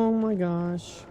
Oh my gosh.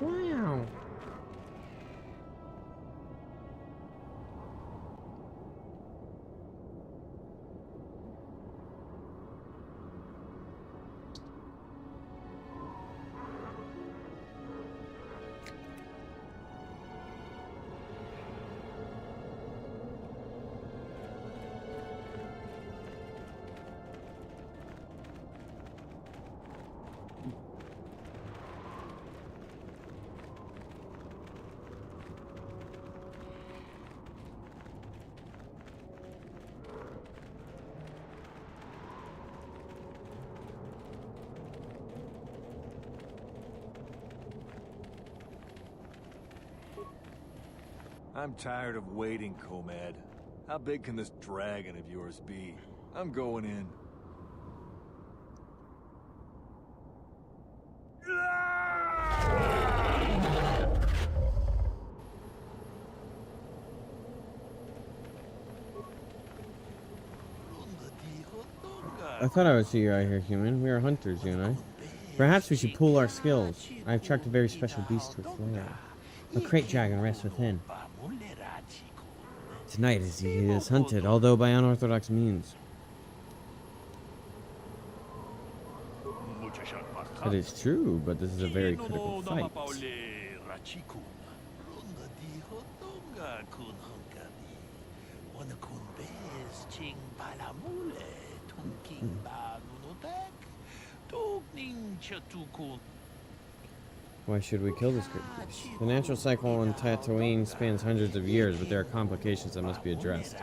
Wow. I'm tired of waiting, Comad. How big can this dragon of yours be? I'm going in. I thought I would see you out here, human. We are hunters, you and I. Perhaps we should pool our skills. I have tracked a very special beast to its lair. A crate dragon rests within. Tonight he is hunted, although by unorthodox means. It is true, but this is a very critical fight. Why should we kill this great beast? The natural cycle on Tatooine spans hundreds of years, but there are complications that must be addressed.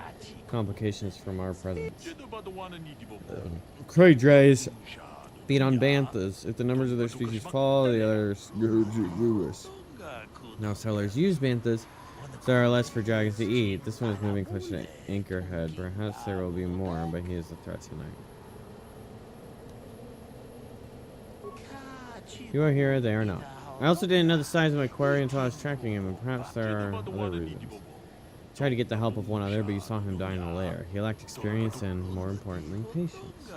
Complications from our presence. Crate drays feed on banthas. If the numbers of their species fall, the others lose. Now sellers use banthas, so there are less for dragons to eat. This one is moving closer to Anchorhead. Perhaps there will be more, but he is the threat tonight. You are here, they are not. I also didn't know the size of my quarry until I was tracking him, and perhaps there are other reasons. I tried to get the help of one other, but you saw him die in a lair. He lacked experience and, more importantly, patience.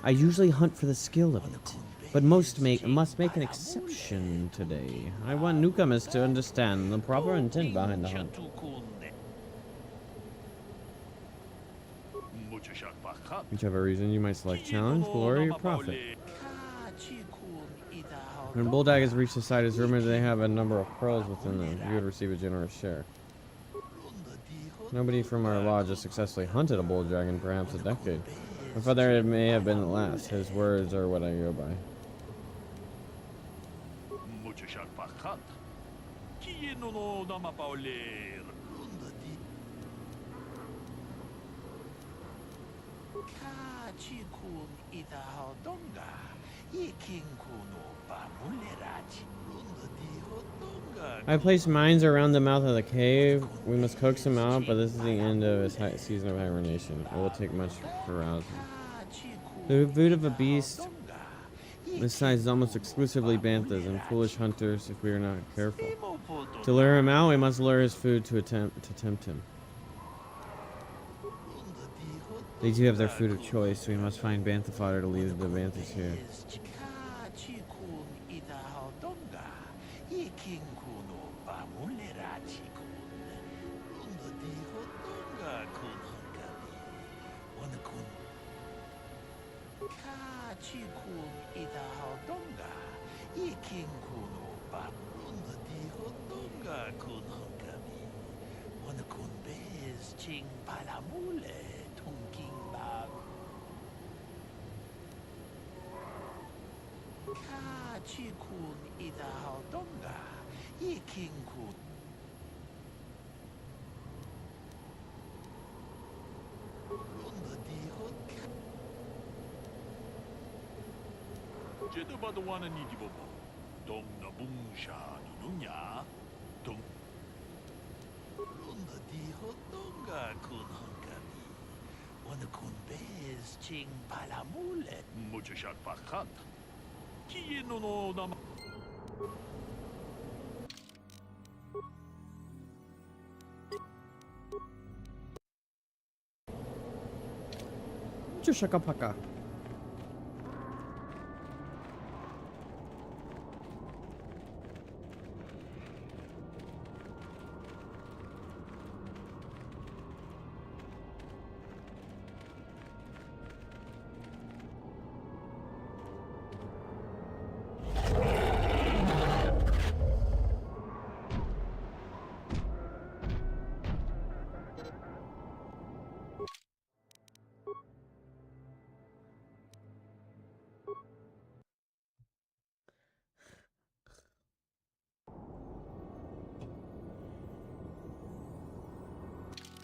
I usually hunt for the skill of it, but must make an exception today. I want newcomers to understand the proper intent behind the hunt. Whichever reason, you might select challenge, glory, or profit. When bulldaggers reach the site, it's rumored they have a number of pearls within them. You would receive a generous share. Nobody from our lodge has successfully hunted a bull dragon in perhaps a decade. My father may have been the last. His words are what I go by. I placed mines around the mouth of the cave. We must coax him out, but this is the end of his season of hibernation. It will take much for rousing. The food of a beast This side is almost exclusively banthas and foolish hunters if we are not careful. To lure him out, we must lure his food to tempt him. They do have their food of choice, so we must find bantha fodder to lead the banthas here. Chushakapaka.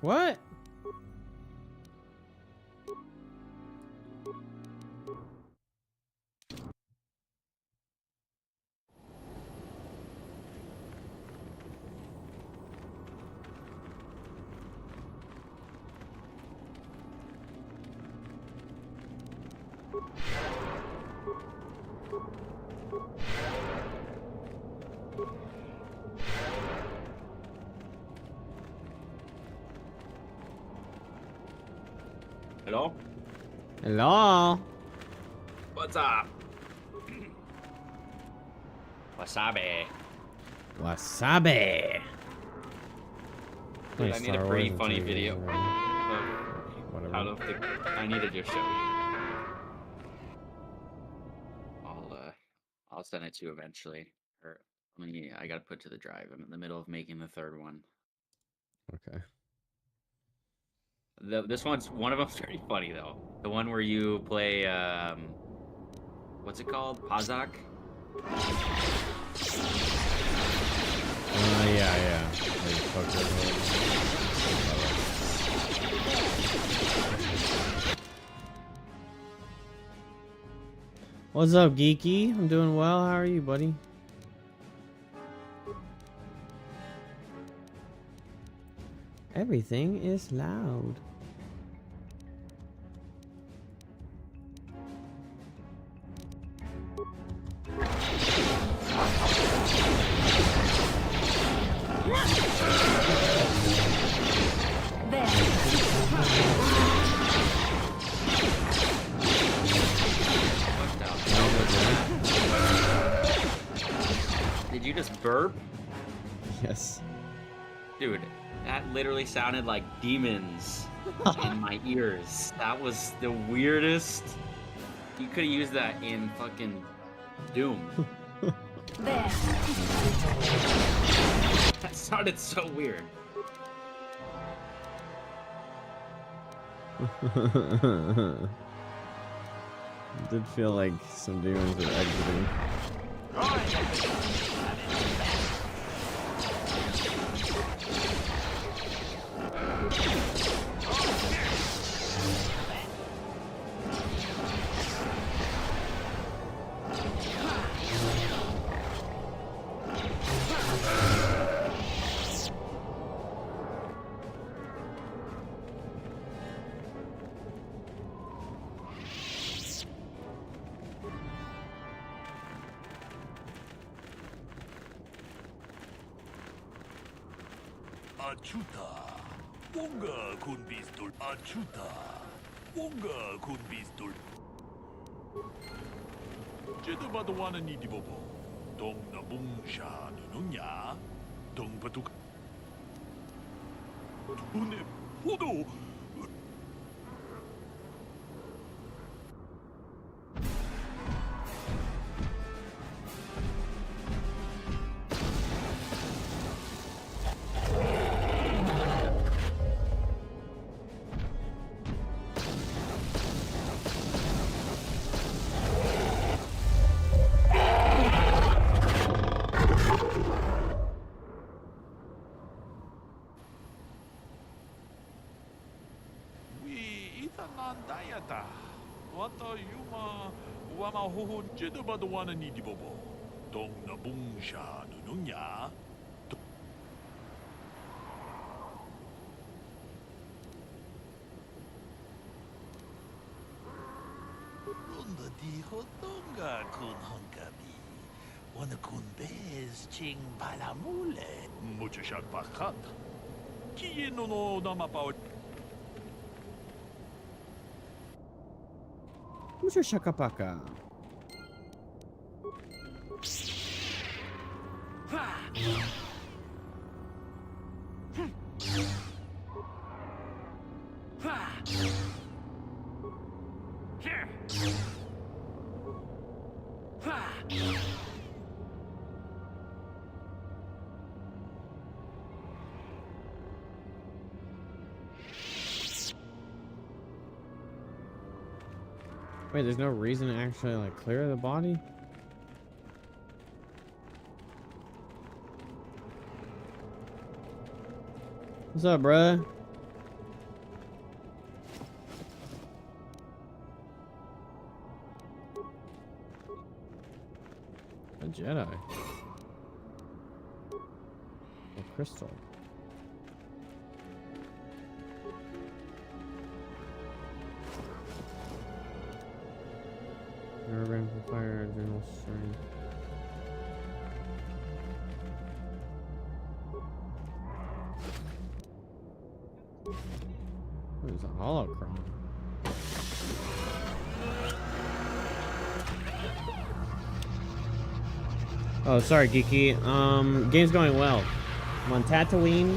What? Hello? Hello? What's up? Wasabi. Wasabi. Dude, I made a pretty funny video. Whatever. I need to just show you. I'll send it to you eventually. Or I gotta put it to the drive. I'm in the middle of making the third one. Okay. One of them's pretty funny though. The one where you play what's it called? Pazak? Yeah. What's up, Geeky? I'm doing well. How are you, buddy? Everything is loud. Did you just burp? Yes. Dude, that literally sounded like demons in my ears. That was the weirdest. You could have used that in fucking Doom. That sounded so weird. It did feel like some demons were exiting. 아추다. 뭔가 군비스돌 아추다. 뭔가 군비스돌. 제도 봐도 와는 이디보보. 동나 뭉샤 누누냐. 동바둑. 눈에 보도. 난다야다. 왔다 유마 와마 호호 제도 봐도 와는 이디보보. 동나 뭉샤 누누냐. 론더 디호 동가 군 헝가비. 와나 군 베스 칭 발라몰레. 무주샥 바카타. 키에노노 나마파오. Who's your shakapaka? Wait, there's no reason to actually like clear the body? What's up, bruh? A Jedi. A crystal. Nerve amplifier, general strength. What is a holocron? Oh, sorry, Geeky. Game's going well. I'm on Tatooine.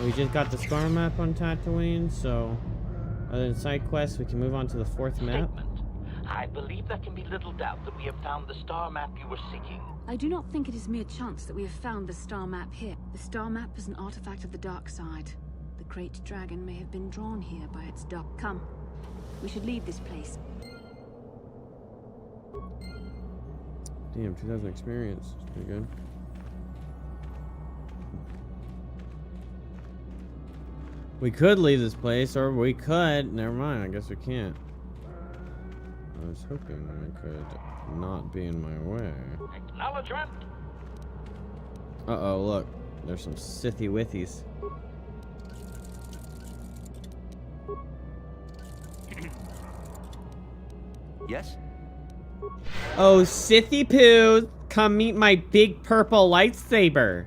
We just got the star map on Tatooine, so other than side quests, we can move on to the 4th map. I believe there can be little doubt that we have found the star map you were seeking. I do not think it is mere chance that we have found the star map here. The star map is an artifact of the dark side. The great dragon may have been drawn here by its dark. Come, we should leave this place. Damn, 2,000 experience. That's pretty good. We could leave this place, or we could. Never mind, I guess we can't. I was hoping I could not be in my way. Acknowledgement. Uh-oh, look. There's some Sithy withies. Yes? Oh, Sithy Poo! Come meet my big purple lightsaber!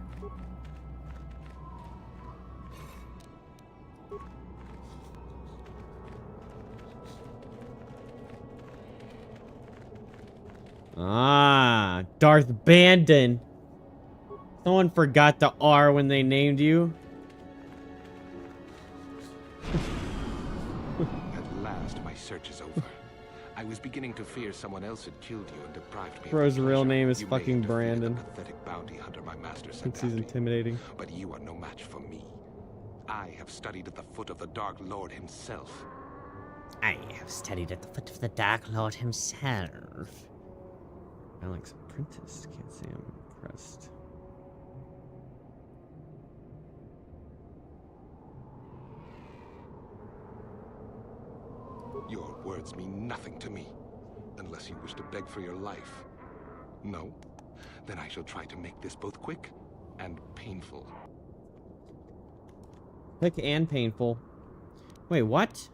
Ah, Darth Bandon. Someone forgot the R when they named you. At last, my search is over. I was beginning to fear someone else had killed you and deprived me Bro's of the real pleasure name is you may fucking have defeated Brandon. the pathetic bounty hunter my master sent Thinks he's after you. intimidating. But you are no match for me. I have studied at the foot of the Dark Lord himself. I have studied at the foot of the Dark Lord himself. Alex Apprentice. Can't say I'm impressed. Your words mean nothing to me, unless you wish to beg for your life. No? Then I shall try to make this both quick and painful. Quick and painful. Wait, what?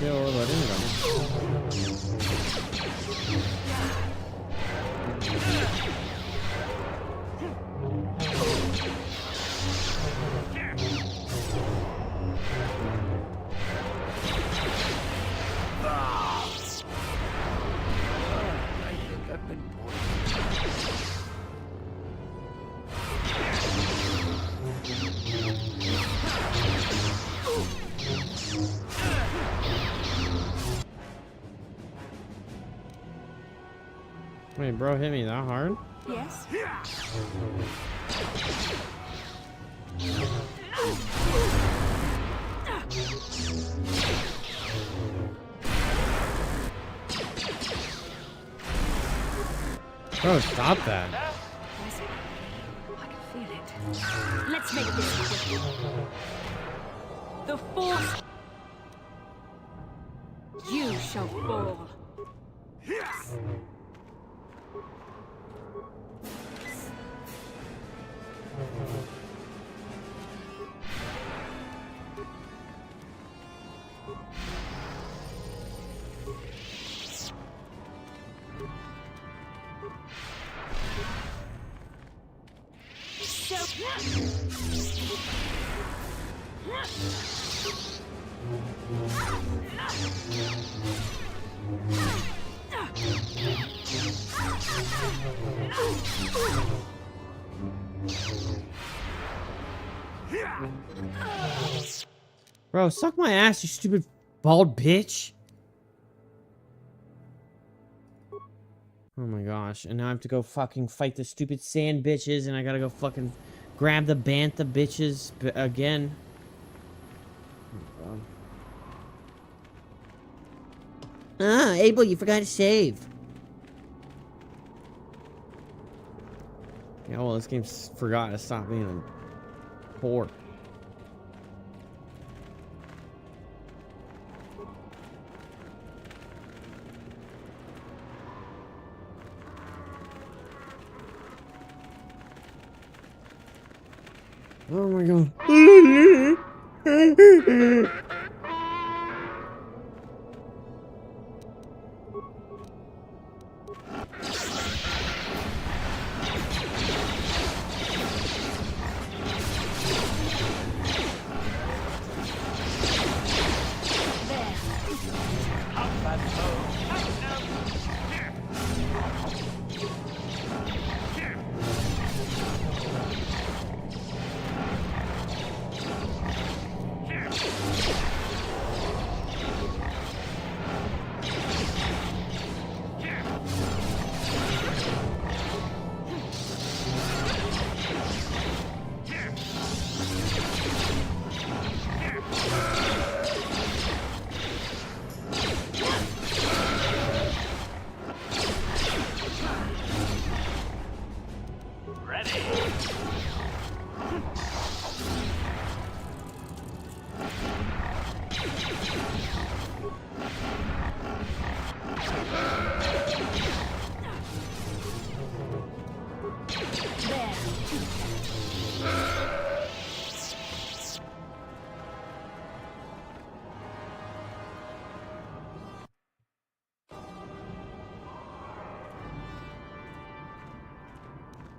kill or let in I think I've been poisoned. Wait, bro, hit me that hard? Yes? Bro, stop that. Yes. I can feel it. Let's make this quick. The force. You shall fall. Bro, suck my ass, you stupid bald bitch. Oh my gosh, and now I have to go fucking fight the stupid sand bitches, and I gotta go fucking grab the bantha bitches again. Oh God. Abel, you forgot to save. Yeah, well, this game's forgot to stop being a whore. Oh my god.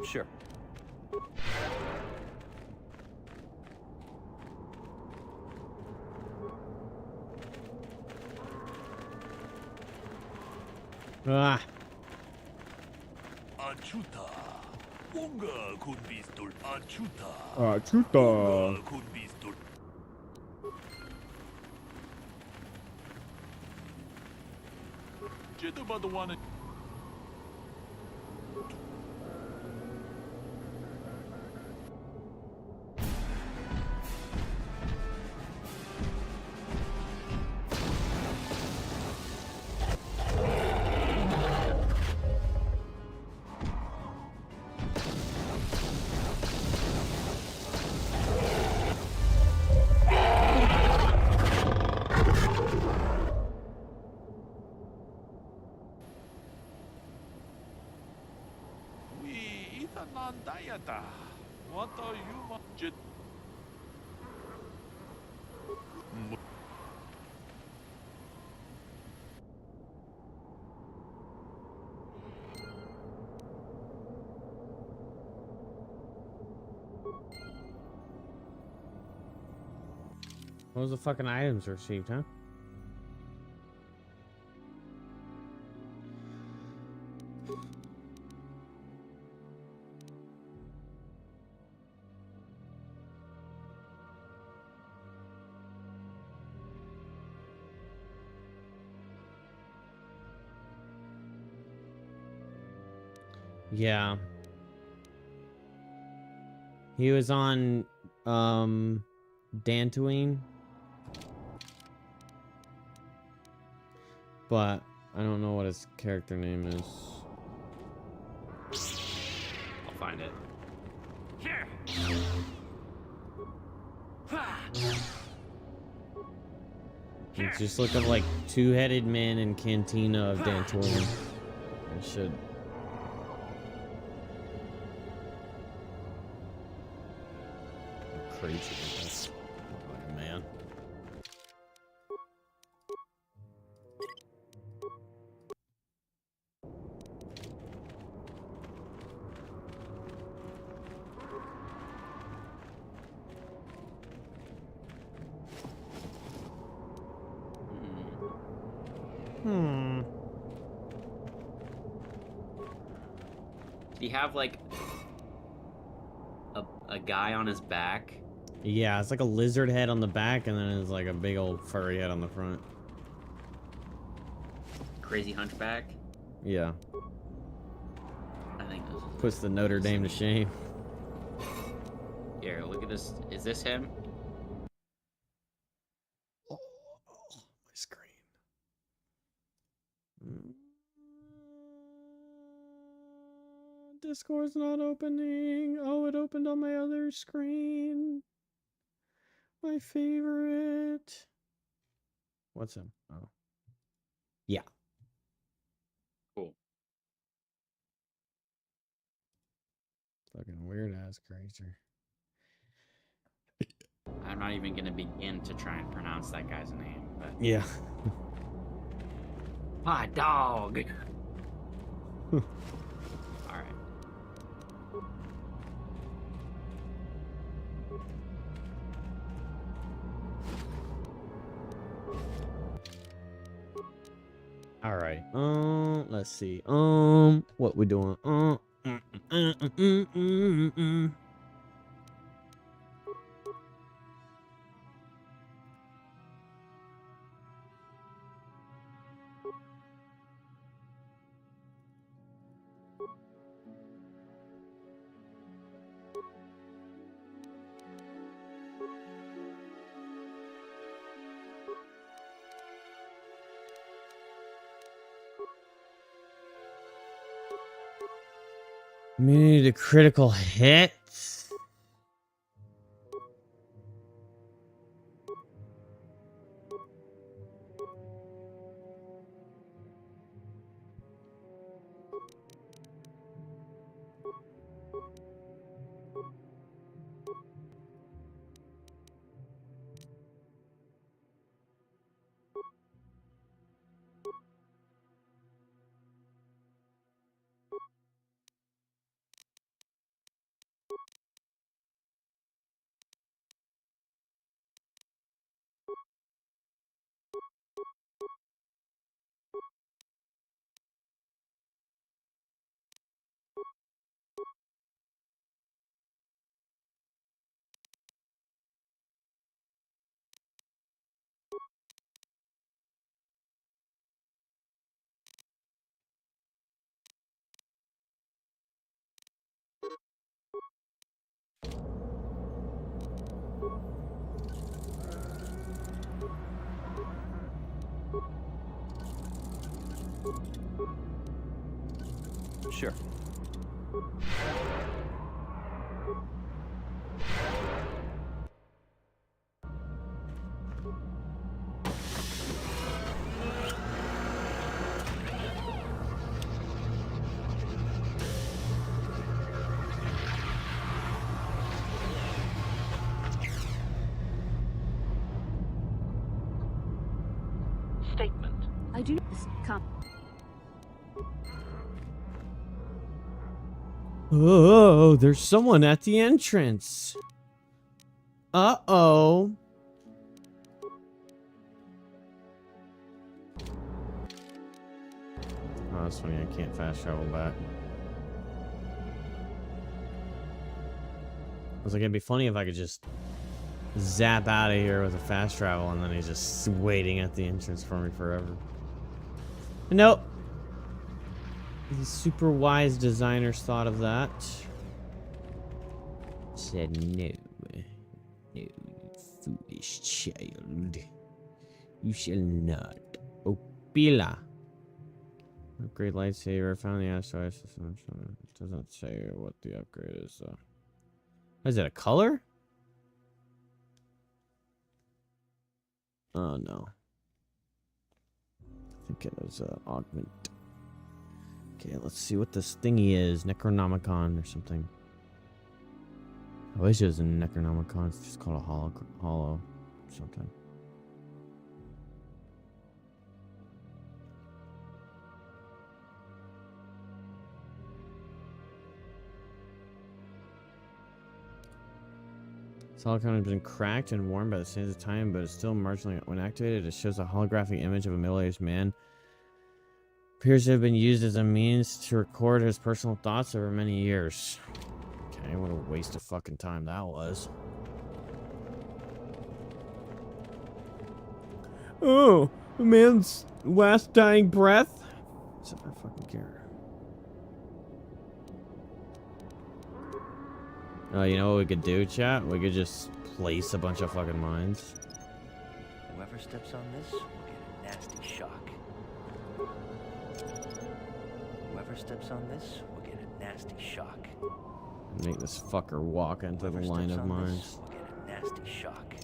Sure. Ah. Achuta. Unga kun pistol. Achuta. Chuta. Unga kun pistol. Jitterbug wanna. Nandayata. What are you Jit? What was the fucking items received, huh? Yeah. He was on, Dantooine. But I don't know what his character name is. I'll find it. Just look up like two-headed man in Cantina of Dantooine. I should. Crazy. Fucking man. Did he have like a guy on his back? Yeah, it's like a lizard head on the back, and then it's like a big old furry head on the front. Crazy hunchback? Yeah. I think this is Puts the Notre Dame to shame. Here, look at this. Is this him? Oh, my screen. Discord's not opening. Oh, it opened on my other screen. My favorite. What's him? Oh. Yeah. Cool. Fucking weird ass creature. I'm not even gonna begin to try and pronounce that guy's name, but Yeah. my dog. All right. All right. Let's see. What we doing? Immunity to critical hits. Sure. Statement. I do come. Oh, there's someone at the entrance. Uh-oh. Oh, that's funny. I can't fast travel back. I was like, it'd be funny if I could just zap out of here with a fast travel and then he's just waiting at the entrance for me forever. Nope. The super wise designers thought of that. Said no. No, foolish child. You shall not. Opila. Upgrade lightsaber. Found the asteroid system. It doesn't say what the upgrade is, though. Is it a color? Oh, no. I think it was augment. Okay, let's see what this thingy is. Necronomicon or something. I wish it was a Necronomicon. It's just called a hollow something. Holocron has been cracked and worn by the sands of time, but it's still marginally when activated. It shows a holographic image of a middle-aged man. Appears to have been used as a means to record his personal thoughts over many years. Okay, what a waste of fucking time that was. Oh, a man's last dying breath? Except I fucking care. You know what we could do, chat? We could just place a bunch of fucking mines. Whoever steps on this will get a nasty shock. Whoever steps on this will get a nasty shock. Make this fucker walk into the line of mines. Will get a nasty shock.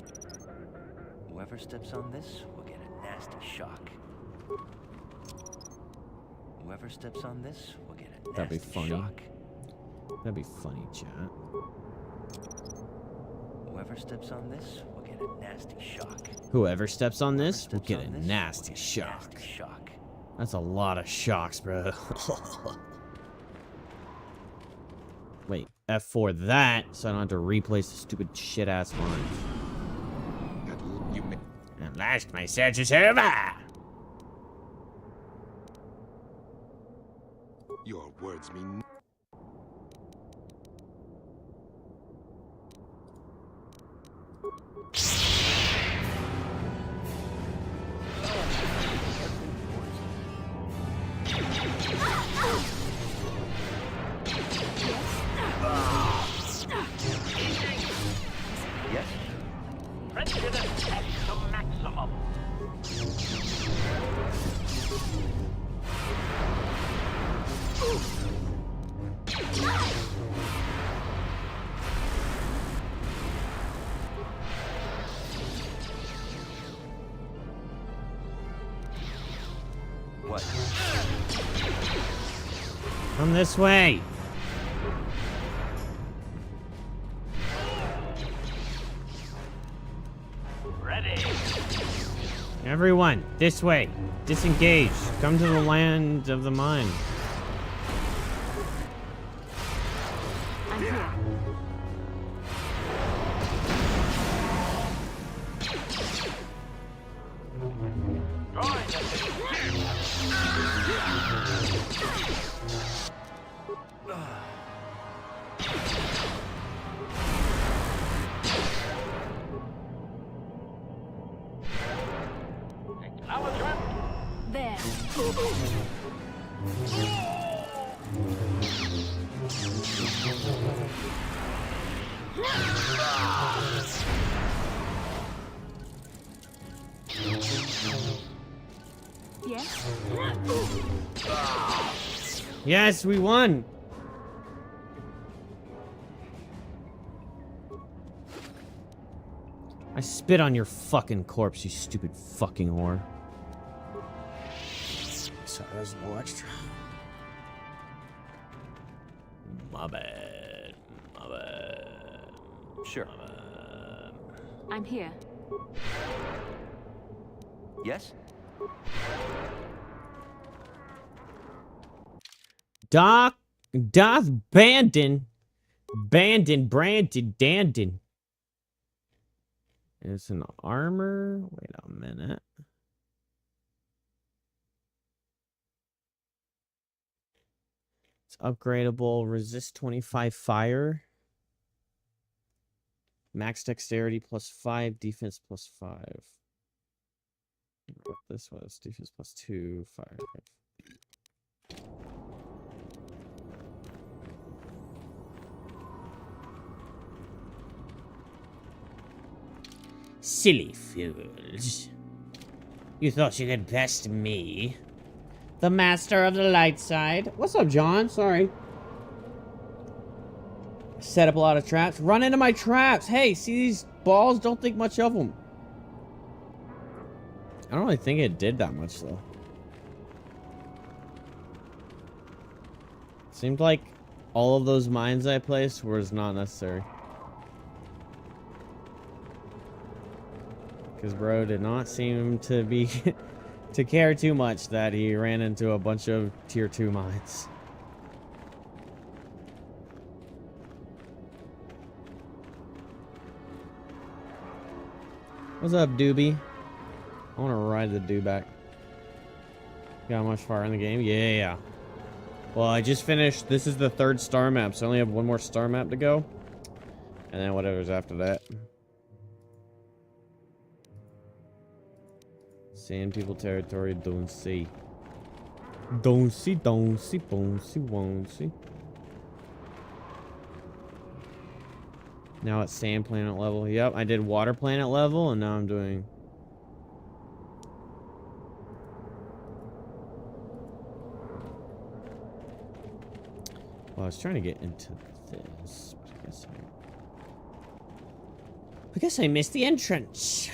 Whoever steps on this will get a nasty shock. Whoever steps on this will get a nasty That'd be funny. shock. That'd be funny, chat. Whoever steps on this will get a nasty shock. Whoever steps on this will get a nasty shock. Shock. That's a lot of shocks, bro. Wait, F4 that, so I don't have to replace the stupid shit-ass mines. At last, my search is over! Your words mean... Yes? Pressure the tech to maximum. What? Come this way! Ready. Everyone, this way! Disengage! Come to the land of the mine. I'm here. There. Yes? Yes, we won! I spit on your fucking corpse, you stupid fucking whore. Sorry, there's no extra. My bad. My bad. Sure. My bad. I'm here. Yes? Darth Bandon. Bandon, Brandon, Dandon. It's an armor. Wait a minute. It's upgradable. Resist 25 fire. Max dexterity +5. Defense +5. What this was. Defense +2. Fire. Silly fools. You thought you could best me? The master of the light side. What's up, John? Sorry. Set up a lot of traps. Run into my traps. Hey, see these balls? Don't think much of them. I don't really think it did that much, though. Seemed like all of those mines I placed was not necessary. Because bro did not seem to be to care too much that he ran into a bunch of tier 2 mines. What's up, doobie? I want to ride the dooback. Got much far in the game? Yeah. Well, I just finished. This is the 3rd star map, so I only have 1 more star map to go. And then whatever's after that. Sand people territory, don't see. Don't see, won't see. Now it's sand planet level. Yep, I did water planet level, and now I'm doing... Well, I was trying to get into this, but I guess I missed the entrance.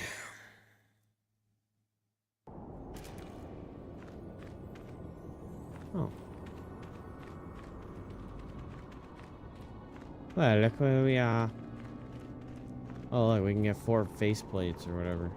Oh. Well, look where we are. Oh, look, we can get 4 faceplates or whatever.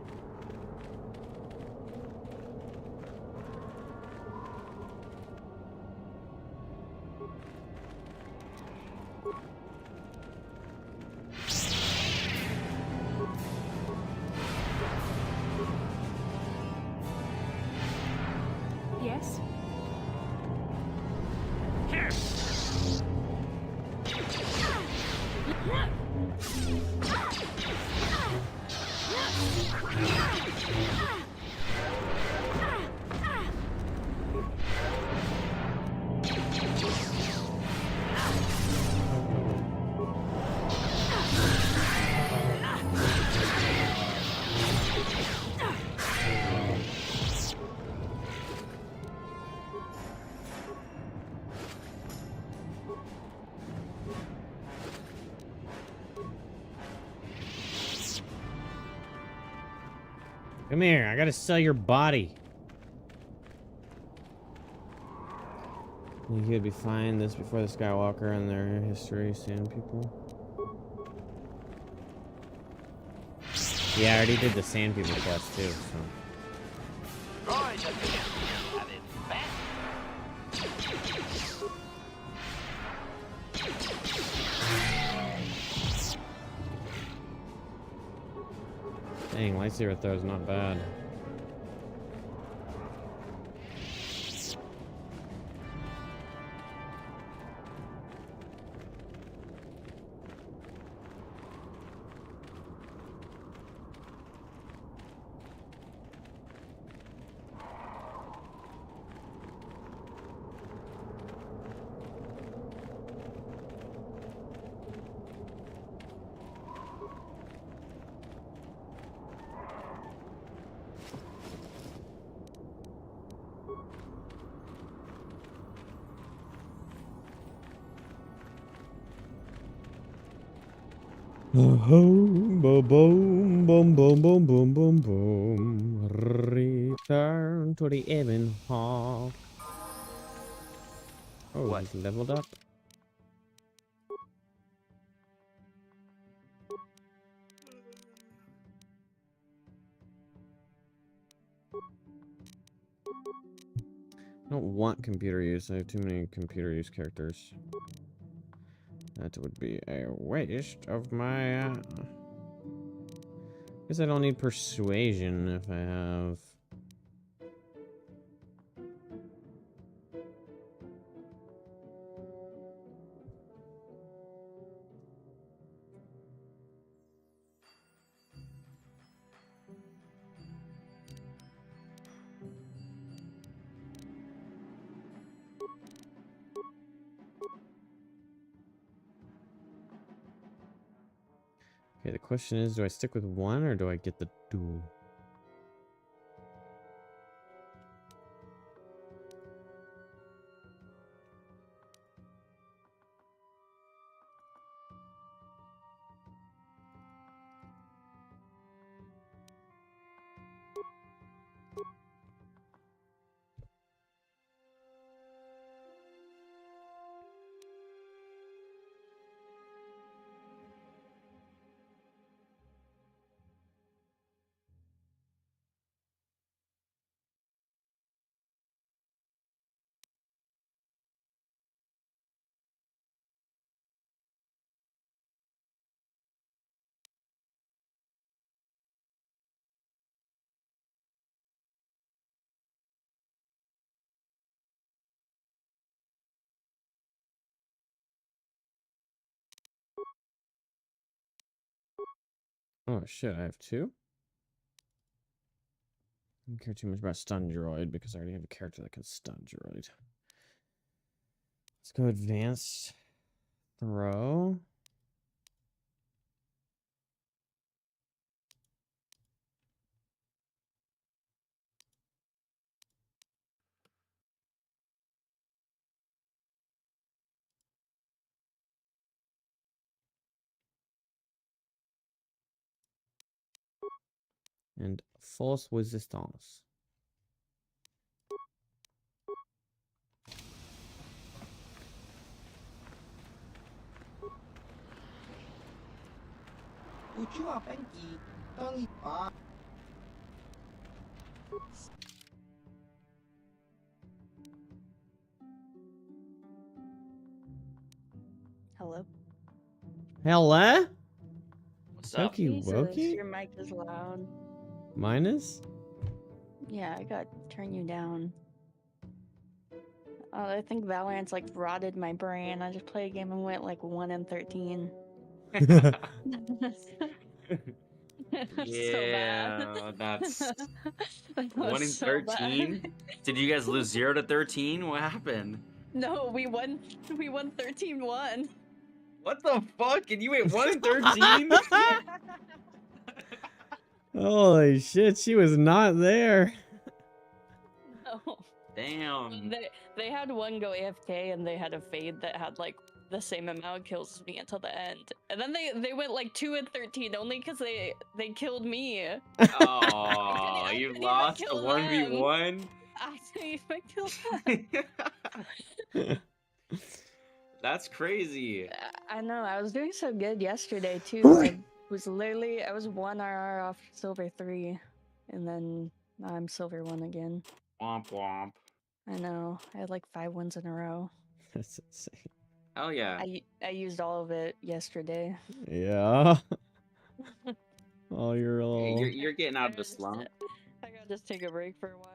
Yes? Come here, I gotta sell your body. Think you'd be fine this before the Skywalker and their history, sand people. Yeah, I already did the sand people quest too, so. Dang, lightsaber throw is not bad. Boom, boom, boom, boom, boom, boom, boom, boom, boom. Return to the Ebon Hall. Oh, What? he's leveled up. I don't want computer use. I have too many computer use characters. That would be a waste of my... Guess I don't need persuasion if I have... Okay, the question is, do I stick with one or do I get the dual? Oh shit, I have two? I don't care too much about stun droid because I already have a character that can stun droid. Let's go advanced throw. And false resistance. Hello? Hello? What's up? Toki Jesus, Woki? your mic is loud. Mine is? Yeah, I got to turn you down. Oh, I think Valorant's like rotted my brain. I just played a game and went like 1 in 13. So bad. Yeah, that's That 1 was in so 13. bad. Did you guys lose 0 to 13? What happened? No, we won 13-1. What the fuck? And you went 1 in 13? Holy shit, she was not there. No. Damn. They had one go AFK and they had a fade that had like the same amount of kills as me until the end. And then they went like 2 and 13 only because they killed me. Oh, I you couldn't even lost the kill 1v1? I didn't even kill them. That's crazy. I know, I was doing so good yesterday too. I was 1 RR off silver 3 and then now I'm silver 1 again. Womp womp. I know, I had like 5 wins in a row. That's insane. Hell yeah. I used all of it yesterday. Yeah. Oh, you're all... You're getting out of the slump. I gotta just take a break for a while.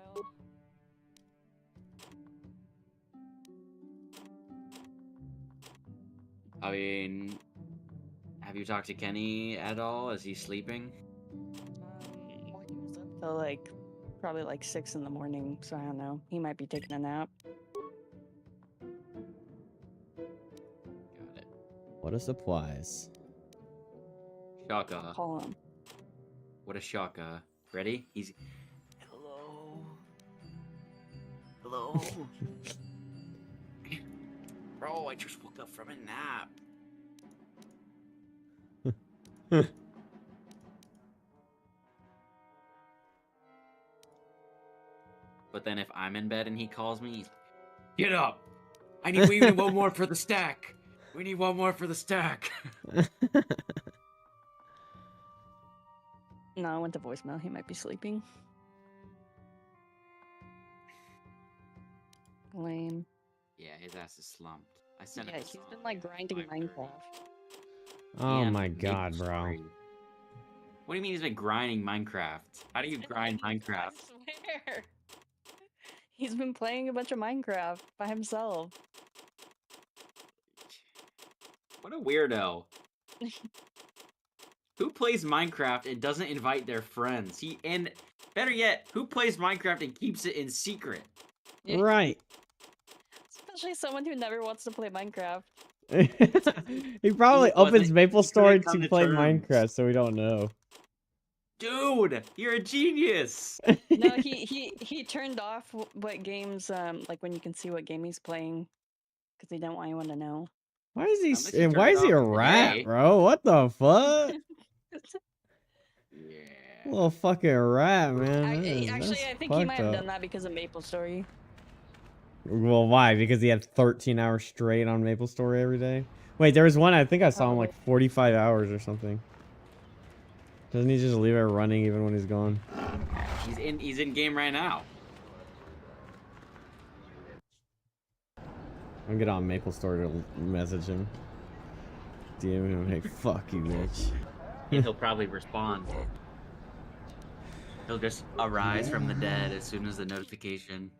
I mean, have you talked to Kenny at all? Is he sleeping? Well, he was up till like probably like 6 in the morning, so I don't know. He might be taking a nap. Got it. What a surprise. Shaka. Call him. What a shaka. Ready? He's... Hello? Hello? Bro, I just woke up from a nap. But then if I'm in bed and he calls me, he's, get up! We need one more for the stack! We need one more for the stack! No, I went to voicemail. He might be sleeping. Lame. Yeah, his ass is slumped. I sent Yeah, it. he's been like grinding Minecraft. Oh And my Maple god, bro. Story. What do you mean he's been grinding Minecraft? How do you grind I Minecraft? swear. He's been playing a bunch of Minecraft by himself. What a weirdo. Who plays Minecraft and doesn't invite their friends? And better yet, who plays Minecraft and keeps it in secret? Yeah. Right. Especially someone who never wants to play Minecraft. He probably opens Maple he couldn't Story come to to play terms. Minecraft, so we don't know. Dude, you're a genius. No, he turned off what games like when you can see what game he's playing because he didn't want anyone to know. Why is he? Unless you Why turn is it he a off rat, today. bro? What the fuck? Yeah. Little fucking rat, man. Actually, I think he might have done that because of Maple Story. Well, why? Because he had 13 hours straight on Maple Story every day? Wait, there was one, I think I saw him like 45 hours or something. Doesn't he just leave it running even when he's gone? He's in game right now. I'm gonna get on Maple Story to message him. DM him, hey, fuck you, bitch. And he'll probably respond. He'll just arise from the dead as soon as the notification.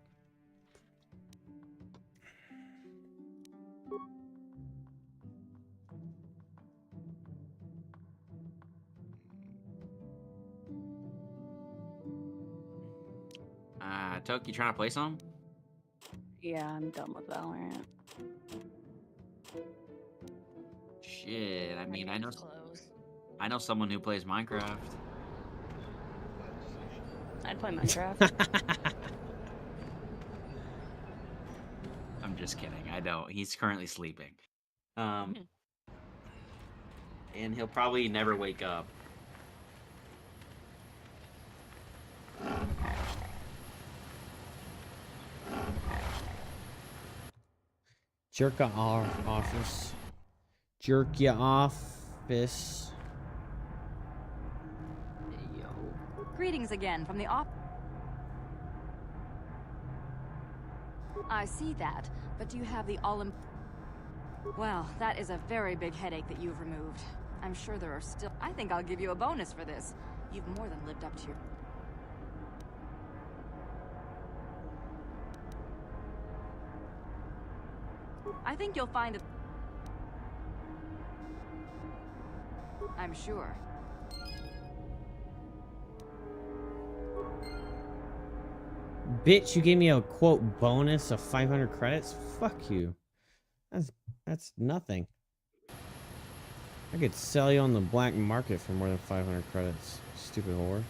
Toke, you trying to play some? Yeah, I'm done with Valorant. Shit, I mean, I know Close. someone who plays Minecraft. I'd play Minecraft. I'm just kidding. I don't. He's currently sleeping. And he'll probably never wake up. Jerk off office. Jerk ya office. Hey, yo. Greetings again from the off. I see that, but do you have the Well, that is a very big headache that you've removed. I'm sure there are still. I think I'll give you a bonus for this. You've more than lived up to your. I think you'll find it. I'm sure. Bitch, you gave me a quote bonus of 500 credits? Fuck you. That's nothing. I could sell you on the black market for more than 500 credits. Stupid whore.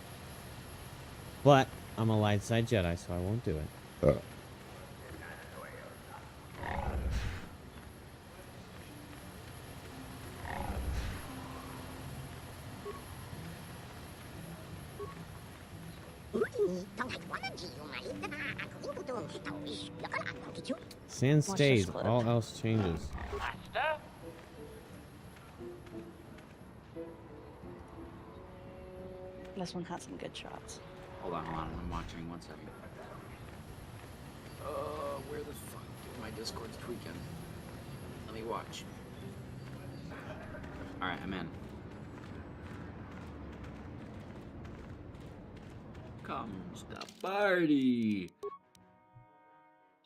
But I'm a light side Jedi, so I won't do it. Sand stays, all else changes. Master? This one has some good shots. Hold on. I'm watching 1 second. Where the fuck? My Discord's tweaking. Let me watch. Alright, I'm in. Comes the party.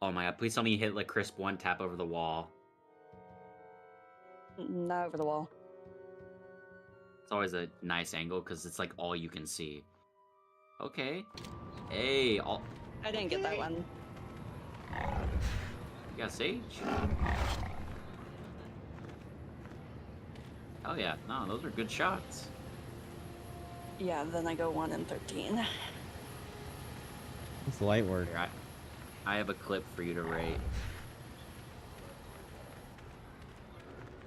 Oh my god, please tell me you hit like crisp one tap over the wall. Not over the wall. It's always a nice angle because it's like all you can see. Okay. Hey, all. I didn't get that one. You got Sage? Oh yeah, no, those are good shots. Yeah, then I go 1 and 13. It's light work. Here, I have a clip for you to rate.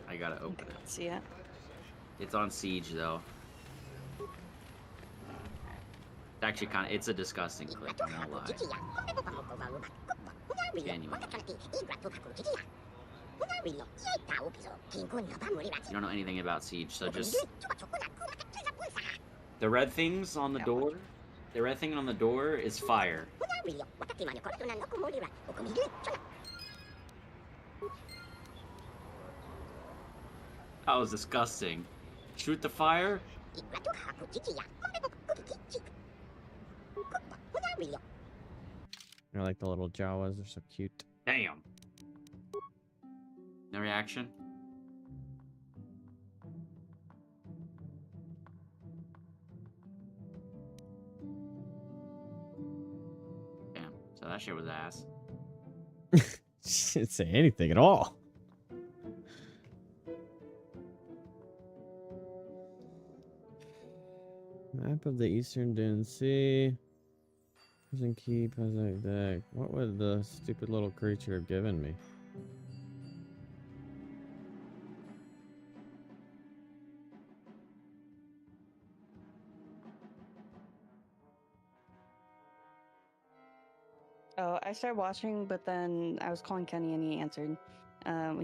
I gotta open it. See it? It's on Siege though. It's actually it's a disgusting clip, I'm not gonna lie. Genuine. You don't know anything about Siege, so just... The red things on the door, the red thing on the door is fire. That was disgusting. Shoot the fire? I like the little Jawas, they're so cute. Damn. No reaction? Damn. So that shit was ass. She didn't say anything at all. Map of the Eastern Dune Sea. Prison Keep has a deck. What would the stupid little creature have given me? Oh, I started watching, but then I was calling Kenny and he answered.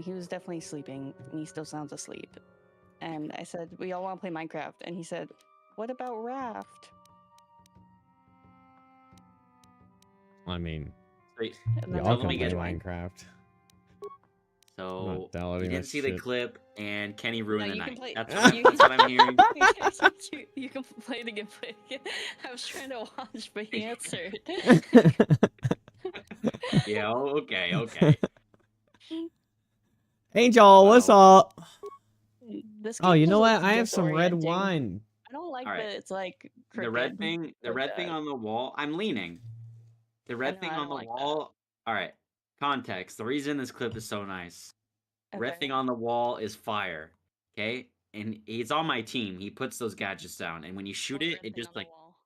He was definitely sleeping, and he still sounds asleep. And I said, we all want to play Minecraft. And he said, what about Raft? I mean, Wait, And y'all then can me play get Minecraft. So Not downloading you didn't that see the shit. clip, and Kenny ruined the you can night. play. That's You what I'm hearing. you can play it again. I was trying to watch, but he answered. Yeah. Okay. Okay. Angel, what's up? This Oh, game you know looks what? I have some red disorienting. wine. I don't like All right. that it's like The crooked. red thing. The like red thing that. on the wall. I'm leaning. The red thing I on don't the like that. wall. All right. Context. The reason this clip is so nice. Red Okay. thing on the wall is fire. Okay, and he's on my team. He puts those gadgets down, and when you shoot it, Red it thing just on the like wall.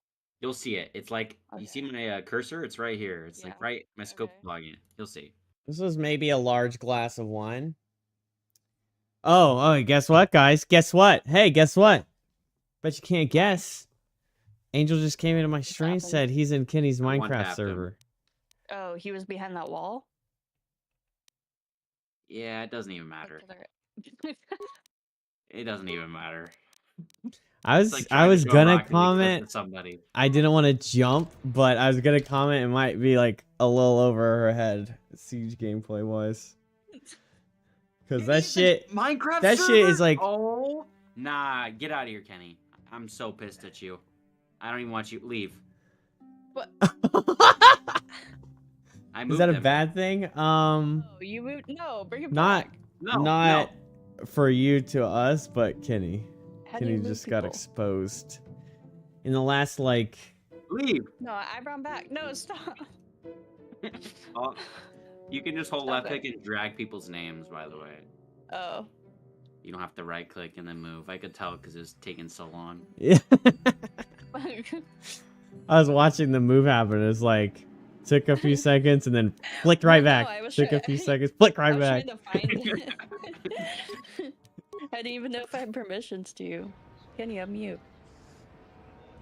you'll see it. It's like you see Okay. my cursor. It's right here. It's Yeah. like right. My scope Okay. logging it. You'll see. This was maybe a large glass of wine. Oh, guess what, guys? Guess what? Hey, guess what? Bet you can't guess. Angel just came into my stream, happened? said he's in Kenny's I Minecraft one-tapped him. server. Oh, he was behind that wall. Yeah, it doesn't even matter. It doesn't even matter. I It's was like trying to throw a gonna Rocket League clip comment. to somebody. I didn't want to jump, but I was gonna comment. It might be like a little over her head, Siege gameplay wise. Because that shit, Minecraft that server? shit is like. Oh, nah, get out of here, Kenny. I'm so pissed at you. I don't even want you. Leave. What? I Is moved that a him. bad thing? Oh, you moved. No, bring it Not, back. No, not no. for you to us, but Kenny. How do you Kenny move just got people? exposed in the last like. Leave. No, I brought him back. No, stop. Oh, you can just hold Stop left it. click and drag people's names, by the way. Oh. You don't have to right click and then move. I could tell because it was taking so long. Yeah. I was watching the move happen. It's like took a few seconds and then flicked right Well, no, back. I was Took a try- few seconds, flicked I right was back. trying to find it. I didn't even know if I had permissions to. Kenny, unmute.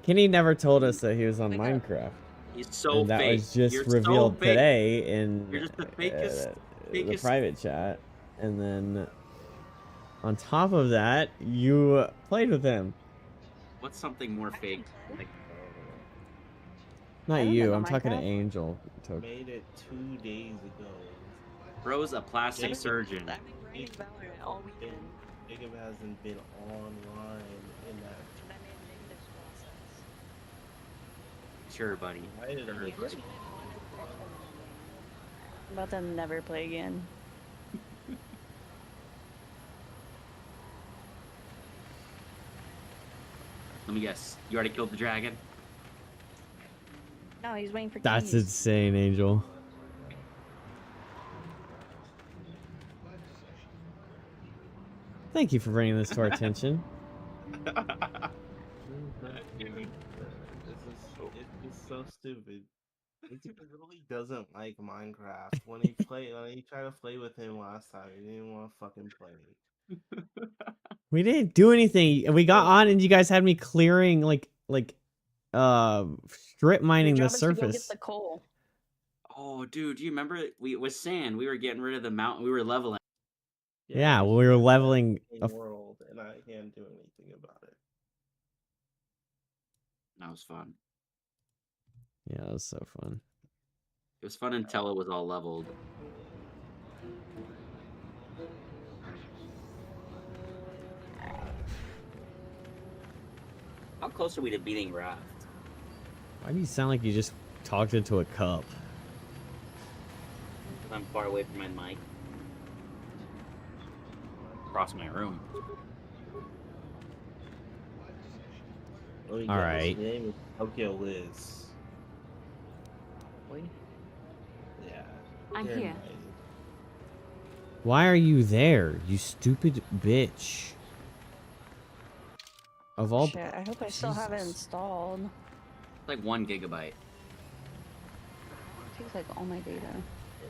Kenny never told us that he was on Wake up. Minecraft. He's so And that fake. was just You're revealed so fake. today in You're just the fakest. the fakest. private chat. And then on top of that, you played with him. What's something more fake? Like, Not I don't you, know I'm talking to Minecraft. Angel. Made it 2 days ago. bro's a plastic surgeon. I've been playing Valorant all weekend. Jacob hasn't been online in that. And I made this process. Sure, buddy. Why did I make it? I'm about to never play again. Let me guess. You already killed the dragon? No, he's waiting for That's keys. insane, Angel. Thank you for bringing this to our attention. It's so stupid. He really doesn't like Minecraft. When he tried to play with him last time, he didn't want to fucking play. We didn't do anything. We got on and you guys had me clearing strip mining Your the job is to go get surface. the coal. Oh, dude, do you remember it was sand? We were getting rid of the mountain. We were leveling. Yeah, we were leveling a world, and I can't do anything about it. That was fun. Yeah, that was so fun. It was fun until it was all leveled. How close are we to beating Raft? Why do you sound like you just talked into a cup? I'm far away from my mic. Across my room. All right. His name is Tokyo Liz. Yeah. I'm you're here. invited. Why are you there, you stupid bitch? Of all Shit, I hope I still have it Jesus. installed. It's like 1 gigabyte. It takes like all my data.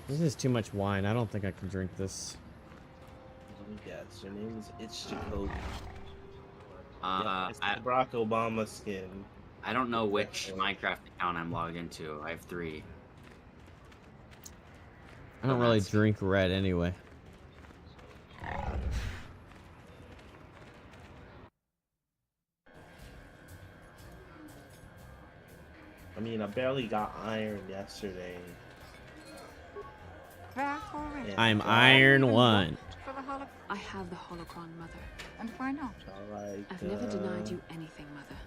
This is too much wine. I don't think I can drink this. Let me guess. Your name is It's Jacoby. Uh, It's the Barack Obama skin. I don't know which Minecraft account I'm logged into. I have 3. I don't really drink red anyway. I mean, I barely got iron yesterday. I'm Iron 1. I have the holocron, Mother. And why not? Alright. I've never denied you anything, Mother.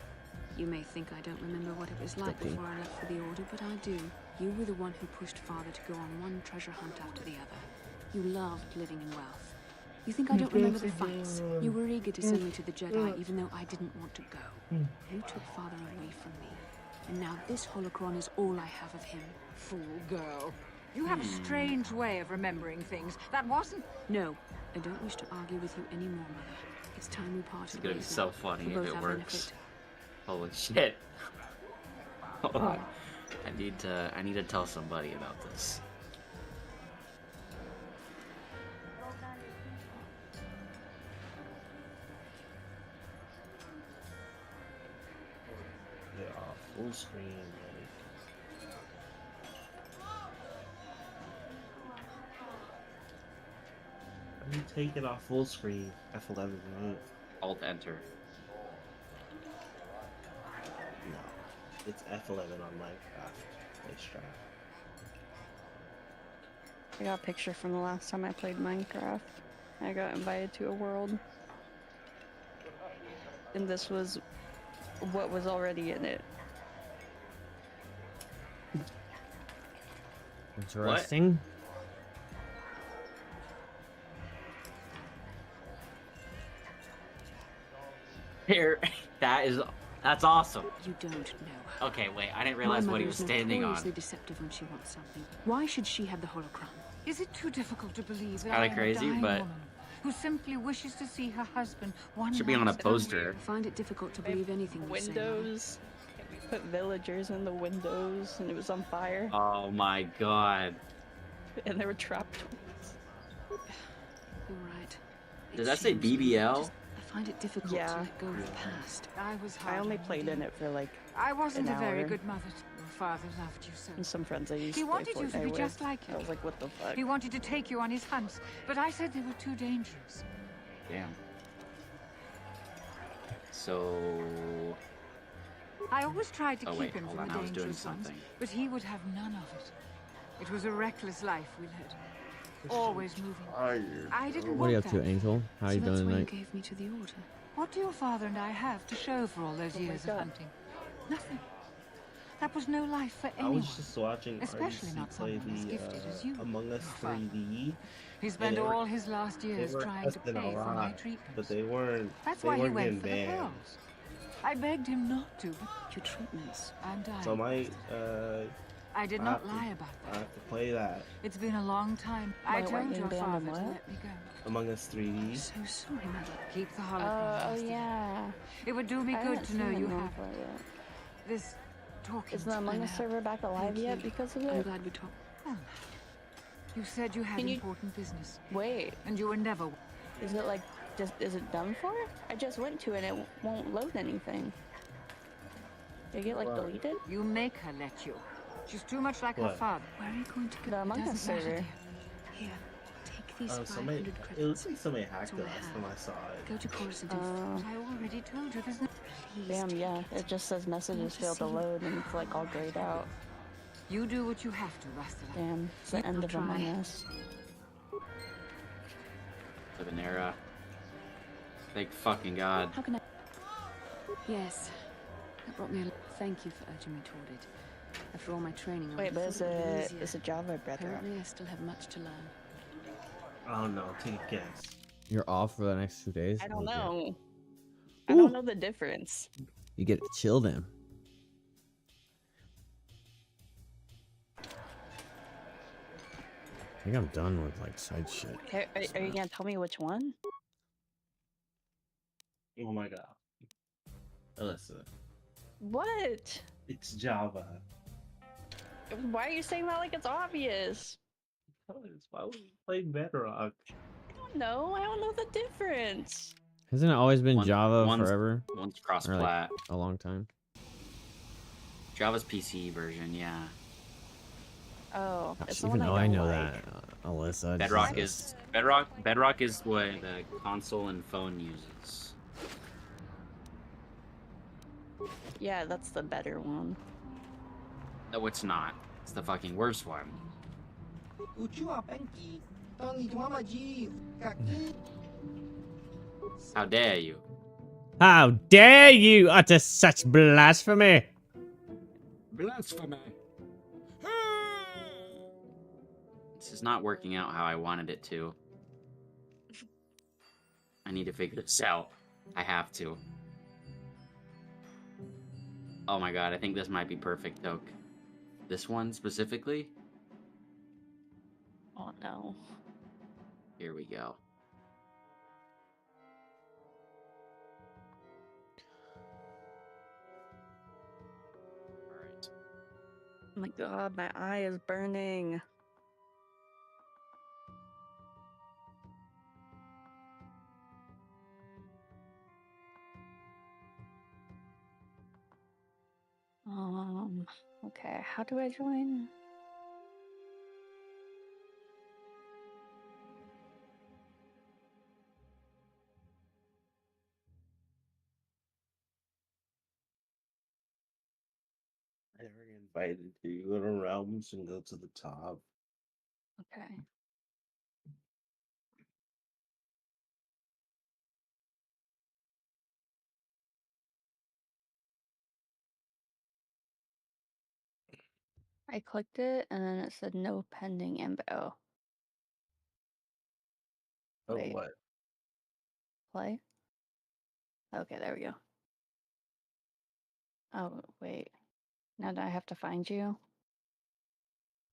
You may think I don't remember what it was like before I left for the Order, but I do. You were the one who pushed Father to go on one treasure hunt after the other. You loved living in wealth. You think I don't remember the fights? You were eager to send me to the Jedi, even though I didn't want to go. You took Father away from me. And now this holocron is all I have of him. Fool girl. You have a strange way of remembering things. That wasn't... No, I don't wish to argue with you anymore, Mother. It's time we parted It's gonna be ways so now, funny for if both it our works. benefit. Holy shit. Hold on. I need to tell somebody about this. Yeah, full screen. Let me take it off full screen. F11, right? Alt enter. No. It's F11 on Minecraft. Nice try. I got a picture from the last time I played Minecraft. I got invited to a world. And this was what was already in it. Interesting. Here, that's awesome. You don't know. Okay, wait, I didn't realize what he was standing on. notoriously deceptive when she wants something. Why should she have the holocron? Is it too difficult to believe that kinda I am crazy, a dying but- woman who simply wishes to see her husband one Should be on a last poster. I find it difficult to believe anything you say, Mother. Windows. We put villagers in the windows and it was on fire. Oh my god. And they were trapped. All right. Does that say BBL? I find it difficult to let go of the past. I was I hard only on you, played in dear. it for like I wasn't an a very hour. good mother. Your father loved you so. And some friends I used He to play wanted you to be Fortnite just with. like him. I was like, what the fuck? He wanted to take you on his hunts, but I said they were too dangerous. Damn. So... I always tried to Oh keep wait, him hold from on, the I was doing dangerous ones, something. but he would have none of it. It was a reckless life we led. Always moving. I didn't What are you want up to, that. Angel? How are you So that's doing why you tonight? gave me to the Order. What do your father and I have to show for all those Oh my years of God. hunting? Nothing. That was no life for I anyone. was just watching Especially RDC not play someone as the gifted as you. Among Us Your father. 3D. He spent they were- all his last years They were trying to pay testing for a my lot, treatment. but they weren't. That's they why he weren't went getting for the banned. pearls. I begged him not to, but Your treatments. I'm dying. So my I did I not have to- lie about I that. have to play that It's been a long time. I Wait, told what, your you banned father him to what? let me go. Among Us 3D. So sorry, Mother. Keep the holocaust. Oh yeah. It would do me I good haven't to know seen you it known have for it yet. this talking. Is the to Among me Us now. server back alive Thank yet you. because of I'm it? glad we talked. Well, you said you had Can you- important business, Wait, and you were never. is it like is it done for? I just went to it and it won't load anything. Did it get like What? deleted? You make her let you. She's too much like her What? father. Where are you going to go? The Among Us Doesn't matter, server. dear. Here, take these Somebody. 500 It credits. looks like somebody hacked all it I last have. time I saw it. Go to Coruscant and Uh, I already told you there's no. please damn, take yeah. it. It just says I want messages to failed to see you. load and it's like all grayed out. You do what you have to, Rastala. Damn, it's the end of Among Us. Live an era. Thank fucking God. How can I? Yes, that brought me. Thank you for urging me toward it. After all my training, I Wait, would have but thought it would be easier. is it Java or Bedrock? Apparently, I still have much to learn. I don't know. Take a guess. You're off for the next 2 days? I don't Okay. know. I don't know the difference. You get to chill them. I think I'm done with like side shit. Are you gonna tell me which one? Oh my god. Alyssa. What? It's Java. Why are you saying that like it's obvious? Why would you play Bedrock? No, I don't know the difference. Hasn't it always been Java forever? One's Or, cross-plat. like, a long time. Java's PC version, yeah. Oh, Gosh, it's the even one though I know like. that, Alyssa. Bedrock Jesus. is what the console and phone uses. Yeah, that's the better one. No, it's not. It's the fucking worst one. How dare you? How dare you utter such blasphemy! Blasphemy. This is not working out how I wanted it to. I need to figure this out. I have to. Oh my god, I think this might be perfect, though. This one specifically? Oh no. Here we go. Alright. Oh my god, my eye is burning. Okay, how do I join? I already invited you. Go to realms and go to the top. Okay. I clicked it and then it said no pending info. Oh, Wait. what? Play? Okay, there we go. Oh, wait. Now do I have to find you?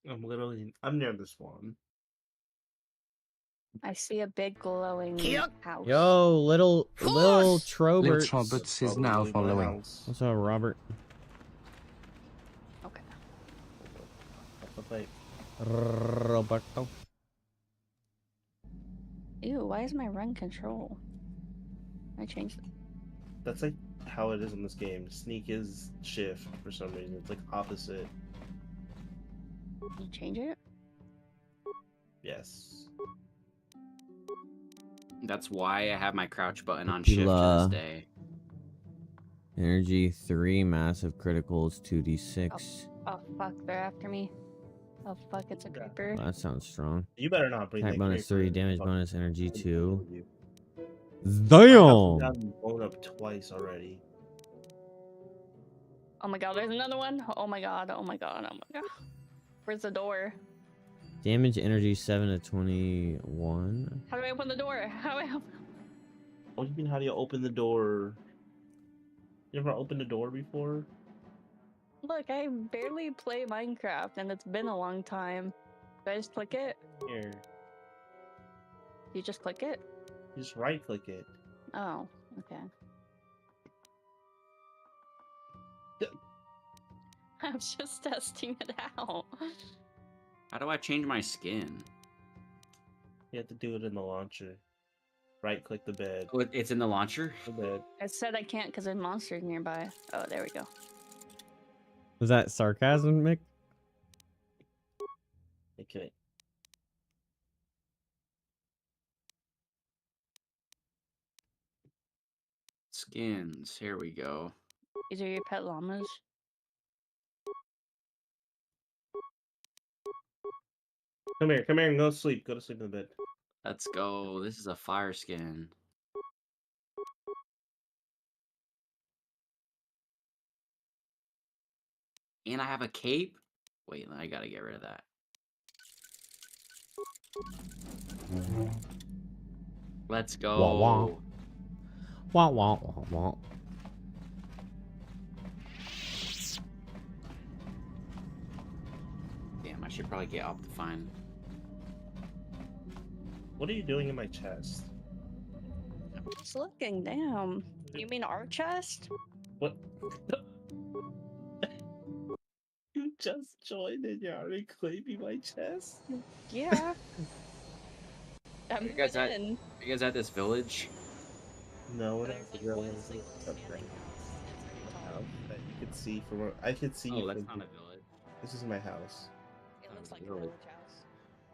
I'm near this one. I see a big glowing house. Yo, little Troberts. Little Troberts is now following. What's up, Robert? Okay. Roberto. Ew, why is my run control? I changed it. That's like how it is in this game. Sneak is shift for some reason. It's like opposite. You change it? Yes. That's why I have my crouch button on shift to Tequila. this day. Energy 3, massive criticals 2d6. Oh fuck, they're after me. Oh fuck, it's a creeper. Well, that sounds strong. You better not bring Attack that bonus creeper 3, in. damage Fuck. bonus, energy 2. My house has Damn! gotten blown up twice already. Oh my god, there's another one. Oh my god, oh my god, oh my god. Where's the door? Damage energy 7 to 21. How do I open the door? How do I open? What do you mean, how do you open the door? You ever opened a door before? Look, I barely play Minecraft and it's been a long time. Do I just click it? Here. You just click it? You just right click it. Oh, okay. I'm just testing it out. How do I change my skin? You have to do it in the launcher. Right click the bed. Oh, it's in the launcher? The bed. I said I can't because there's monsters nearby. Oh, there we go. Was that sarcasm, Mick? Okay. Skins. Here we go. These are your pet llamas? Come here, and go to sleep. Go to sleep in the bed. Let's go. This is a fire skin. And I have a cape? Wait, I gotta get rid of that. Let's Wah wah. go. Wah wah wah wah. Damn, I should probably get Optifine. What are you doing in my chest? I'm just looking. Damn. You mean our chest? What? You just joined and you're already claiming my chest? Yeah. I'm You guys moving in. You guys at this village? No, we're not There's, like, the one village. single Up there. standing house. It's very tall. That you can see from where I can see you. Oh, that's from not here. a village. This is my house. It looks like a Really? village house.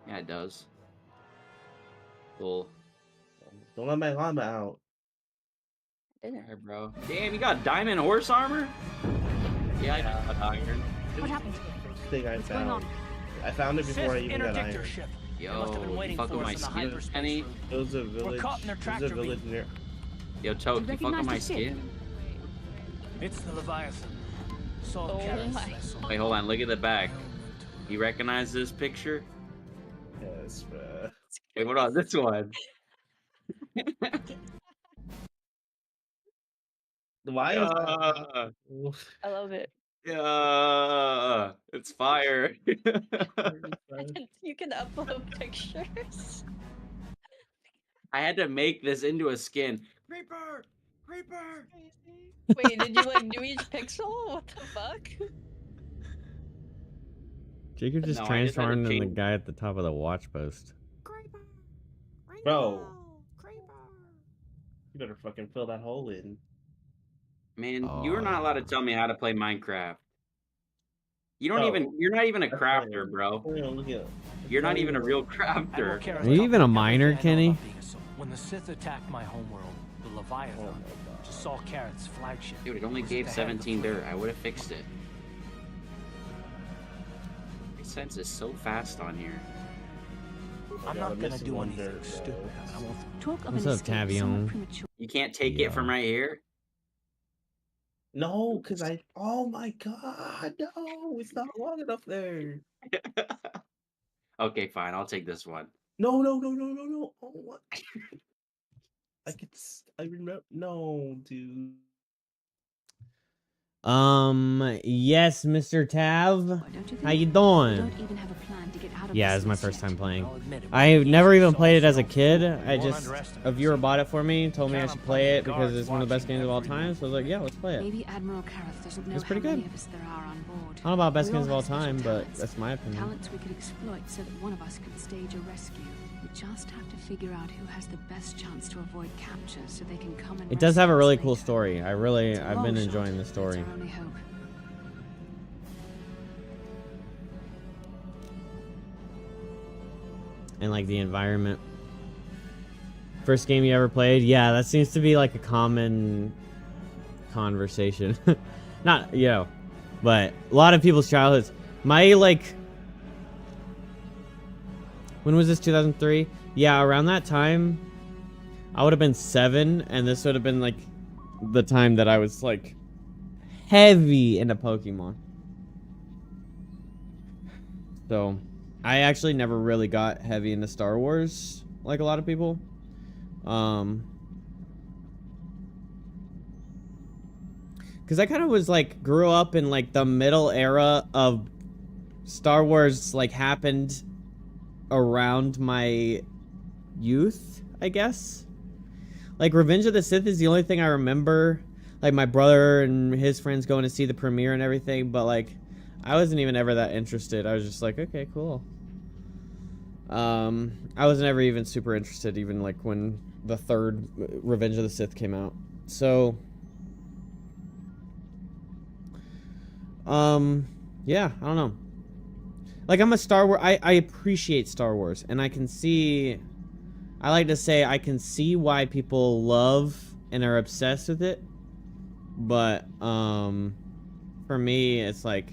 Yeah, it does. Cool. Don't let my llama out. Didn't. Alright, bro. Damn, you got diamond horse armor? Yeah, I got iron. What happened? Thing I What's going found. on? I found it before I even got interdict iron. your ship. They Yo, must have been you waiting fuck for with my us in the skin, hyperspace Penny? room. It was a village. caught in their There's tractor a village beam. near. Yo, Toad, you fuck with recognize my the ship? skin? It's the Leviathan. Saul Oh Carrott's my. vessel. Wait, hold on, look at the back. You recognize this picture? Yes, bruh. Wait, hold on, this one. Why is that? I love it. Yeah, it's fire. You can upload pictures. I had to make this into a skin. Creeper! Creeper! Wait, did you like do each pixel? What the fuck? Jacob just No, I just had to transformed into the change- guy at the top of the watch post. Bro. You better fucking fill that hole in. Man, Oh, you're not allowed to yeah. tell me how to play Minecraft. You don't Bro. even, you're not even a That's crafter, fine. bro. Look at You're not even a real crafter. Are you even a miner, Kenny? When the Sith attacked my homeworld, the Leviathan, Oh my God. Saul Carrott's flagship. Dude, it only was gave at the head of the 17 fleet. dirt. I would have fixed it. My sense is so fast on here. I'm Yeah, not I'm gonna missing do one anything dirt, stupid. though. I won't. Talk of What's an up, escape Tavion? somewhat premature. You can't take it from Yeah. right here? No, because I. Oh my God, no! It's not long enough there. Okay, fine. I'll take this one. No, no, no, no, no, no. Oh, what? I could. I remember. No, dude. Yes, Mr. Tav. Why don't you think? How you We doing? don't even have a plan to get out of Yeah, this it's my mess first yet. time playing. I'll admit it I was never easy even to played it solve as a yourself. kid. You I won't just underestimate a viewer yourself. bought it for me, told me I Count should on play it plenty of because it's one of the best guards games of all watching time. So I was like, yeah, let's play it. Maybe Admiral Kareth doesn't know It's how pretty many good. of us there are on board. I don't know about best We all games of all have special time, but talents. that's my opinion. Talents we could exploit so that one of us could stage a rescue. We just have to figure out who has the best chance to avoid capture so they can come and It does have a rescue us really cool later. story. I've It's a been long enjoying shot, the story. That's our only hope. And like the environment. First game you ever played? Yeah, that seems to be like a common conversation. Not, you know, but a lot of people's childhoods. My like, when was this? 2003? Yeah, around that time, I would have been 7, and this would have been like the time that I was like heavy into Pokemon. So, I actually never really got heavy into Star Wars like a lot of people. Because I kind of was like, grew up in like the middle era of Star Wars, like happened around my youth, I guess. Like Revenge of the Sith is the only thing I remember. Like my brother and his friends going to see the premiere and everything, but like I wasn't even ever that interested. I was just like, okay, cool. I was never even super interested, even like when the third Revenge of the Sith came out. So, yeah, I don't know. Like I'm a Star Wars. I appreciate Star Wars, and I can see. I like to say I can see why people love and are obsessed with it, but for me, it's like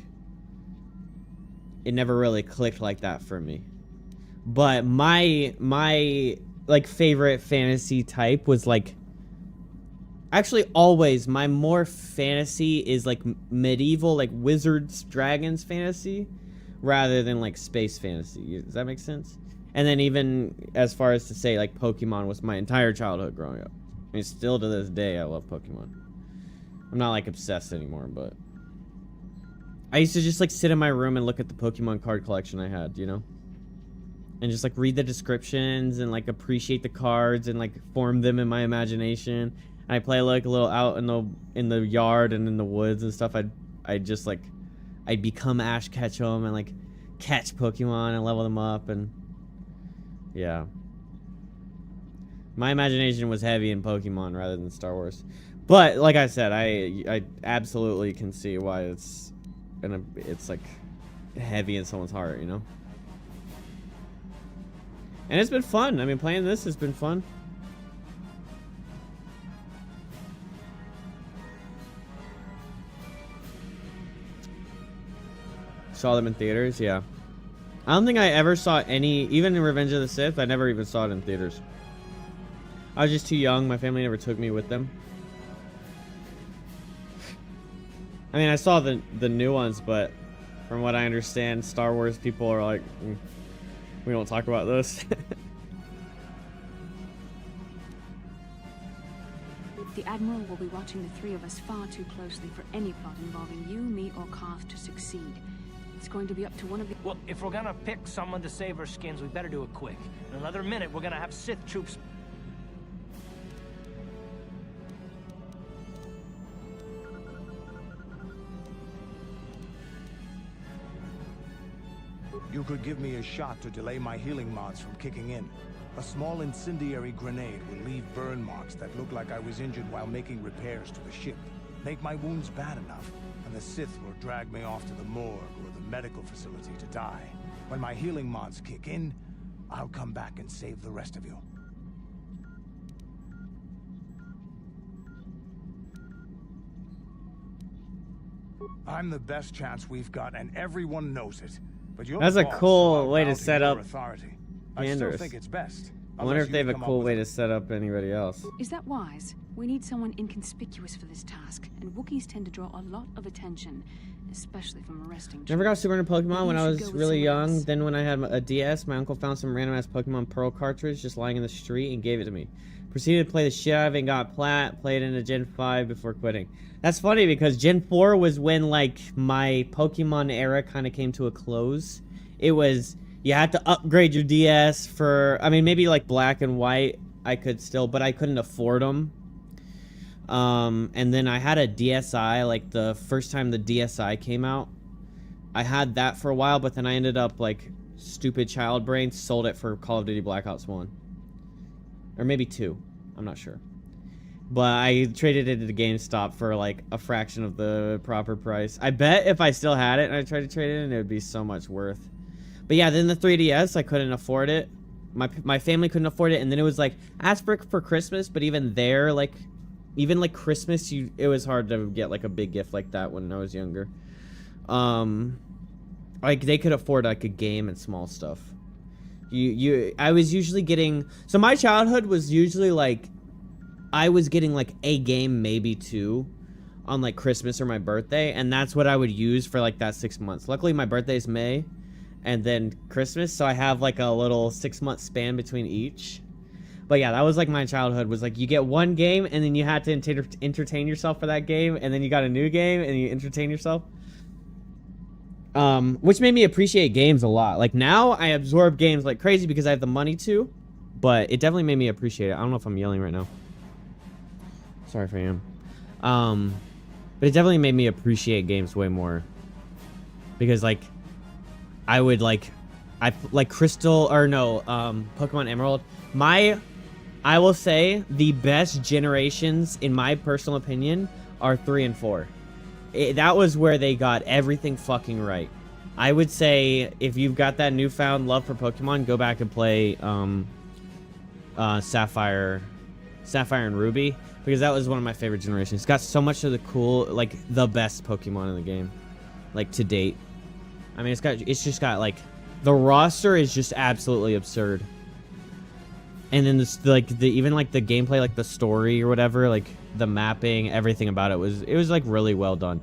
it never really clicked like that for me. But my like favorite fantasy type was like, actually always my more fantasy is like medieval, like wizards, dragons fantasy, rather than like space fantasy. Does that make sense? And then even as far as to say like Pokemon was my entire childhood growing up. I mean, still to this day I love Pokemon. I'm not like obsessed anymore, but I used to just like sit in my room and look at the Pokemon card collection I had, you know? And just like read the descriptions and like appreciate the cards and like form them in my imagination. And I play like a little out in the yard and in the woods and stuff. I'd just like, I'd become Ash Ketchum and like catch Pokemon and level them up, and yeah. My imagination was heavy in Pokemon rather than Star Wars. But like I said, I absolutely can see why it's like heavy in someone's heart, you know? And it's been fun. I mean, playing this has been fun. Saw them in theaters, yeah. I don't think I ever saw any, even in Revenge of the Sith, I never even saw it in theaters. I was just too young. My family never took me with them. I mean, I saw the new ones, but from what I understand, Star Wars people are like, we don't talk about this. The Admiral will be watching the three of us far too closely for any plot involving you, me, or Karth to succeed. It's going to be up to one of the... Well, if we're gonna pick someone to save our skins, we better do it quick. In another minute, we're gonna have Sith troops... You could give me a shot to delay my healing mods from kicking in. A small incendiary grenade will leave burn marks that look like I was injured while making repairs to the ship. Make my wounds bad enough, and the Sith will drag me off to the morgue or the medical facility to die. When my healing mods kick in, I'll come back and save the rest of you. I'm the best chance we've got, and everyone knows it. But you're That's the a boss, cool so I'll way bow to set your up authority. I still Anders. think it's best. I wonder unless if they you have a come up cool with way to set up anybody else. Is that wise? We need someone inconspicuous for this task, and Wookiees tend to draw a lot of attention, especially from arresting. Never got super into Pokemon when I was really young. else. Then when I had a DS, my uncle found some random ass Pokemon Pearl cartridge just lying in the street and gave it to me. Proceeded to play the shit out of it and got plat, played into Gen 5 before quitting. That's funny because Gen 4 was when like my Pokemon era kind of came to a close. It was, you had to upgrade your DS for, I mean, maybe like Black and White I could still, but I couldn't afford them. And then I had a DSi, like the first time the DSi came out. I had that for a while, but then I ended up like stupid child brain, sold it for Call of Duty Black Ops 1. Or maybe 2. I'm not sure. But I traded it to GameStop for like a fraction of the proper price. I bet if I still had it and I tried to trade it in, it would be so much worth. But yeah, then the 3DS, I couldn't afford it. My family couldn't afford it, and then it was like, ask for Christmas, but even there, like, even like Christmas, it was hard to get like a big gift like that when I was younger. Like they could afford like a game and small stuff. I was usually getting, so my childhood was usually like, I was getting like a game, maybe 2 on like Christmas or my birthday, and that's what I would use for like that 6 months. Luckily my birthday's May and then Christmas, so I have like a little 6-month span between each. But yeah, that was like my childhood, was like you get one game and then you had to entertain yourself for that game, and then you got a new game and you entertain yourself. Which made me appreciate games a lot. Like now I absorb games like crazy because I have the money to, but it definitely made me appreciate it. I don't know if I'm yelling right now. Sorry if I am. But it definitely made me appreciate games way more. Because like I would like Crystal, or no, Pokemon Emerald. I will say the best generations, in my personal opinion, are 3 and 4. That was where they got everything fucking right. I would say if you've got that newfound love for Pokemon, go back and play Sapphire and Ruby, because that was one of my favorite generations. It's got so much of the cool, like the best Pokemon in the game, like to date. I mean, it's just got like The roster is just absolutely absurd. And then this, like, even like the gameplay, like the story or whatever, like the mapping, everything about it was like really well done.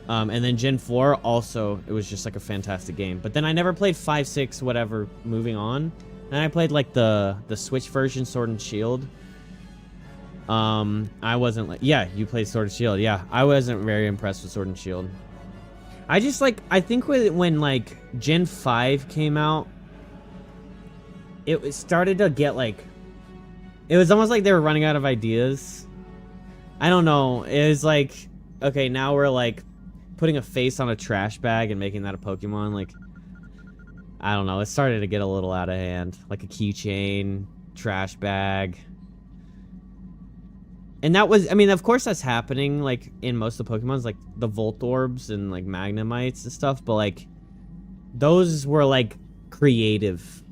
And then Gen 4 also, it was just like a fantastic game. But then I never played 5, 6, whatever, moving on. And I played like the Switch version, Sword and Shield. I wasn't like, yeah, you played Sword and Shield. Yeah, I wasn't very impressed with Sword and Shield. I just like, I think when like Gen 5 came out, it started to get like, it was almost like they were running out of ideas. I don't know. It was like, okay, now we're like putting a face on a trash bag and making that a Pokemon. Like, I don't know. It started to get a little out of hand. Like a keychain, trash bag. And that was, I mean, of course that's happening, like, in most of the Pokemons, like, the Voltorbs and, like, Magnemites and stuff, but, like, those were, like, creative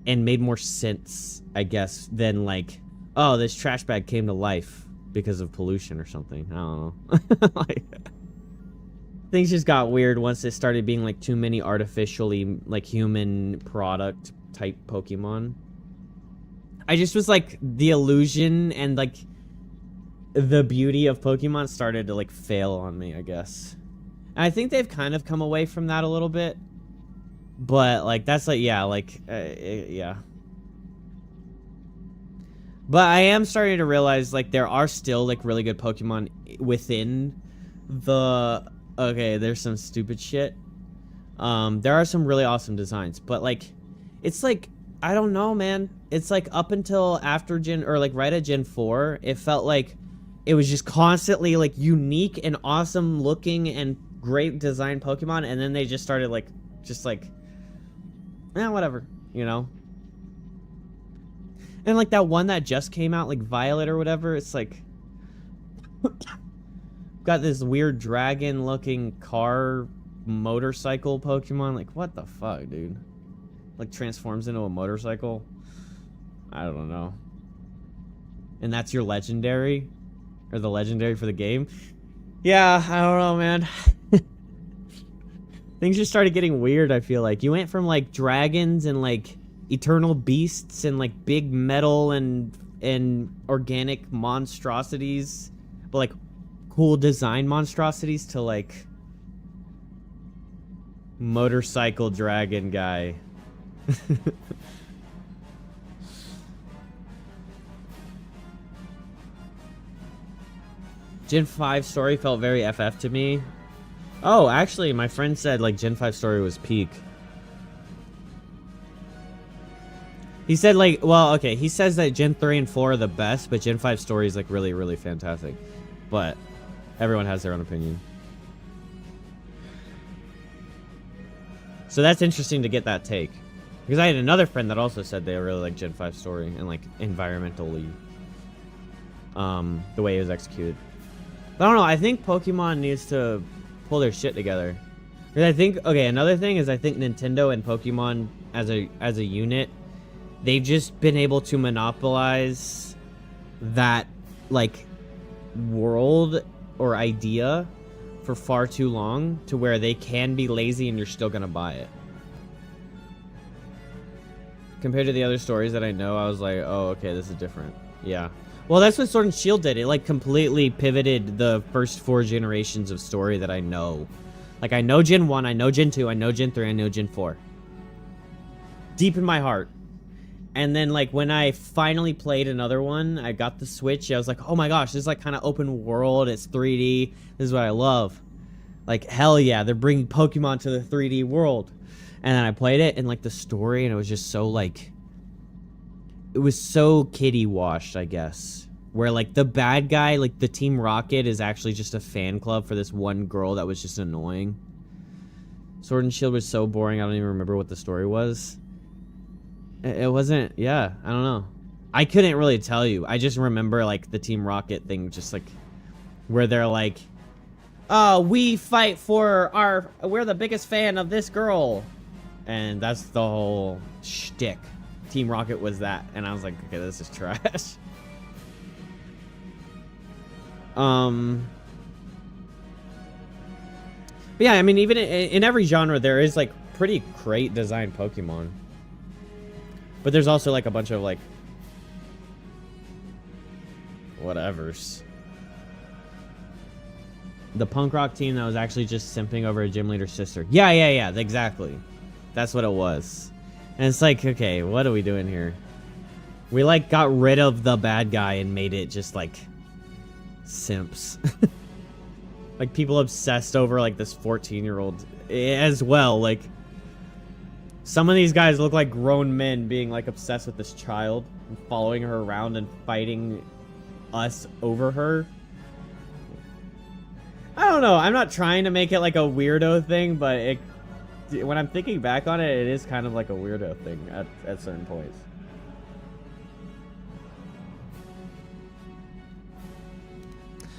and made more sense, I guess, than, like, oh, this trash bag came to life because of pollution or something. I don't know. Like, things just got weird once it started being, like, too many artificially, like, human product type Pokemon. I just was, like, the illusion and, like, the beauty of Pokemon started to like fail on me, I guess. And I think they've kind of come away from that a little bit, but like that's like, yeah, like yeah. But I am starting to realize like there are still like really good Pokemon within the, okay, there's some stupid shit. There are some really awesome designs, but like it's like, I don't know, man. It's like up until after Gen, or like right at Gen 4, it felt like it was just constantly like unique and awesome looking and great design Pokemon, and then they just started like, just like, whatever, you know? And like that one that just came out, like Violet or whatever, it's like, got this weird dragon looking car motorcycle Pokemon, like what the fuck, dude? Like transforms into a motorcycle? I don't know. And that's your legendary? Or the legendary for the game? Yeah, I don't know, man. Things just started getting weird, I feel like. You went from, like, dragons and, like, eternal beasts and, like, big metal and organic monstrosities, but, like, cool design monstrosities to, like, motorcycle dragon guy. Gen 5 story felt very FF to me. Oh, actually, my friend said, like, Gen 5 story was peak. He said, like, well, okay, he says that Gen 3 and 4 are the best, but Gen 5 story is, like, really, really fantastic. But everyone has their own opinion. So that's interesting to get that take. Because I had another friend that also said they really like Gen 5 story and, like, environmentally, the way it was executed. I don't know, I think Pokemon needs to pull their shit together. Because I think, okay, another thing is I think Nintendo and Pokemon as a unit, they've just been able to monopolize that, like, world or idea for far too long to where they can be lazy and you're still gonna buy it. Compared to the other stories that I know, I was like, oh, okay, this is different. Yeah. Well, that's what Sword and Shield did. It, like, completely pivoted the first 4 generations of story that I know. Like, I know Gen 1, I know Gen 2, I know Gen 3, I know Gen 4. Deep in my heart. And then, like, when I finally played another one, I got the Switch, I was like, oh my gosh, this is, like, kind of open world, it's 3D, this is what I love. Like, hell yeah, they're bringing Pokemon to the 3D world. And then I played it, and, like, the story, and it was just so, like, it was so kiddie-washed, I guess. Where, like, the bad guy, like, the Team Rocket is actually just a fan club for this one girl that was just annoying. Sword and Shield was so boring, I don't even remember what the story was. It wasn't, yeah, I don't know. I couldn't really tell you. I just remember, like, the Team Rocket thing, just, like, where they're like, oh, we fight for we're the biggest fan of this girl. And that's the whole shtick. Team Rocket was that. And I was like, okay, this is trash. But yeah, I mean, even in every genre, there is, like, pretty great designed Pokemon. But there's also like a bunch of like whatevers. The punk rock team that was actually just simping over a gym leader's sister. Yeah, exactly. That's what it was. And it's like, okay, what are we doing here? We like got rid of the bad guy and made it just like simps. Like people obsessed over like this 14-year-old as well. Like some of these guys look like grown men being like obsessed with this child and following her around and fighting us over her. I don't know. I'm not trying to make it like a weirdo thing, but it, when I'm thinking back on it, it is kind of like a weirdo thing at certain points.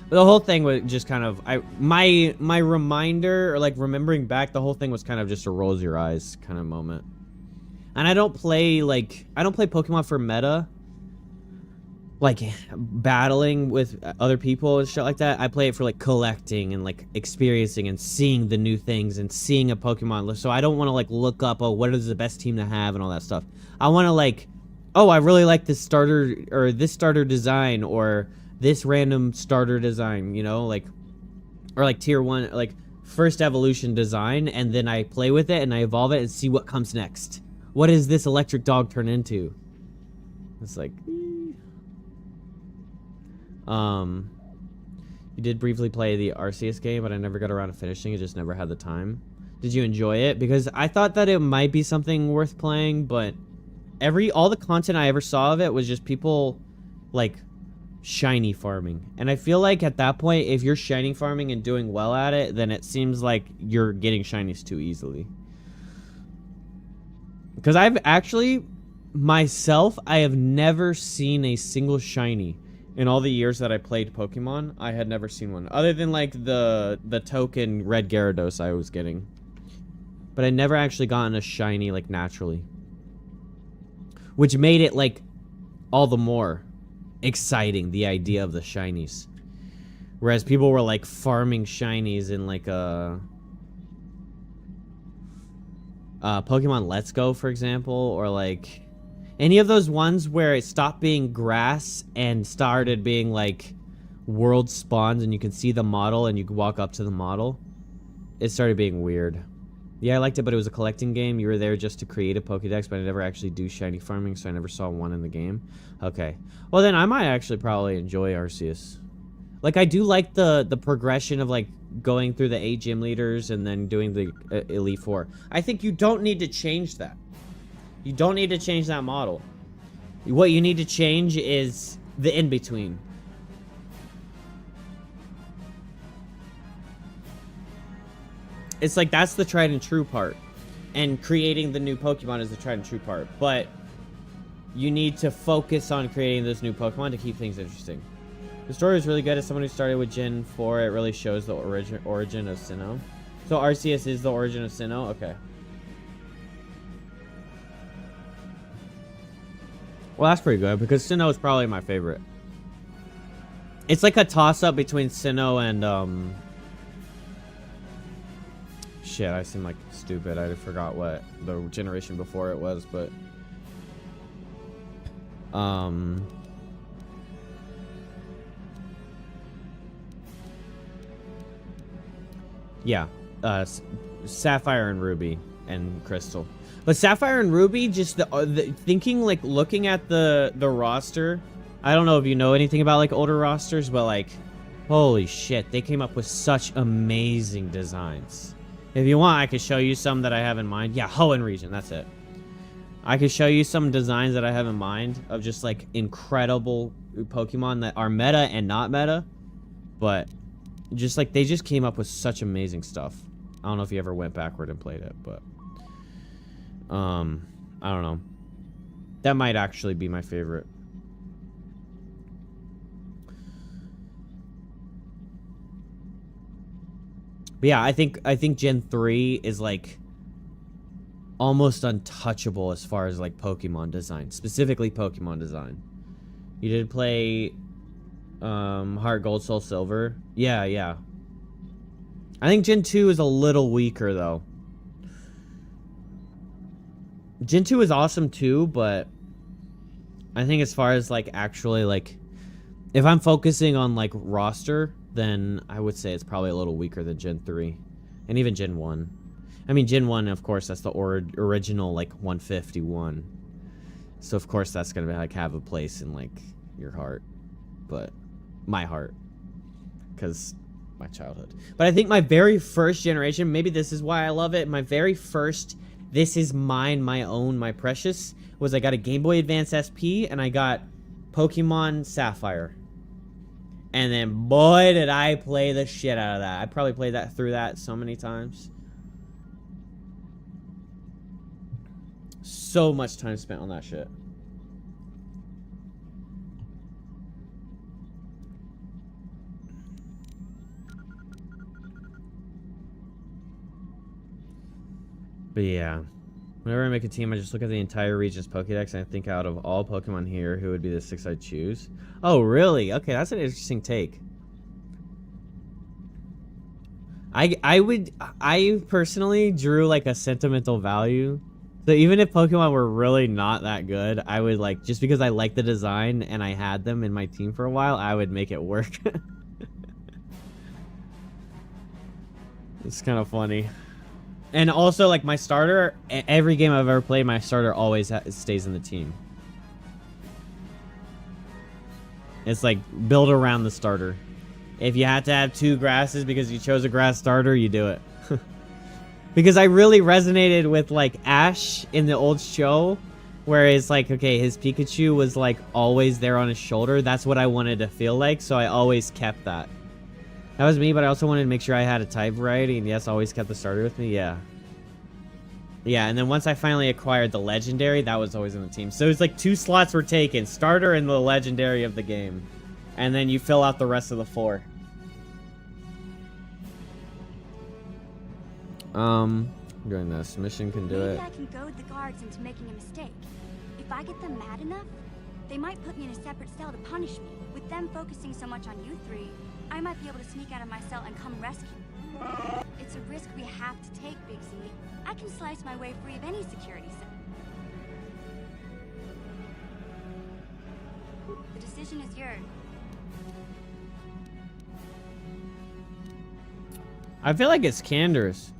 But the whole thing was just kind of my reminder, or like remembering back, the whole thing was kind of just a rolls your eyes kind of moment. And I don't play Pokemon for meta, like battling with other people and shit like that. I play it for like collecting and like experiencing and seeing the new things and seeing a Pokemon. So I don't want to like look up, oh, what is the best team to have and all that stuff. I want to like, oh, I really like this starter, or this starter design, or this random starter design, you know, like, or like tier 1, like first evolution design, and then I play with it and I evolve it and see what comes next. What does this electric dog turn into? It's like, you did briefly play the Arceus game, but I never got around to finishing it, just never had the time. Did you enjoy it? Because I thought that it might be something worth playing, but all the content I ever saw of it was just people like shiny farming. And I feel like at that point, if you're shiny farming and doing well at it, then it seems like you're getting shinies too easily. Because I've actually, myself, I have never seen a single shiny. In all the years that I played Pokemon, I had never seen one. Other than, like, the token Red Gyarados I was getting. But I never actually gotten a shiny, like, naturally. Which made it, like, all the more exciting, the idea of the shinies. Whereas people were, like, farming shinies in, like, Pokemon Let's Go, for example. Or, like, any of those ones where it stopped being grass and started being like world spawns and you can see the model and you can walk up to the model. It started being weird. Yeah, I liked it, but it was a collecting game. You were there just to create a Pokedex, but I never actually do shiny farming, so I never saw one in the game. Okay. Well, then I might actually probably enjoy Arceus. Like, I do like the progression of, like, going through the 8 gym leaders and then doing the Elite Four. I think you don't need to change that. You don't need to change that model. What you need to change is the in-between. It's like, that's the tried and true part. And creating the new Pokemon is the tried and true part. But you need to focus on creating those new Pokemon to keep things interesting. The story is really good. As someone who started with Gen 4, it really shows the origin of Sinnoh. So Arceus is the origin of Sinnoh? Okay. Well, that's pretty good, because Sinnoh is probably my favorite. It's like a toss-up between Sinnoh and, shit, I seem like stupid. I forgot what the generation before it was, but... yeah. Sapphire and Ruby and Crystal. But Sapphire and Ruby, just the thinking, like, looking at the roster, I don't know if you know anything about, like, older rosters, but, like, holy shit, they came up with such amazing designs. If you want, I could show you some that I have in mind. Yeah, Hoenn region, that's it. I could show you some designs that I have in mind of just, like, incredible Pokemon that are meta and not meta, but just, like, they just came up with such amazing stuff. I don't know if you ever went backward and played it, but... I don't know. That might actually be my favorite. But yeah, I think Gen 3 is like almost untouchable as far as like Pokemon design, specifically Pokemon design. You did play Heart Gold, Soul Silver. Yeah. I think Gen 2 is a little weaker though. Gen 2 is awesome too, but I think as far as like actually like if I'm focusing on like roster, then I would say it's probably a little weaker than Gen 3 and even Gen 1. I mean, Gen 1, of course, that's the original like 151. So of course that's going to like have a place in like your heart, but my heart, cuz my childhood. But I think my very first generation, maybe this is why I love it. My very first, this is mine, my own, my precious, was I got a Game Boy Advance SP and I got Pokemon Sapphire. And then, boy, did I play the shit out of that. I probably played that through that so many times. So much time spent on that shit. But yeah, whenever I make a team, I just look at the entire region's Pokédex and I think out of all Pokemon here, who would be the 6 I'd choose. Oh, really? Okay, that's an interesting take. I personally drew like a sentimental value. So even if Pokemon were really not that good, I would like, just because I like the design and I had them in my team for a while, I would make it work. It's kind of funny. And also, like, my starter, every game I've ever played, my starter always stays in the team. It's like, build around the starter. If you had to have 2 grasses because you chose a grass starter, you do it. Because I really resonated with, like, Ash in the old show, where it's like, okay, his Pikachu was, like, always there on his shoulder. That's what I wanted to feel like, so I always kept that. That was me, but I also wanted to make sure I had a type variety, and yes, always kept the starter with me, yeah. Yeah, and then once I finally acquired the legendary, that was always in the team. So it was like 2 slots were taken, starter and the legendary of the game. And then you fill out the rest of the 4. Doing this. Mission can do it. Maybe I can goad the guards into making a mistake. If I get them mad enough, they might put me in a separate cell to punish me. With them focusing so much on you 3, I might be able to sneak out of my cell and come rescue. It's a risk we have to take, Big Z. I can slice my way free of any security cell. The decision is yours. I feel like it's Cander's.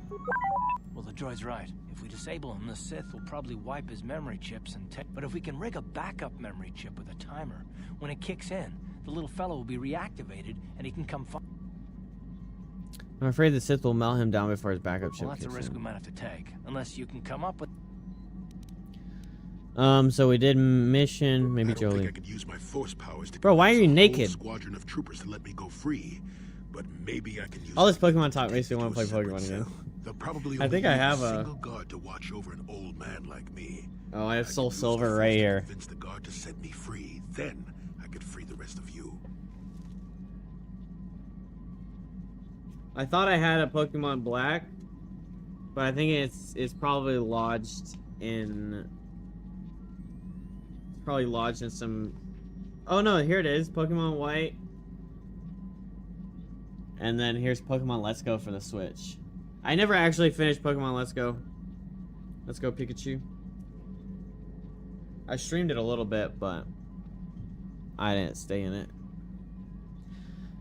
Well, the droid's right. If we disable him, the Sith will probably wipe his memory chips and take. But if we can rig a backup memory chip with a timer, when it kicks in, the little fellow will be reactivated and he can come find. I'm afraid the Sith will melt him down before his backup chip Well, that's a risk in. we might have to take, unless you can come up with. So we did mission, maybe Jolie. I don't think I could use my force powers to. Bro, why are you naked? Squadron of troopers to let me go free, but maybe I can use. All this Pokemon talk makes me want to play Pokemon again. Probably I think I have a single guard to watch over an old man like me. Oh, I have Soul Silver right here. Convince the guard to set me free. Then I could free the rest of you. I thought I had a Pokemon Black, but I think it's probably lodged in. It's probably lodged in some. Oh no, here it is, Pokemon White. And then here's Pokemon Let's Go for the Switch. I never actually finished Pokemon Let's Go. Let's Go Pikachu. I streamed it a little bit, but I didn't stay in it.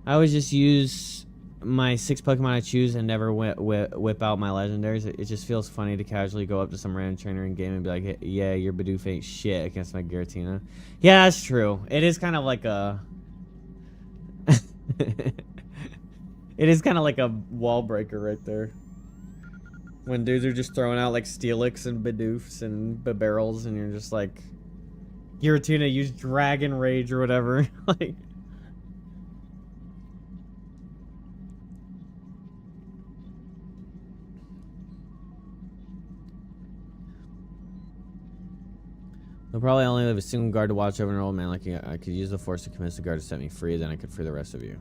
I always just use my 6 Pokemon I choose and never whip out my legendaries. It just feels funny to casually go up to some random trainer in game and be like, hey, yeah, your Bidoof ain't shit against my Giratina. Yeah, that's true. It is kind of like a... It is kind of like a wall breaker right there. When dudes are just throwing out like Steelix and Bidoofs and Bibarrels and you're just like, Giratina, use Dragon Rage or whatever. Like, they'll probably only have a single guard to watch over an old man. Like, I could use the Force to convince the guard to set me free, then I could free the rest of you.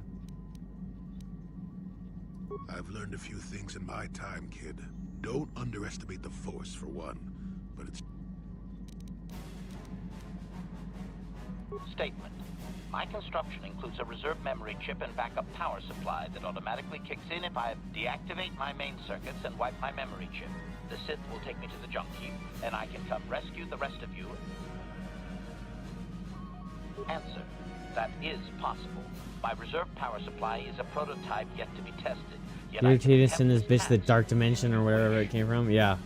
I've learned a few things in my time, kid. Don't underestimate the Force, for one. But it's... Statement. My construction includes a reserve memory chip and backup power supply that automatically kicks in if I deactivate my main circuits and wipe my memory chip. The Sith will take me to the junk heap, and I can come rescue the rest of you. Answer. That is possible. My reserve power supply is a prototype yet to be tested. Yet I can Irritated in this attempt bitch, the dark dimension or wherever it came from. Yeah.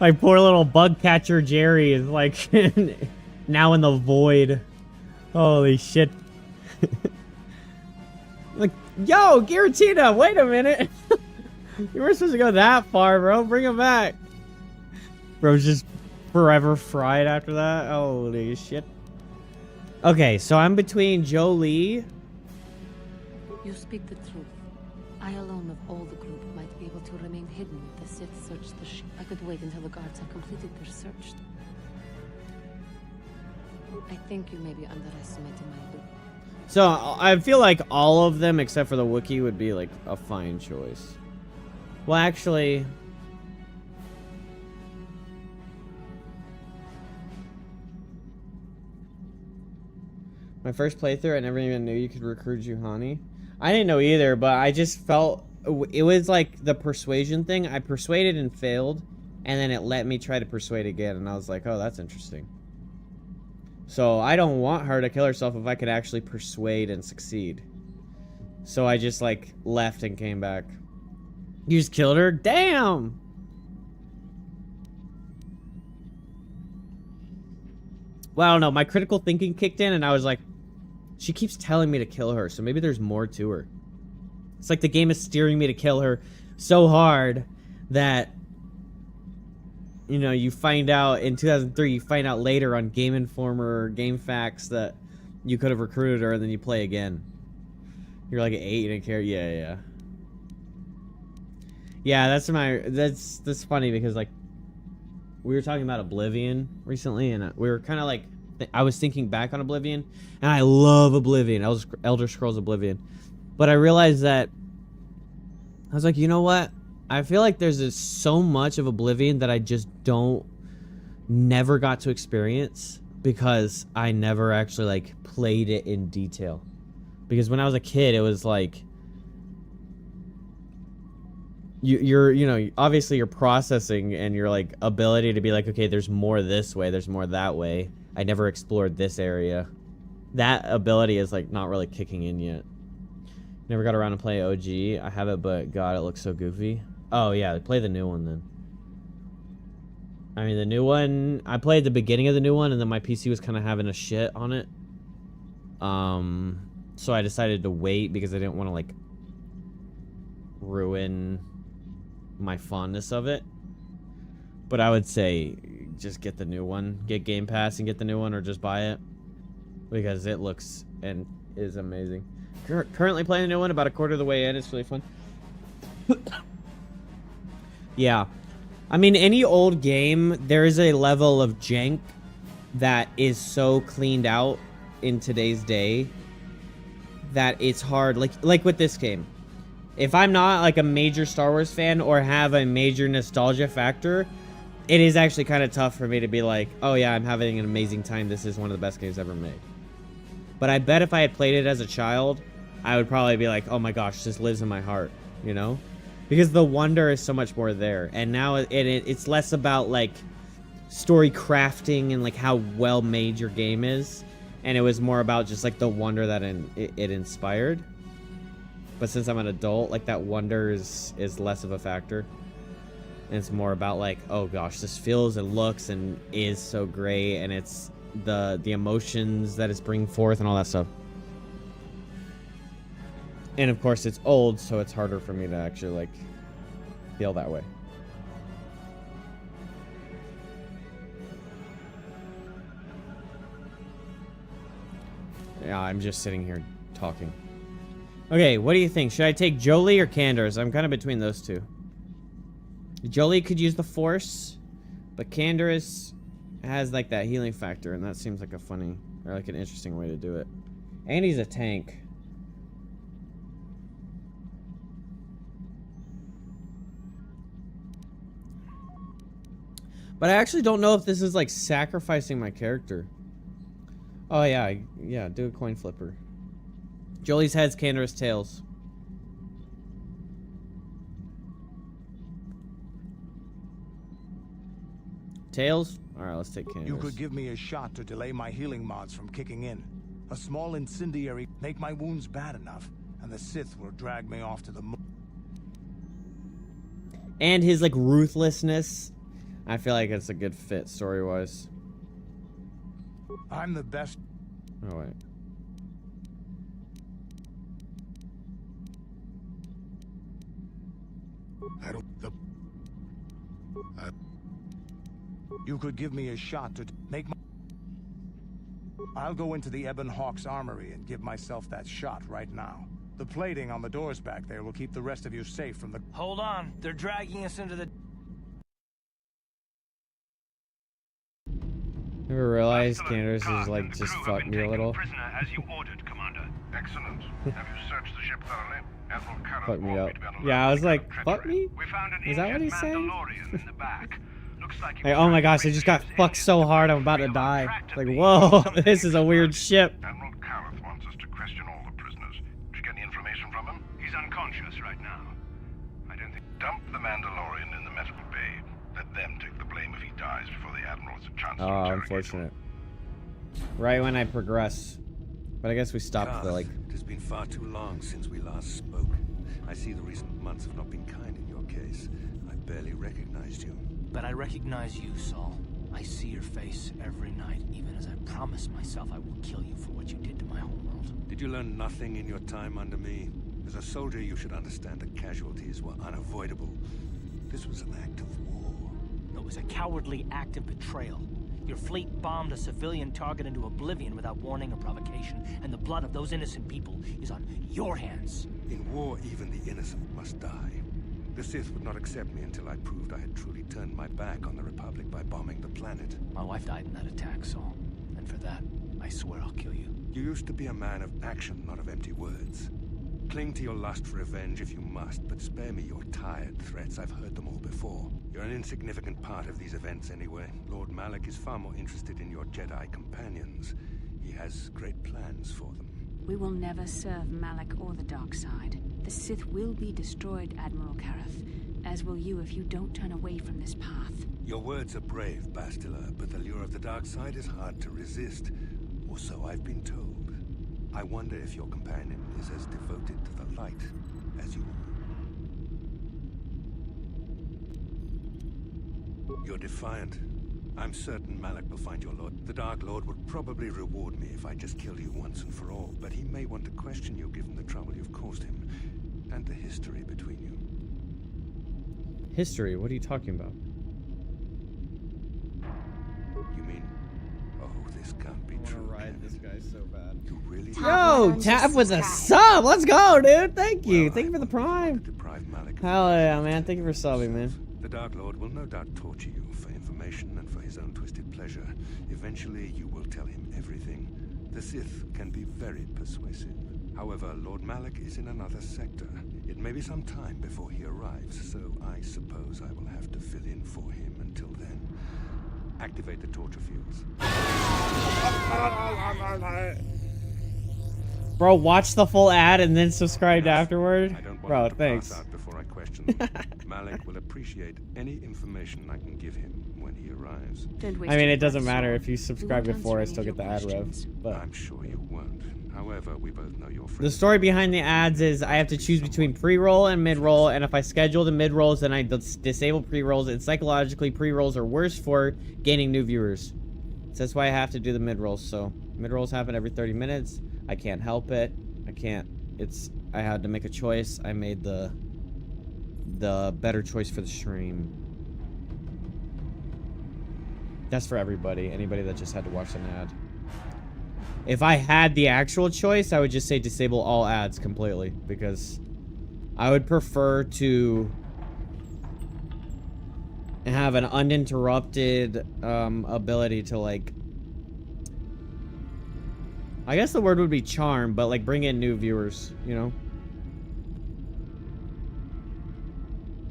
Like poor little bug catcher Jerry is like now in the void. Holy shit. Like, yo, Giratina, wait a minute. You weren't supposed to go that far, bro. Bring him back. Bro's just forever fried after that. Holy shit. Okay, so I'm between Jolie. You speak the truth. I alone of all the group might be able to remain hidden if the Sith search the ship. I could wait until the guards have completed their search. I think you may be underestimating my ability. So I feel like all of them except for the Wookiee would be like a fine choice. Well, actually, my first playthrough, I never even knew you could recruit Juhani. I didn't know either, but I just felt it was like the persuasion thing. I persuaded and failed, and then it let me try to persuade again, and I was like, oh, that's interesting. So I don't want her to kill herself if I could actually persuade and succeed. So I just like left and came back. You just killed her? Damn! Well, I don't know. My critical thinking kicked in, and I was like, she keeps telling me to kill her, so maybe there's more to her. It's like the game is steering me to kill her so hard that, you know, you find out in 2003, you find out later on Game Informer or Game Facts that you could have recruited her, and then you play again. You're like 8, you didn't care? Yeah. Yeah, that's funny because, like, we were talking about Oblivion recently, and we were kind of like, I was thinking back on Oblivion, and I love Oblivion, Elder Scrolls Oblivion. But I realized that, I was like, you know what? I feel like there's so much of Oblivion that I just never got to experience because I never actually, like, played it in detail. Because when I was a kid, it was like, you're you know, obviously you're processing and your like ability to be like, okay, there's more this way, there's more that way. I never explored this area. That ability is like not really kicking in yet. Never got around to play OG. I have it, but God, it looks so goofy. Oh yeah, play the new one then. I mean, the new one, I played the beginning of the new one, and then my PC was kind of having a shit on it. So I decided to wait because I didn't want to like ruin my fondness of it. But I would say just get the new one, get Game Pass and get the new one, or just buy it because it looks and is amazing. Currently playing the new one, about a quarter of the way in. It's really fun. Yeah, I mean, any old game, there is a level of jank that is so cleaned out in today's day that it's hard, like with this game. If I'm not like a major Star Wars fan or have a major nostalgia factor, it is actually kind of tough for me to be like, oh yeah, I'm having an amazing time, this is one of the best games ever made. But I bet if I had played it as a child, I would probably be like, oh my gosh, this lives in my heart, you know? Because the wonder is so much more there. And now it's less about like story crafting and like how well made your game is. And it was more about just like the wonder that it inspired. But since I'm an adult, like that wonder is less of a factor. And it's more about like, oh gosh, this feels and looks and is so great, and it's the emotions that it's bringing forth and all that stuff. And of course it's old, so it's harder for me to actually like feel that way. Yeah, I'm just sitting here talking. Okay, what do you think? Should I take Jolie or Candace? I'm kind of between those two. Jolie could use the Force, but Candace has like that healing factor, and that seems like a funny or like an interesting way to do it. And he's a tank. But I actually don't know if this is like sacrificing my character. Oh yeah, yeah, do a coin flipper. Jolie's heads, Candace's tails. Tails? Alright, let's take Candace. You could give me a shot to delay my healing mods from kicking in. A small incendiary make my wounds bad enough, and the Sith will drag me off to the moon. And his like ruthlessness. I feel like it's a good fit story-wise. I'm the best. Oh wait. I don't. You could give me a shot to make my... I'll go into the Ebon Hawk's armory and give myself that shot right now. The plating on the doors back there will keep the rest of you safe from the... Hold on. They're dragging us into the... Never realized Candace is like just fucked me a little. Prisoner as you ordered, Commander. Excellent. Have you searched the ship thoroughly? Fuck me up. Yeah, I was like, fuck me? Is that what he's saying? Like, oh my gosh, I just got fucked so hard, I'm about to die. Like, whoa, this is a weird ship. Admiral Kareth wants us to question all the prisoners. Did you get any information from him? He's unconscious right now. I don't think... Dump the Mandalorian in the medical bay. Let them take the blame if he dies before the Admiral has a chance to Oh, unfortunate. Right when I progress. But I guess we stopped the, like... It has been far too long since we last spoke. I see the recent months have not been kind in your case. I barely recognized you. But I recognize you, Saul. I see your face every night, even as I promise myself I will kill you for what you did to my homeworld. Did you learn nothing in your time under me? As a soldier, you should understand that casualties were unavoidable. This was an act of war. It was a cowardly act of betrayal. Your fleet bombed a civilian target into oblivion without warning or provocation, and the blood of those innocent people is on your hands. In war, even the innocent must die. The Sith would not accept me until I proved I had truly turned my back on the Republic by bombing the planet. My wife died in that attack, Saul. And for that, I swear I'll kill you. You used to be a man of action, not of empty words. Cling to your lust for revenge if you must, but spare me your tired threats. I've heard them all before. You're an insignificant part of these events anyway. Lord Malak is far more interested in your Jedi companions. He has great plans for them. We will never serve Malak or the dark side. The Sith will be destroyed, Admiral Kareth, as will you if you don't turn away from this path. Your words are brave, Bastila, but the lure of the dark side is hard to resist. Or so I've been told. I wonder if your companion is as devoted to the light as you are. You're defiant. I'm certain Malak will find your lord. The Dark Lord would probably reward me if I just killed you once and for all, but he may want to question you given the trouble you've caused him, and the history between you. History? What are you talking about? You mean, oh, this can't be true. I wanna ride this guy so bad. You really? Yo, Tab with a sub! Let's go, dude! Thank you! Thank you for the prime! Hell yeah, man. Thank you for subbing, man. The Dark Lord will no doubt torture you for information and for his own twisted pleasure. Eventually, you will tell him everything. The Sith can be very persuasive. However, Lord Malak is in another sector. It may be some time before he arrives, so I suppose I will have to fill in for him until then. Activate the torture fields. Bro, watch the full ad and then subscribe afterward. Bro, thanks. Out before I question Malak will appreciate any information I can give him when he arrives. I mean, it doesn't matter if you subscribe before, I still get the ad rev. But I'm sure you won't. However, we both know your friend. The story behind the ads is I have to choose between pre-roll and mid-roll, and if I schedule the mid-rolls, then I disable pre-rolls, and psychologically, pre-rolls are worse for gaining new viewers. So that's why I have to do the mid-rolls. So mid-rolls happen every 30 minutes. I can't help it. I had to make a choice. I made the better choice for the stream. That's for everybody. Anybody that just had to watch an ad. If I had the actual choice, I would just say disable all ads completely, because I would prefer to have an uninterrupted ability to, like, I guess the word would be charm, but like bring in new viewers, you know?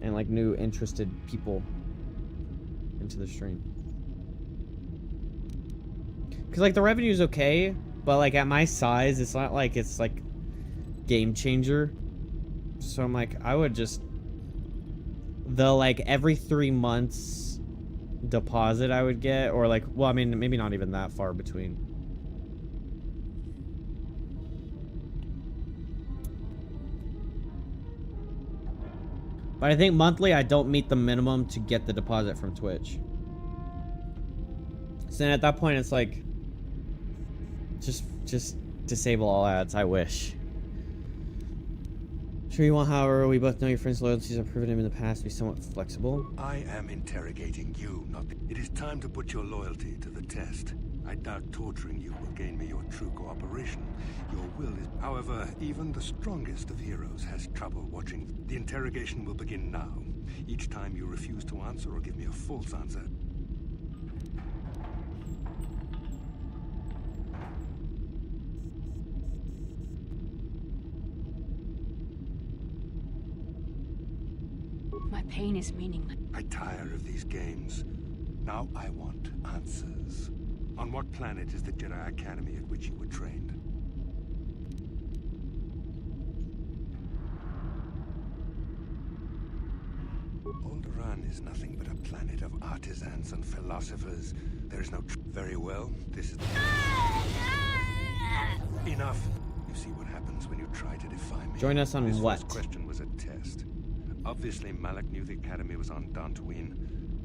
And like new interested people into the stream. Because, like, the revenue's okay, but, like, at my size, it's not like it's, like, game changer. So I'm like, I would just... The, like, every 3 months deposit I would get, or, like, well, I mean, maybe not even that far between. But I think monthly, I don't meet the minimum to get the deposit from Twitch. So then at that point, it's like... Just disable all ads. I wish. Sure you want, however, we both know your friend's loyalties have proven him in the past to be somewhat flexible. I am interrogating you, not the... It is time to put your loyalty to the test. I doubt torturing you will gain me your true cooperation. Your will is... However, even the strongest of heroes has trouble watching. The interrogation will begin now. Each time you refuse to answer or give me a false answer... My pain is meaningless. I tire of these games. Now I want answers. On what planet is the Jedi Academy at which you were trained? Alderaan is nothing but a planet of artisans and philosophers. There is no very well, this is... Enough! You see what happens when you try to defy me. Join us on this what? First question was a test. Obviously, Malak knew the Academy was on Dantooine,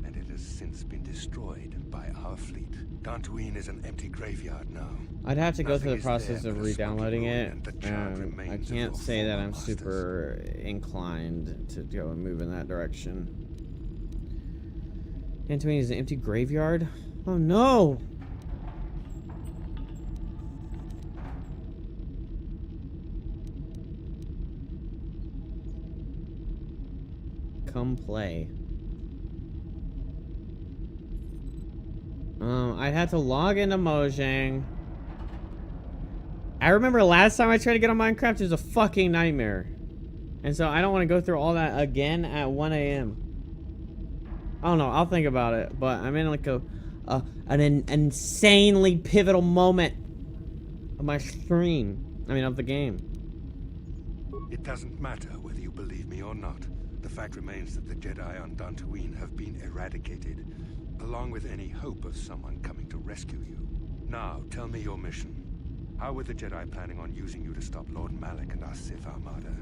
and it has since been destroyed by our fleet. Dantooine is an empty graveyard now. I'd have to go through the Nothing is process there of but a smoky re-downloading ruin it. and the charred I remains of can't your say that former I'm masters. super inclined to go and move in that direction. Dantooine is an empty graveyard? Oh no! Come play. I'd have to log into Mojang. I remember last time I tried to get on Minecraft, it was a fucking nightmare. And so I don't want to go through all that again at 1 a.m. I don't know, I'll think about it. But I'm in like an insanely pivotal moment of my stream. I mean, of the game. It doesn't matter whether you believe me or not. The fact remains that the Jedi on Dantooine have been eradicated, along with any hope of someone coming to rescue you. Now, tell me your mission. How were the Jedi planning on using you to stop Lord Malak and our Sith Armada?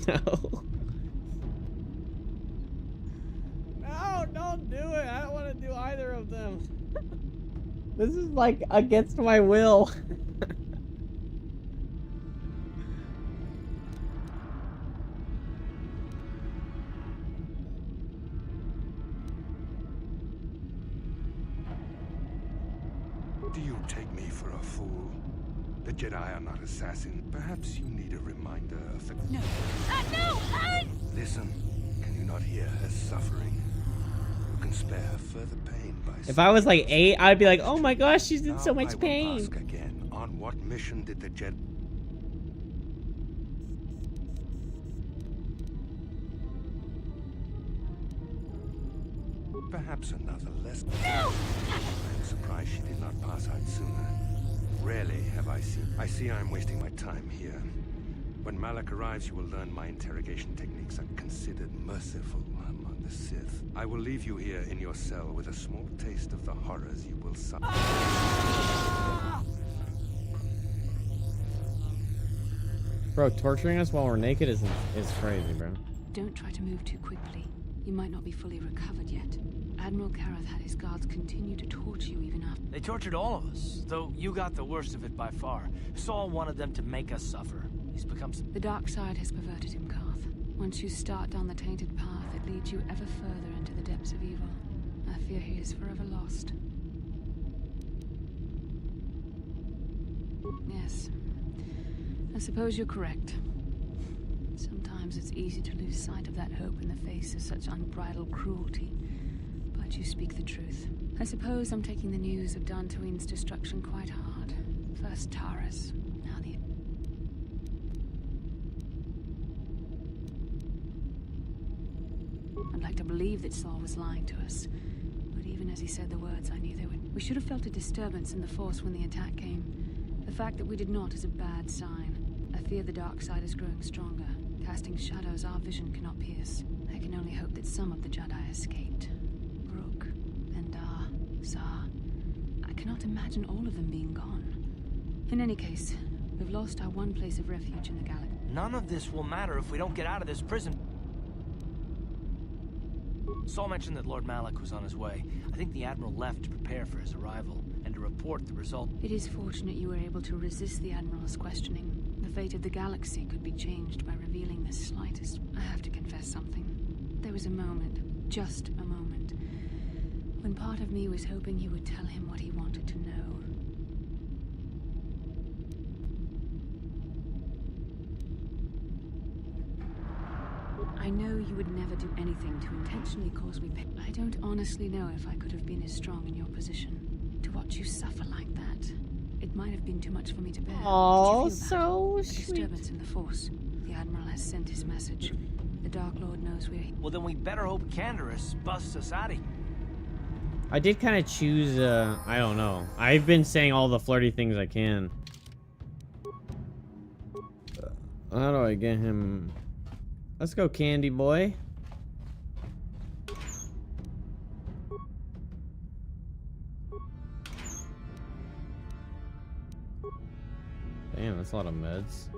No. No, don't do it. I don't want to do either of them. This is like against my will. Do you take me for a fool? The Jedi are not assassins. Perhaps you need a reminder of the... No. No! Listen, can you not hear her suffering? You can spare her further pain by... If I was like 8, I'd be like, oh my gosh, she's in so Now much I will pain. ask again, on what mission did the Jedi... Perhaps another lesson. No! I'm surprised she did not pass out sooner. Rarely have I seen... I see I'm wasting my time here. When Malak arrives, you will learn my interrogation techniques are considered merciful among the Sith. I will leave you here in your cell with a small taste of the horrors you will suffer. Bro, torturing us while we're naked is crazy, bro. Don't try to move too quickly. You might not be fully recovered yet. Admiral Karath had his guards continue to torture you even after. They tortured all of us, though you got the worst of it by far. Saul wanted them to make us suffer. He's become... The dark side has perverted him, Karth. Once you start down the tainted path, it leads you ever further into the depths of evil. I fear he is forever lost. Yes. I suppose you're correct. Sometimes it's easy to lose sight of that hope in the face of such unbridled cruelty. But you speak the truth. I suppose I'm taking the news of Dantooine's destruction quite hard. First Taurus, now the... I'd like to believe that Saul was lying to us. But even as he said the words, I knew they would. We should have felt a disturbance in the Force when the attack came. The fact that we did not is a bad sign. I fear the dark side is growing stronger, casting shadows our vision cannot pierce. I can only hope that some of the Jedi escaped. Rook, Endar, Zar. I cannot imagine all of them being gone. In any case, we've lost our one place of refuge in the galaxy. None of this will matter if we don't get out of this prison. Saul mentioned that Lord Malak was on his way. I think the Admiral left to prepare for his arrival and to report the result. It is fortunate you were able to resist the Admiral's questioning. The fate of the galaxy could be changed by revealing the slightest. I have to confess something. There was a moment, just a moment, when part of me was hoping you would tell him what he wanted to know. I know you would never do anything to intentionally cause me pain. I don't honestly know if I could have been as strong in your position. To watch you suffer like that, it might have been too much for me to bear. Oh, Did you feel that? so A sweet. disturbance in the Force. The Admiral has sent his message. The Dark Lord knows we're here. Well, then we better hope Canderous busts us out of here. I did kind of choose, I don't know. I've been saying all the flirty things I can. How do I get him? Let's go, Candy Boy. Damn, that's a lot of meds.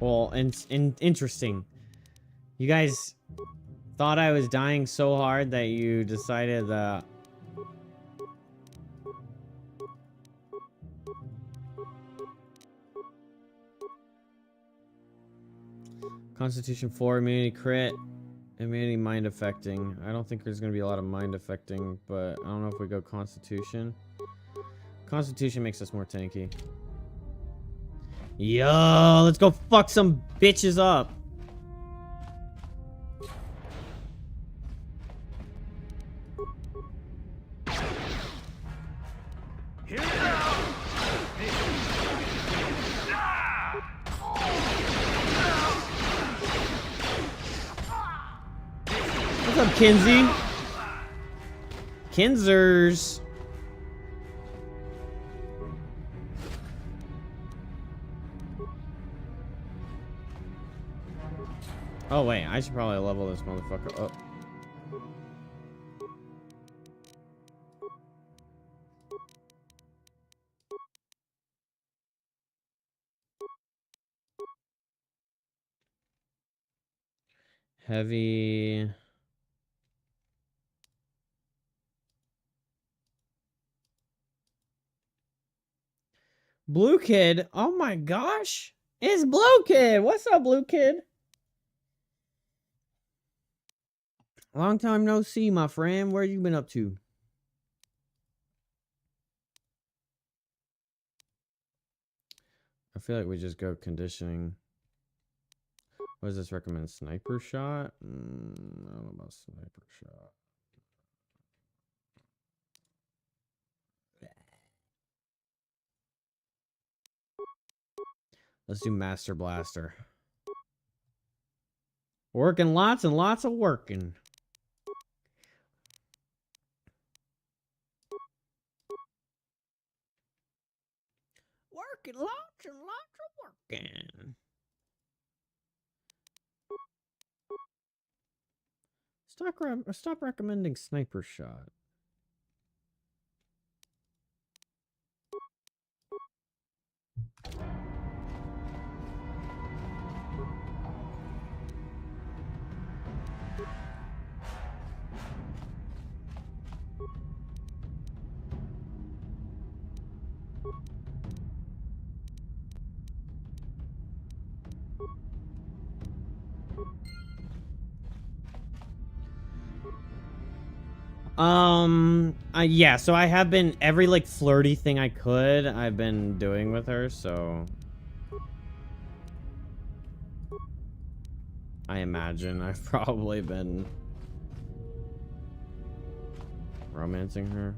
Well, and interesting. You guys thought I was dying so hard that you decided that... Constitution 4, immunity crit, immunity mind affecting. I don't think there's going to be a lot of mind affecting, but I don't know if we go Constitution. Constitution makes us more tanky. Yo, let's go fuck some bitches up. What's up, Kinsey? Kinzers. Oh wait, I should probably level this motherfucker up. Heavy. Blue Kid. Oh my gosh. It's Blue Kid. What's up, Blue Kid? Long time no see, my friend. Where you been up to? I feel like we just go conditioning. What does this recommend? Sniper shot? I don't know about sniper shot. Let's do Master Blaster. Working lots and lots of working. Working lots and lots of working. Stop recommending sniper shot. Yeah, so I have been every like flirty thing I could, I've been doing with her, so I imagine I've probably been romancing her.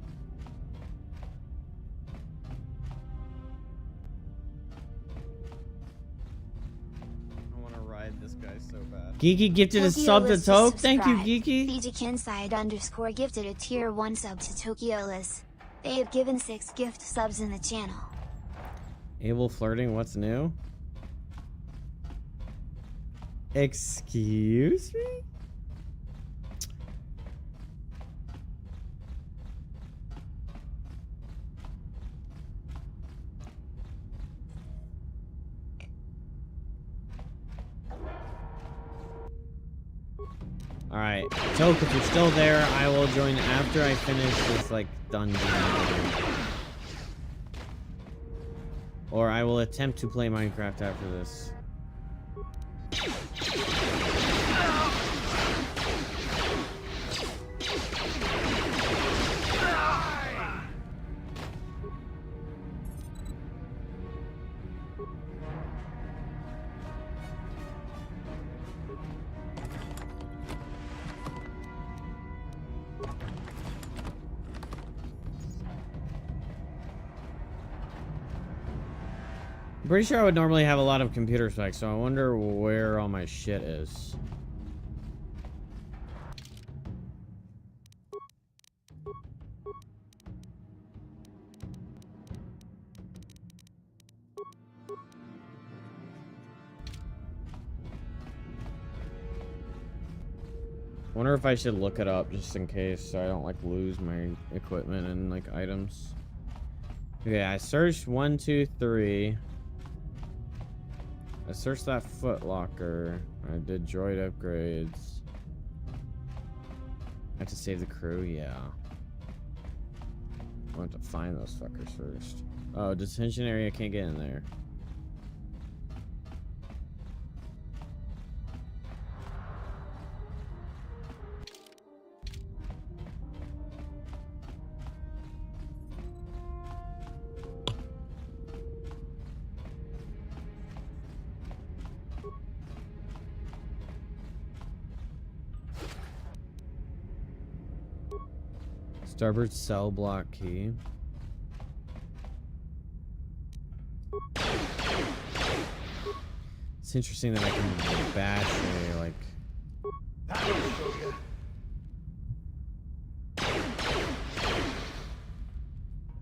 I want to ride Geeky gifted a sub to Toke. Thank you, Geeky. Fijikinside_ gifted a tier 1 sub to Tokyolis. They have given 6 gift subs in the channel. Able flirting, what's new? Excuse me? Alright, Toke, if you're still there, I will join after I finish this, like, dungeon. Or I will attempt to play Minecraft after this. I'm pretty sure I would normally have a lot of computer specs, so I wonder where all my shit is. Wonder if I should look it up just in case so I don't like lose my equipment and like items. Okay, I searched 1, 2, 3. I searched that Foot Locker. I did droid upgrades. I have to save the crew? Yeah. I want to find those fuckers first. Oh, detention area, can't get in there. Starboard cell block key. It's interesting that I can bash a, like... That'll show you.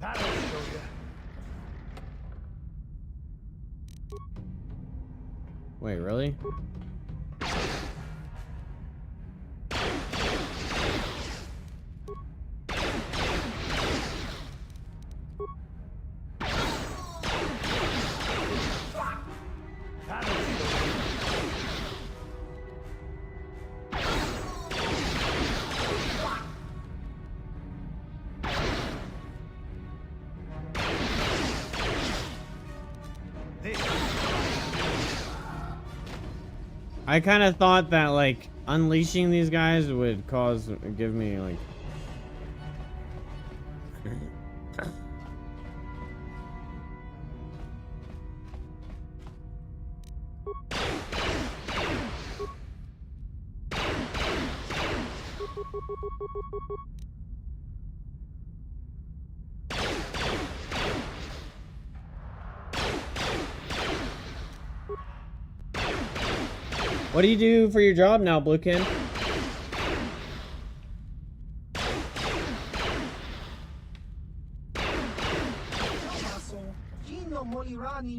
That'll show you. Wait, really? I kind of thought that, like, unleashing these guys would give me, like... What do you do for your job now, Bluekin?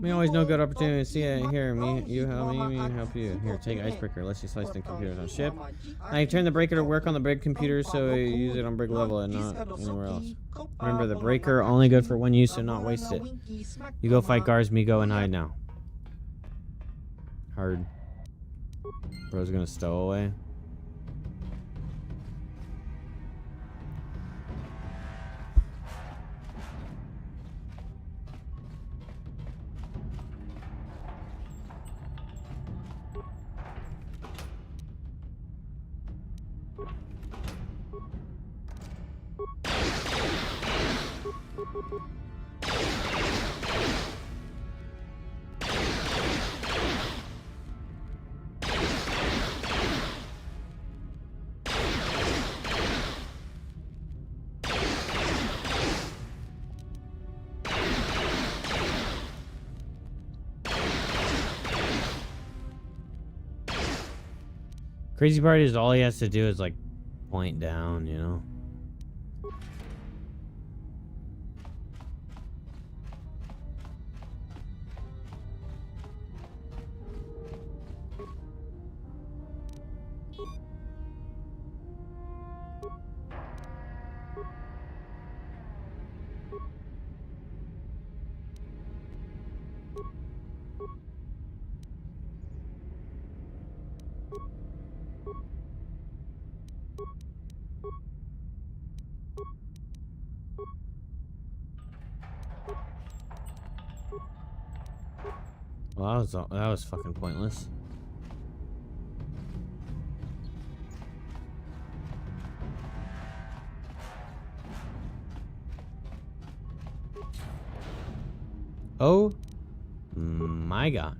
We always know good opportunity to see it here. You help you. Here, take icebreaker. Let's you slice the computers on ship. Now you turn the breaker to work on the brig computer, so you use it on brig level and not anywhere else. Remember, the breaker only good for one use, so not waste it. You go fight guards, me go and hide now. Hard. Bro's gonna stow away. Crazy part is all he has to do is like point down, you know. Well, that was fucking pointless. Oh my god.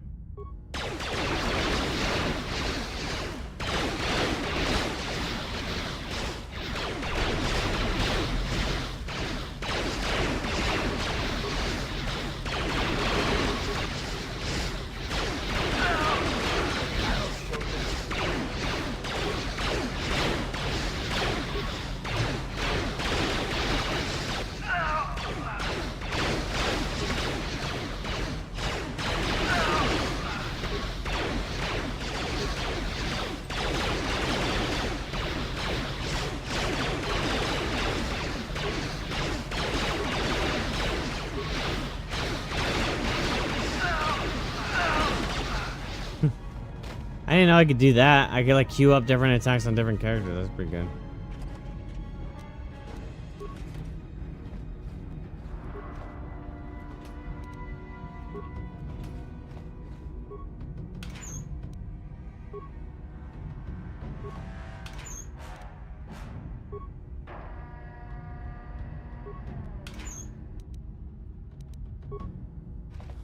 I didn't know I could do that. I could like queue up different attacks on different characters. That's pretty good.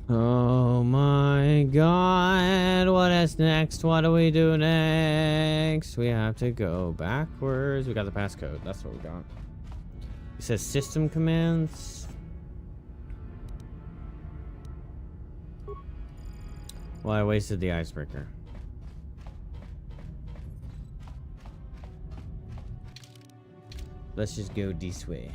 Oh my god, what is next? What do we do next? We have to go backwards. We got the passcode. That's what we got. It says system commands. Well, I wasted the icebreaker. Let's just go this way.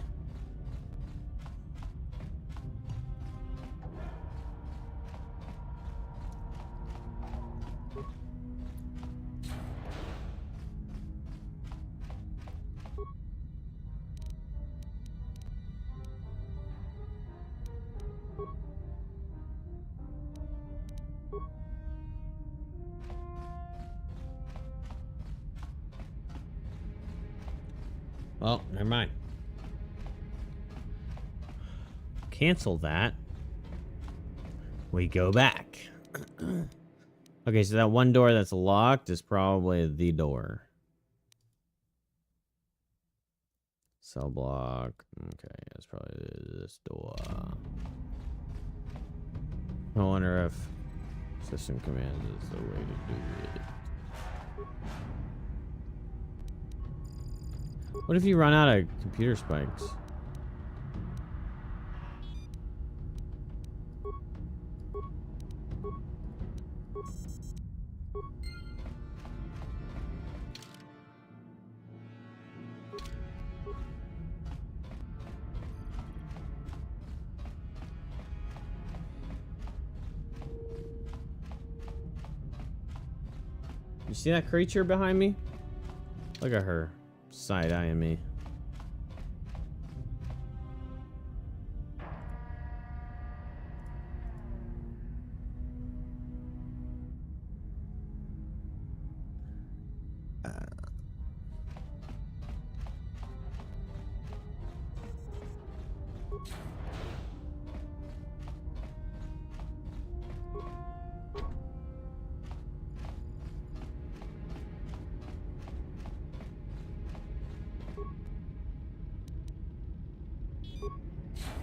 Oh, never mind. Cancel that. We go back. Okay, so that one door that's locked is probably the door. Cell block. Okay, that's probably this door. I wonder if system commands is the way to do it. What if you run out of computer spikes? You see that creature behind me? Look at her. Side-eyeing me.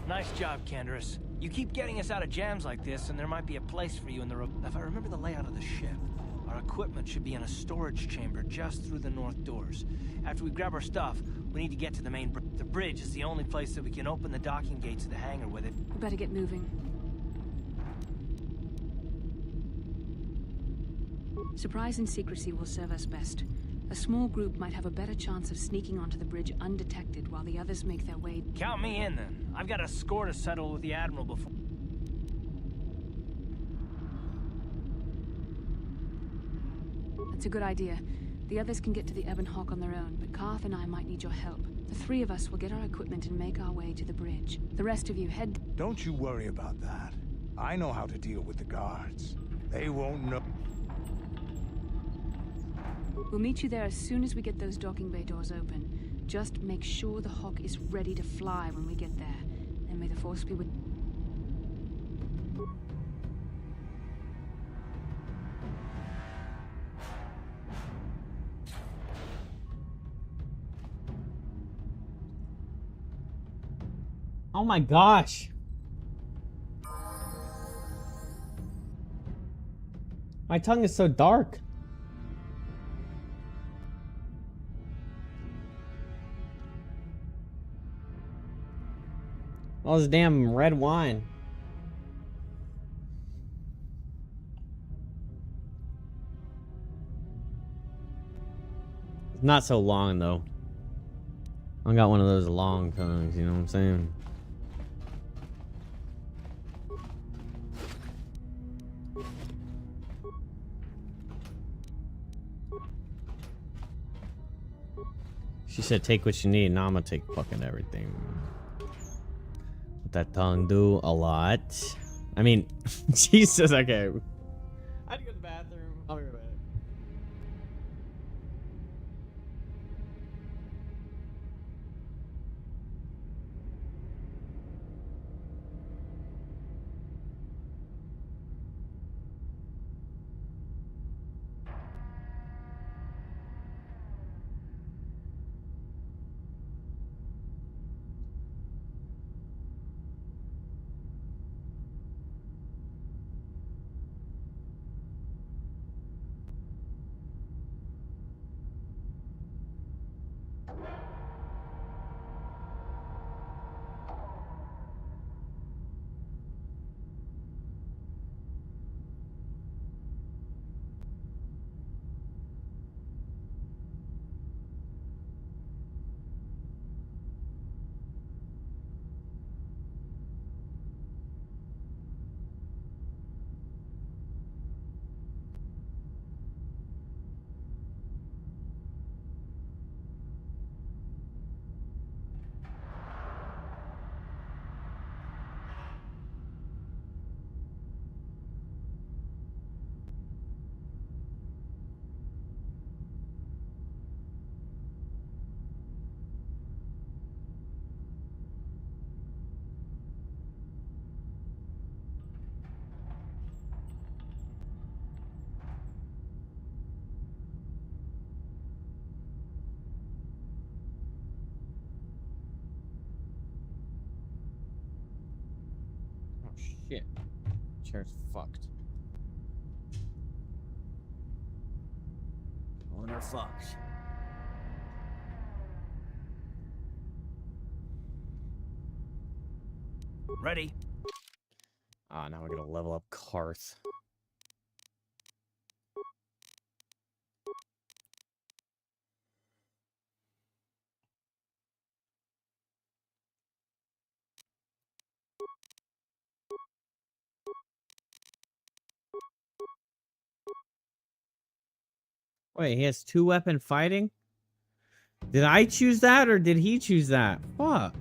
Nice job, Canderous. You keep getting us out of jams like this, and there might be a place for you in the if I remember the layout of the ship, our equipment should be in a storage chamber just through the north doors. After we grab our stuff, we need to get to the main bridge. The bridge is the only place that we can open the docking gates of the hangar with it. We better get moving. Surprise and secrecy will serve us best. A small group might have a better chance of sneaking onto the bridge undetected while the others make their way. Count me in then. I've got a score to settle with the Admiral before. That's a good idea. The others can get to the Ebon Hawk on their own, but Karth and I might need your help. The three of us will get our equipment and make our way to the bridge. The rest of you head... Don't you worry about that. I know how to deal with the guards. They won't know. We'll meet you there as soon as we get those docking bay doors open. Just make sure the Hawk is ready to fly when we get there. And may the Force be with... Oh my gosh. My tongue is so dark. All this damn red wine. It's not so long though. I got one of those long tongues, you know what I'm saying? She said take what you need, now I'm gonna take fucking everything. What that tongue do? A lot. I mean, Jesus, okay. I had to go to the bathroom. I'll be right back. Oh shit. Chair's fucked. Owner fucked. Ready. Ah, now we're gonna level up Karth. Wait, he has 2-weapon fighting? Did I choose that or did he choose that? Fuck.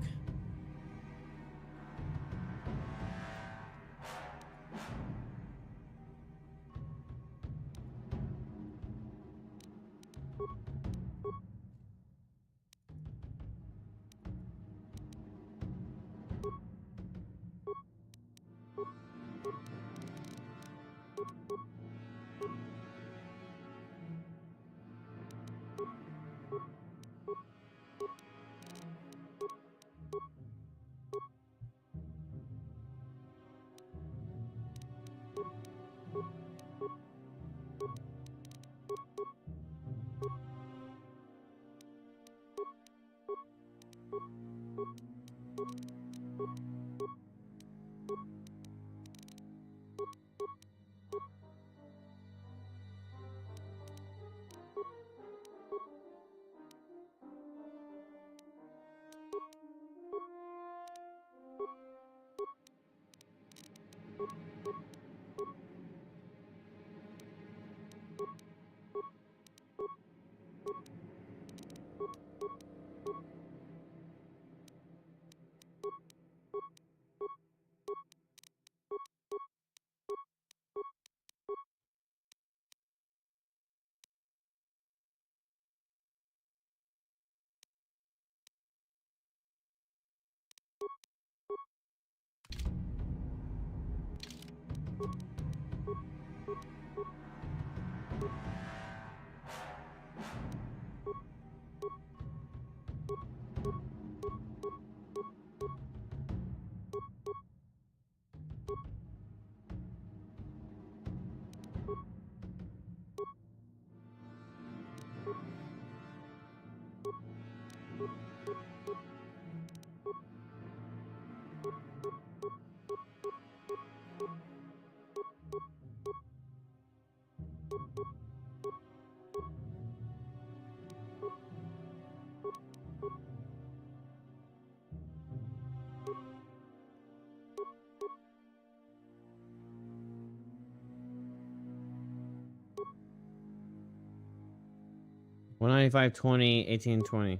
$195.20, $18.20.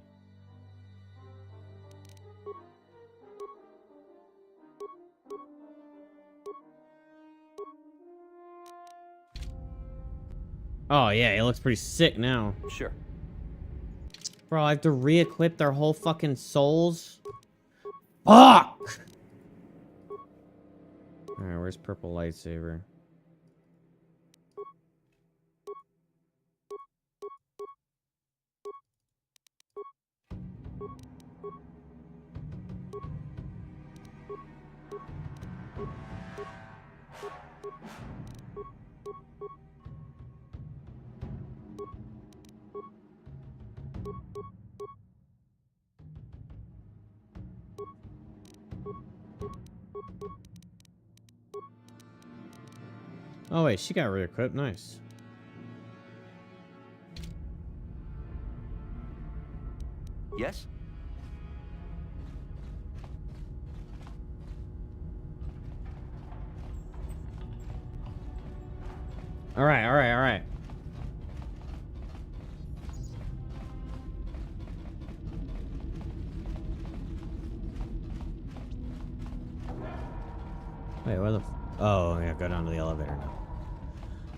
Oh yeah, it looks pretty sick now. Sure. Bro, I have to re-equip their whole fucking souls. Fuck! Alright, where's purple lightsaber? Oh wait, she got re-equipped. Nice. Yes? Alright, alright, alright. Wait, where the oh, yeah, go down to the elevator now.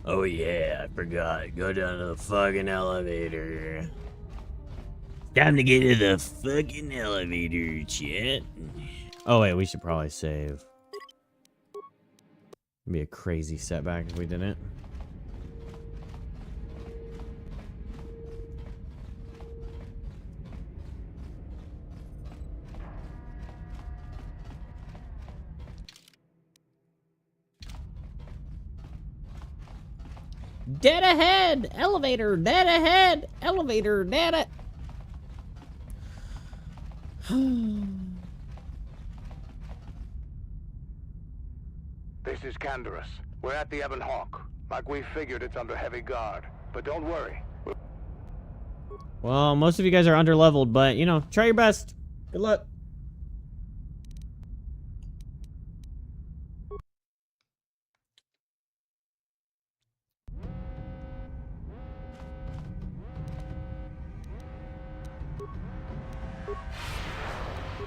Oh yeah, I forgot. Go down to the fucking elevator. Time to get to the fucking elevator, chat. Oh wait, we should probably save. It'd be a crazy setback if we didn't. Dead ahead! Elevator! Dead ahead! Elevator! Dead This is Canderous. We're at the Ebon Hawk. Like we figured, it's under heavy guard. But don't worry. Well, most of you guys are underleveled, but, you know, try your best. Good luck.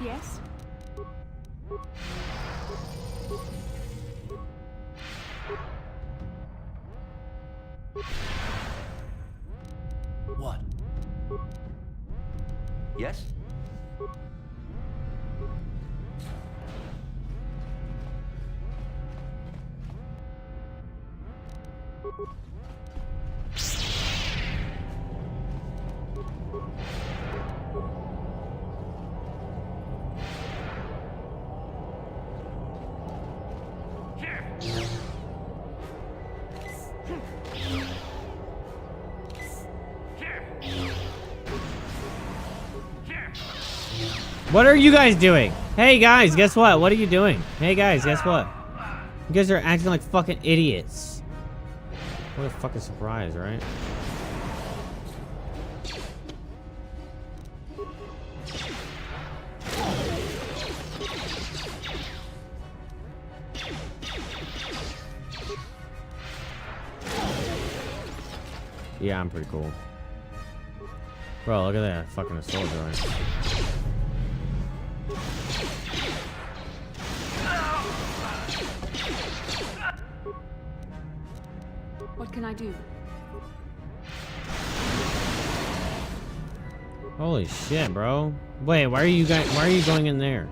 Yes? What? Yes? What are you guys doing? Hey guys, guess what? What are you doing? Hey guys, guess what? You guys are acting like fucking idiots. What a fucking surprise, right? Yeah, I'm pretty cool. Bro, look at that fucking assault joint. What can I do? Holy shit, bro. Wait, why are you going in there?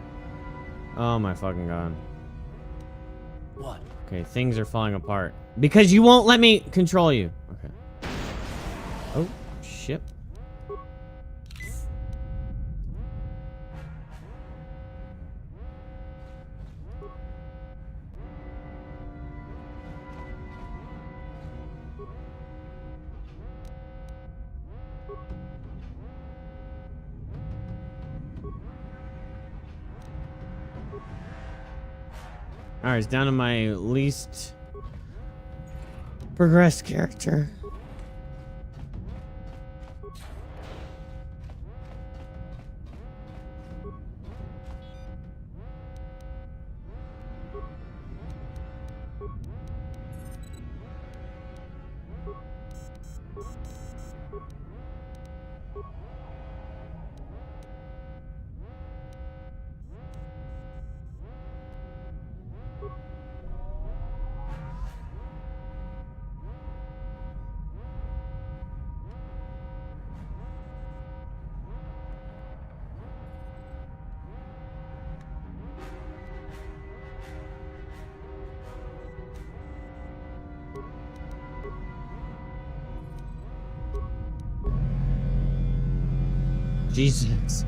Oh my fucking god. What? Okay, things are falling apart. Because you won't let me control you. Okay. Oh, shit. Alright, it's down to my least progressed character. Jesus.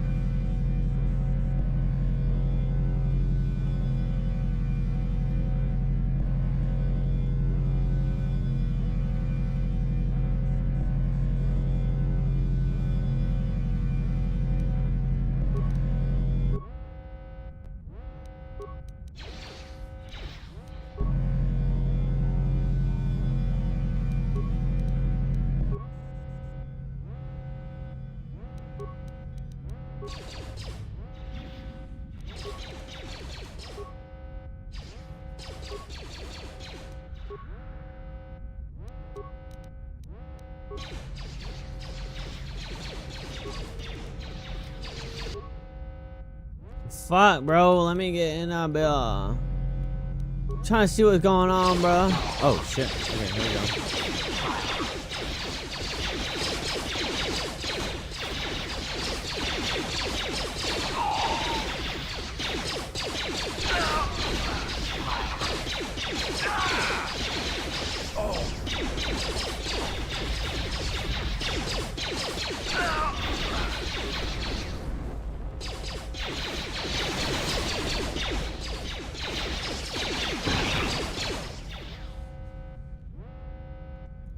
Fuck, bro. Let me get in a bill. I'm trying to see what's going on, bro. Oh, shit. Okay, here we go.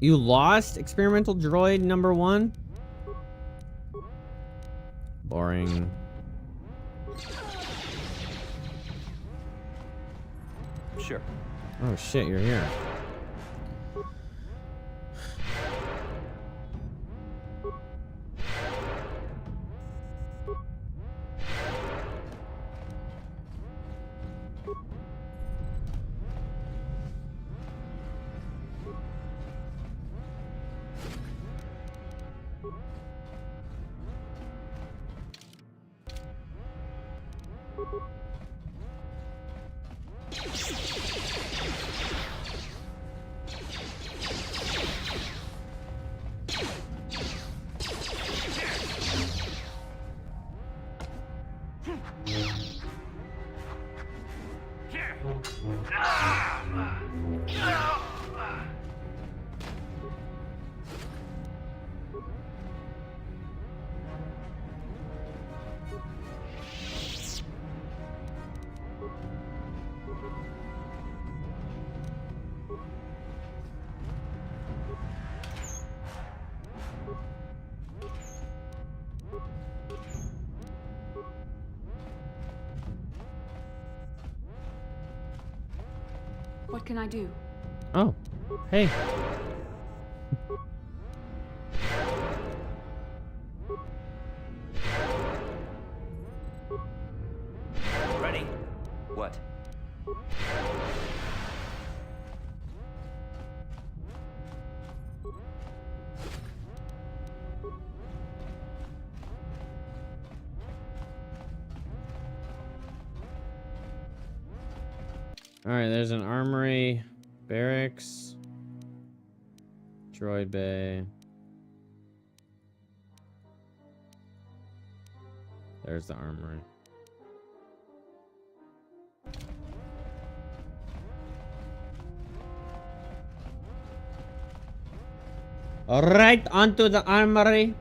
You lost experimental droid number 1? Boring. Sure. Oh shit, you're here. What can I do? Oh, hey. Ready? What? Alright, there's an armory, barracks, droid bay. There's the armory. Alright, onto the armory.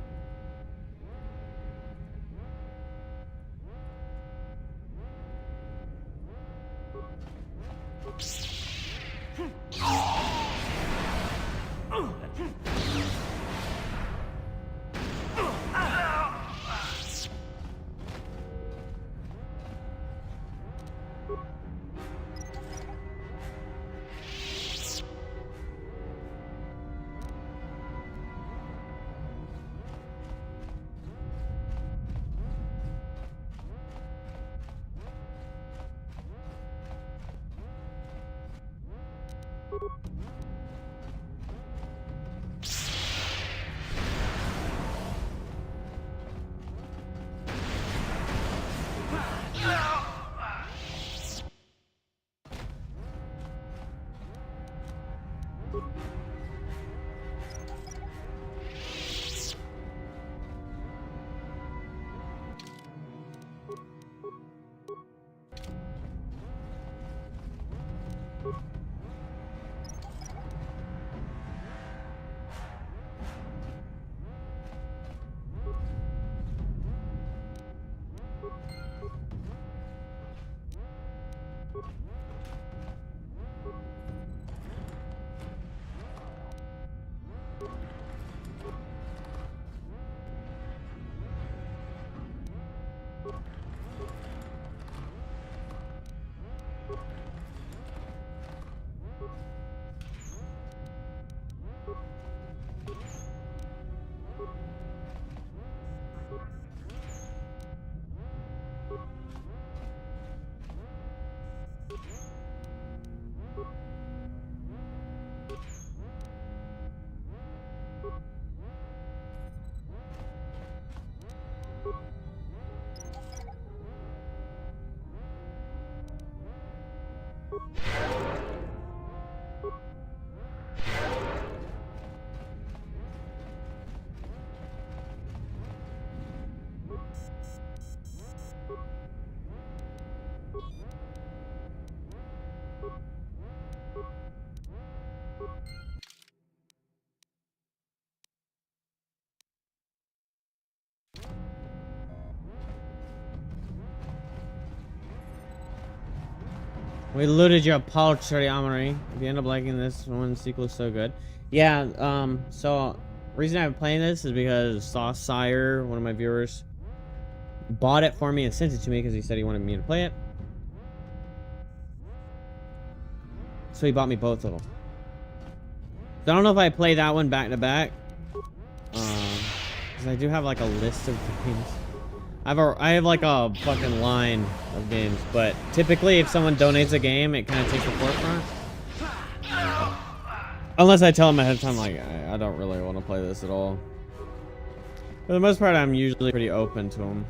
We looted your paltry armory. If you end up liking this one, sequel is so good. Yeah, so reason I'm playing this is because Sauce Sire, one of my viewers, bought it for me and sent it to me because he said he wanted me to play it. So he bought me both of them. So I don't know if I play that one back to back. Because I do have like a list of games. I have like a fucking line of games, but typically if someone donates a game, it kind of takes the forefront. Unless I tell them ahead of time, like, I don't really want to play this at all. For the most part, I'm usually pretty open to them.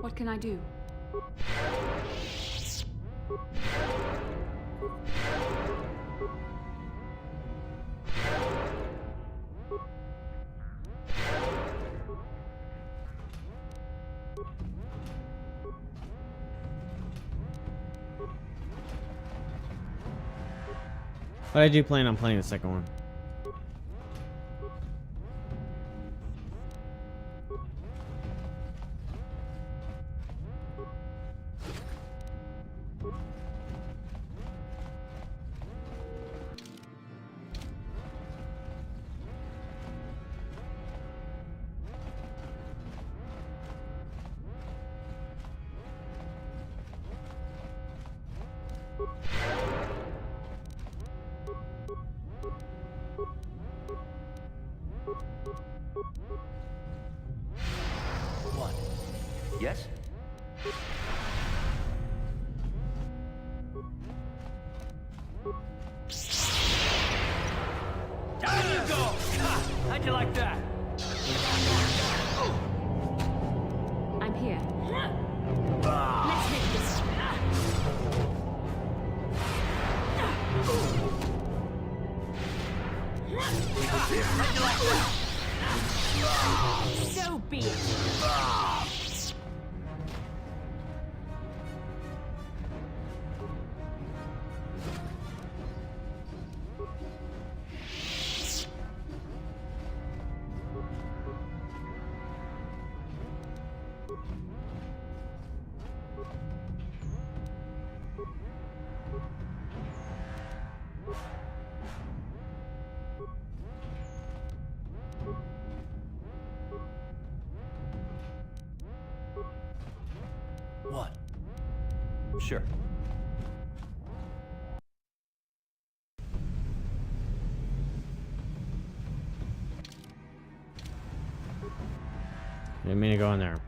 What can I do? But I do plan on playing the second one. What? Yes? Down you go! How'd you like that? I'm here. Let's make this. How'd you like that? So be it. What? Sure. Didn't mean to go in there.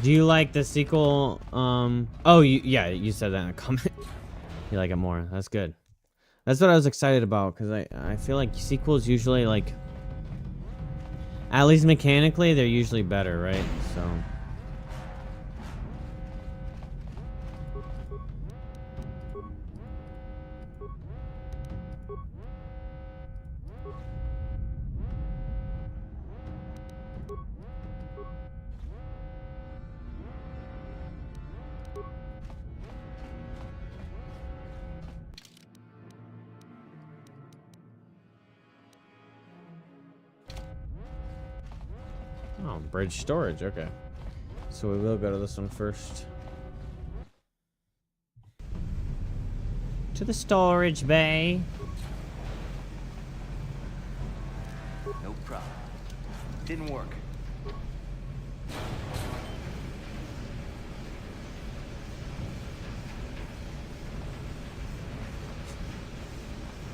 Do you like the sequel? Oh, yeah, you said that in a comment. You like it more. That's good. That's what I was excited about, because I feel like sequels usually, like, at least mechanically, they're usually better, right? So... Oh, bridge storage, okay. So we will go to this one first. To the storage bay. No problem. Didn't work.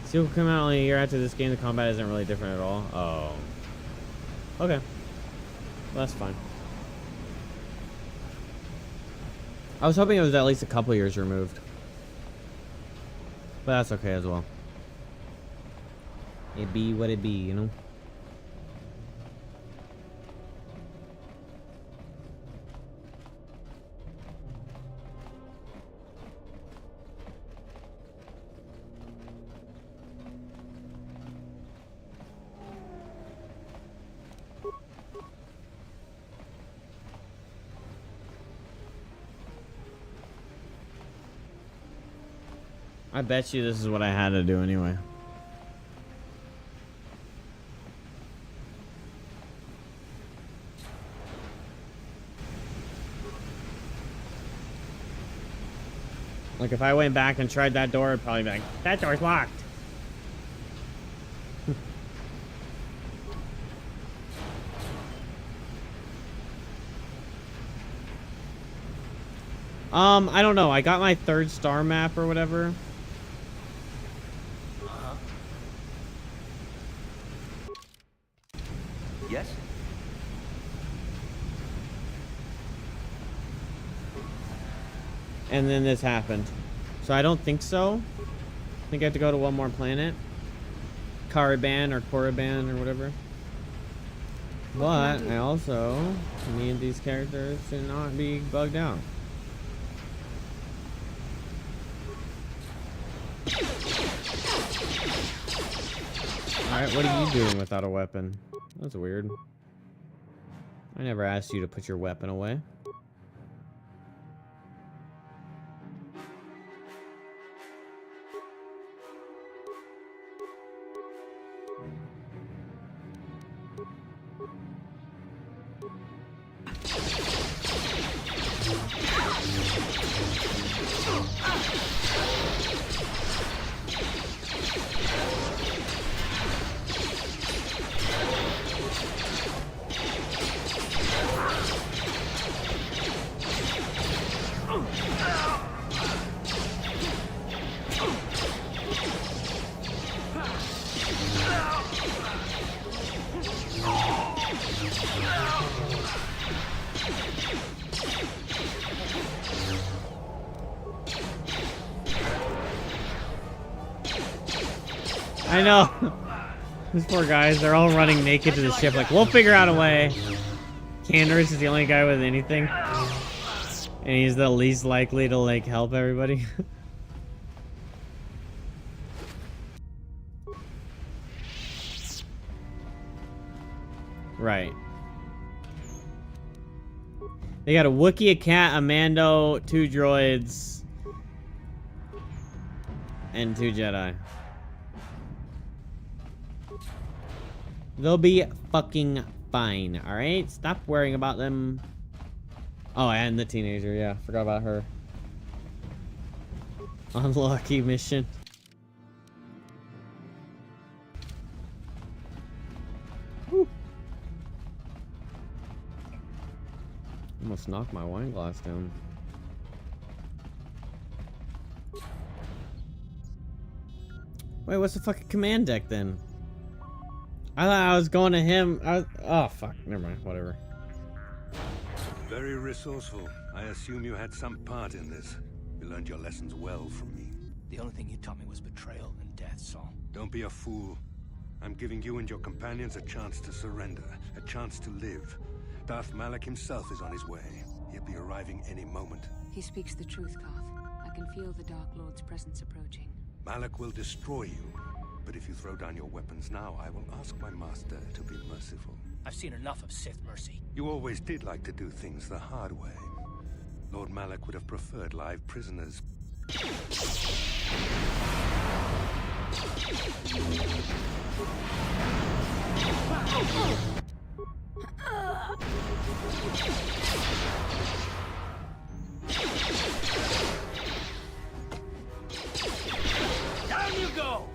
Sequel came out only a year after this game. The combat isn't really different at all. Oh. Okay. Well, that's fine. I was hoping it was at least a couple years removed. But that's okay as well. It be what it be, you know? I bet you this is what I had to do anyway. Like if I went back and tried that door, I'd probably be like, that door's locked. I don't know. I got my 3rd star map or whatever. Yes? And then this happened. So I don't think so. I think I have to go to one more planet. Caravan or Korriban or whatever. But I also need these characters to not be bugged out. Alright, what are you doing without a weapon? That's weird. I never asked you to put your weapon away. I know. These poor guys, they're all running naked to the ship like, we'll figure out a way. Candace is the only guy with anything. And he's the least likely to, like, help everybody. Right. They got a Wookiee, a cat, a Mando, 2 droids, and 2 Jedi. They'll be fucking fine, alright? Stop worrying about them. Oh, and the teenager, yeah. Forgot about her. Unlucky mission. Whew. Almost knocked my wine glass down. Wait, what's the fucking command deck then? I thought I was going to him. Oh, fuck. Never mind. Whatever. Very resourceful. I assume you had some part in this. You learned your lessons well from me. The only thing you taught me was betrayal and death, Saul. Don't be a fool. I'm giving you and your companions a chance to surrender, a chance to live. Darth Malak himself is on his way. He'll be arriving any moment. He speaks the truth, Koth. I can feel the Dark Lord's presence approaching. Malak will destroy you. But if you throw down your weapons now, I will ask my master to be merciful. I've seen enough of Sith mercy. You always did like to do things the hard way. Lord Malak would have preferred live prisoners. Down you go!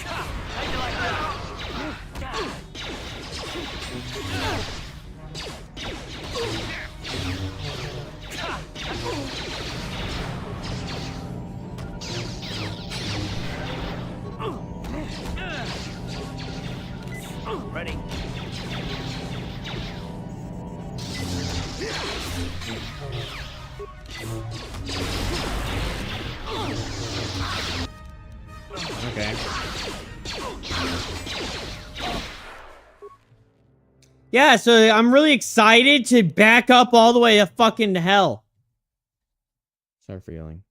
Ha! How'd you like that? Ready. Okay. Yeah, so I'm really excited to back up all the way to fucking hell. Sorry for yelling.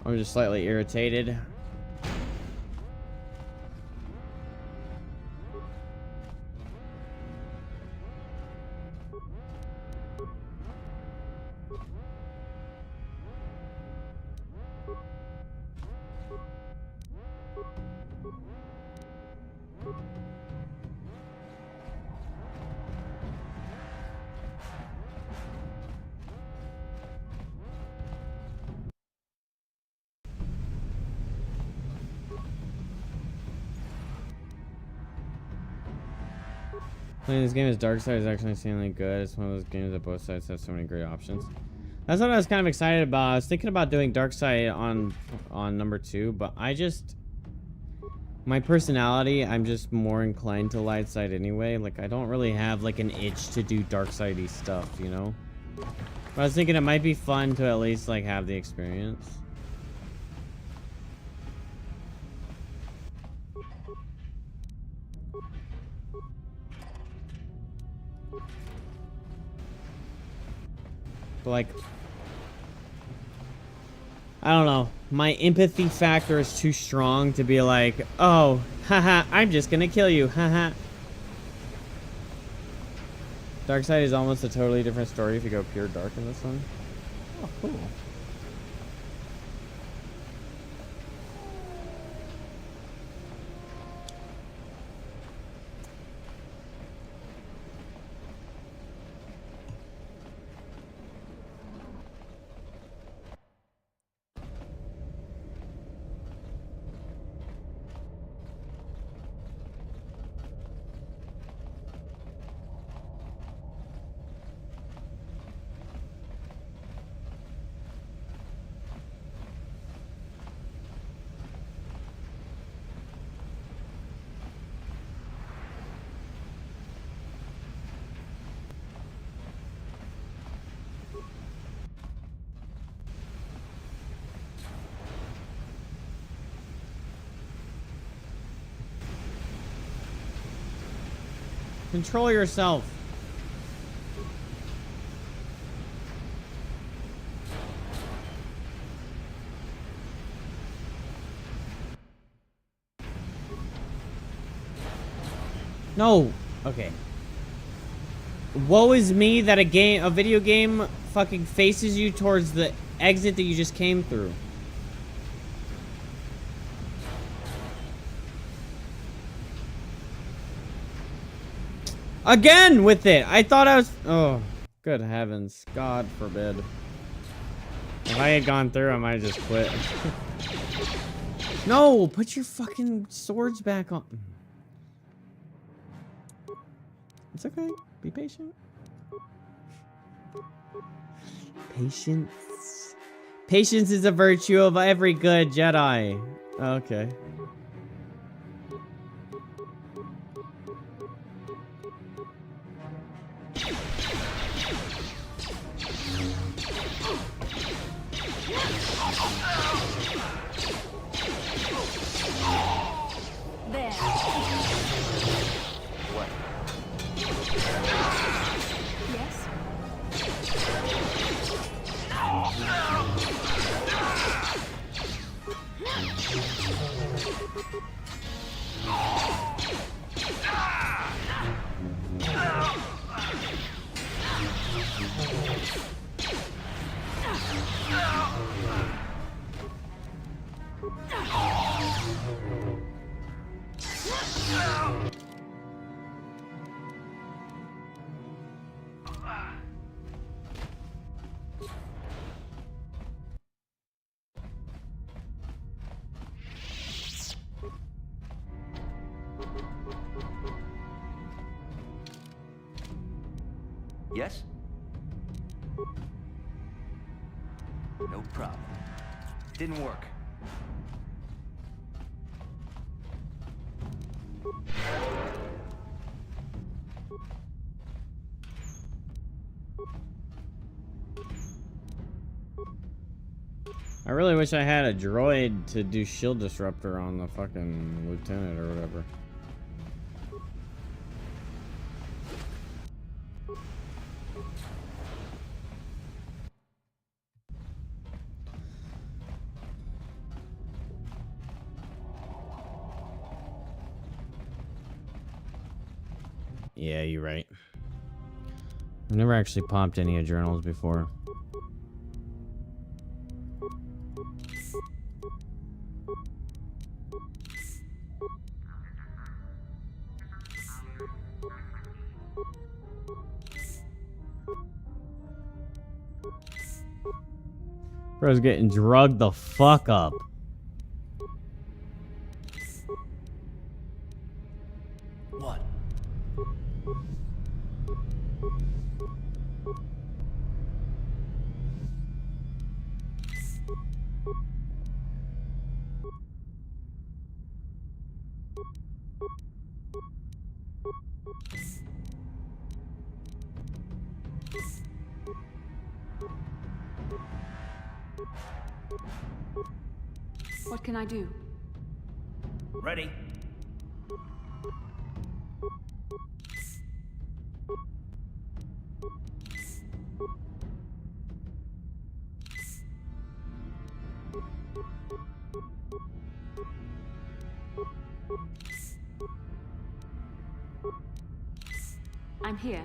I'm just slightly irritated. Playing this game as Dark Side is actually insanely good. It's one of those games that both sides have so many great options. That's what I was kind of excited about. I was thinking about doing Dark Side on number 2, but my personality, I'm just more inclined to light side anyway. Like, I don't really have like an itch to do dark sidey stuff, you know? But I was thinking it might be fun to at least like have the experience. But like, I don't know. My empathy factor is too strong to be like, oh, haha, I'm just gonna kill you, haha. Darkseid is almost a totally different story if you go pure dark in this one. Oh, cool. Control yourself. No. Okay. Woe is me that a video game fucking faces you towards the exit that you just came through. Again with it. I thought I was... Oh, good heavens. God forbid. If I had gone through, I might have just quit. No, put your fucking swords back on. It's okay. Be patient. Patience. Patience is a virtue of every good Jedi. Okay. There. What? Yes? Yes? No problem. Didn't work. I really wish I had a droid to do shield disruptor on the fucking lieutenant or whatever. Yeah, you're right. I've never actually popped any journals before. Bro's getting drugged the fuck up. What? What can I do? Ready? I'm here.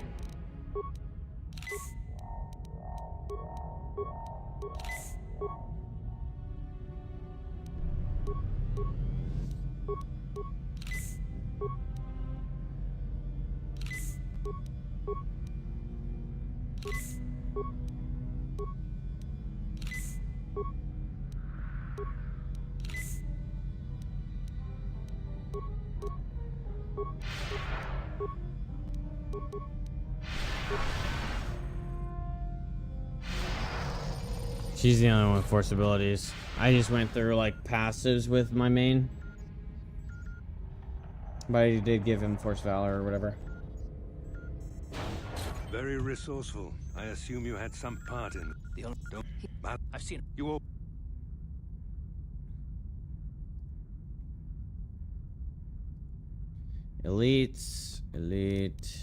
She's the only one with force abilities. I just went through like passives with my main. But I did give him force valor or whatever. Very resourceful. I assume you had some part in The only Don't. I've seen You all. Elites. Elite.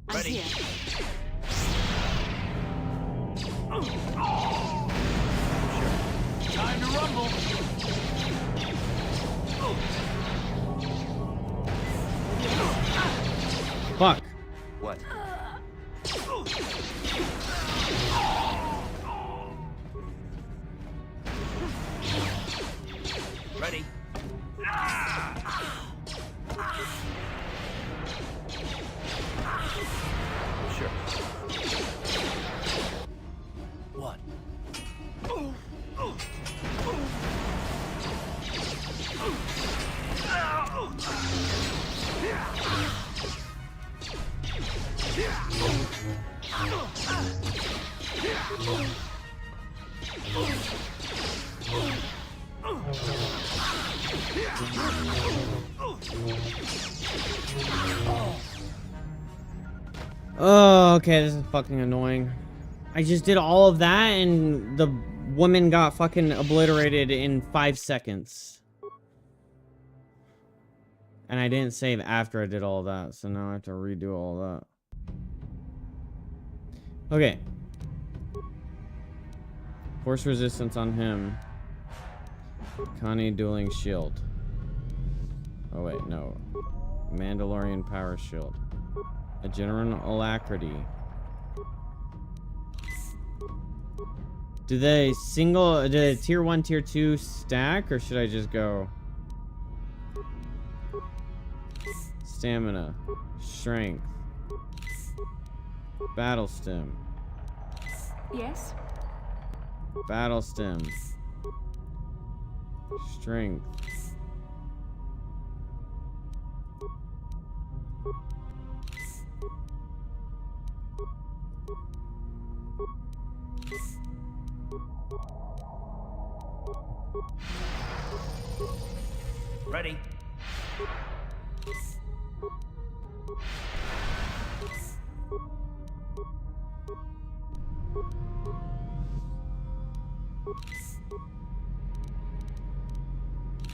I'm Ready. here. Time to rumble. Fuck. What? Ready? Sure. What? Oh, okay, this is fucking annoying. I just did all of that and the woman got fucking obliterated in 5 seconds. And I didn't save after I did all that, so now I have to redo all that. Okay. Force resistance on him. Connie dueling shield. Oh wait, no. Mandalorian power shield. A general alacrity. Do they tier 1, tier 2 stack, or should I just go stamina, strength, battle stem, Yes? battle stem, strength. Ready?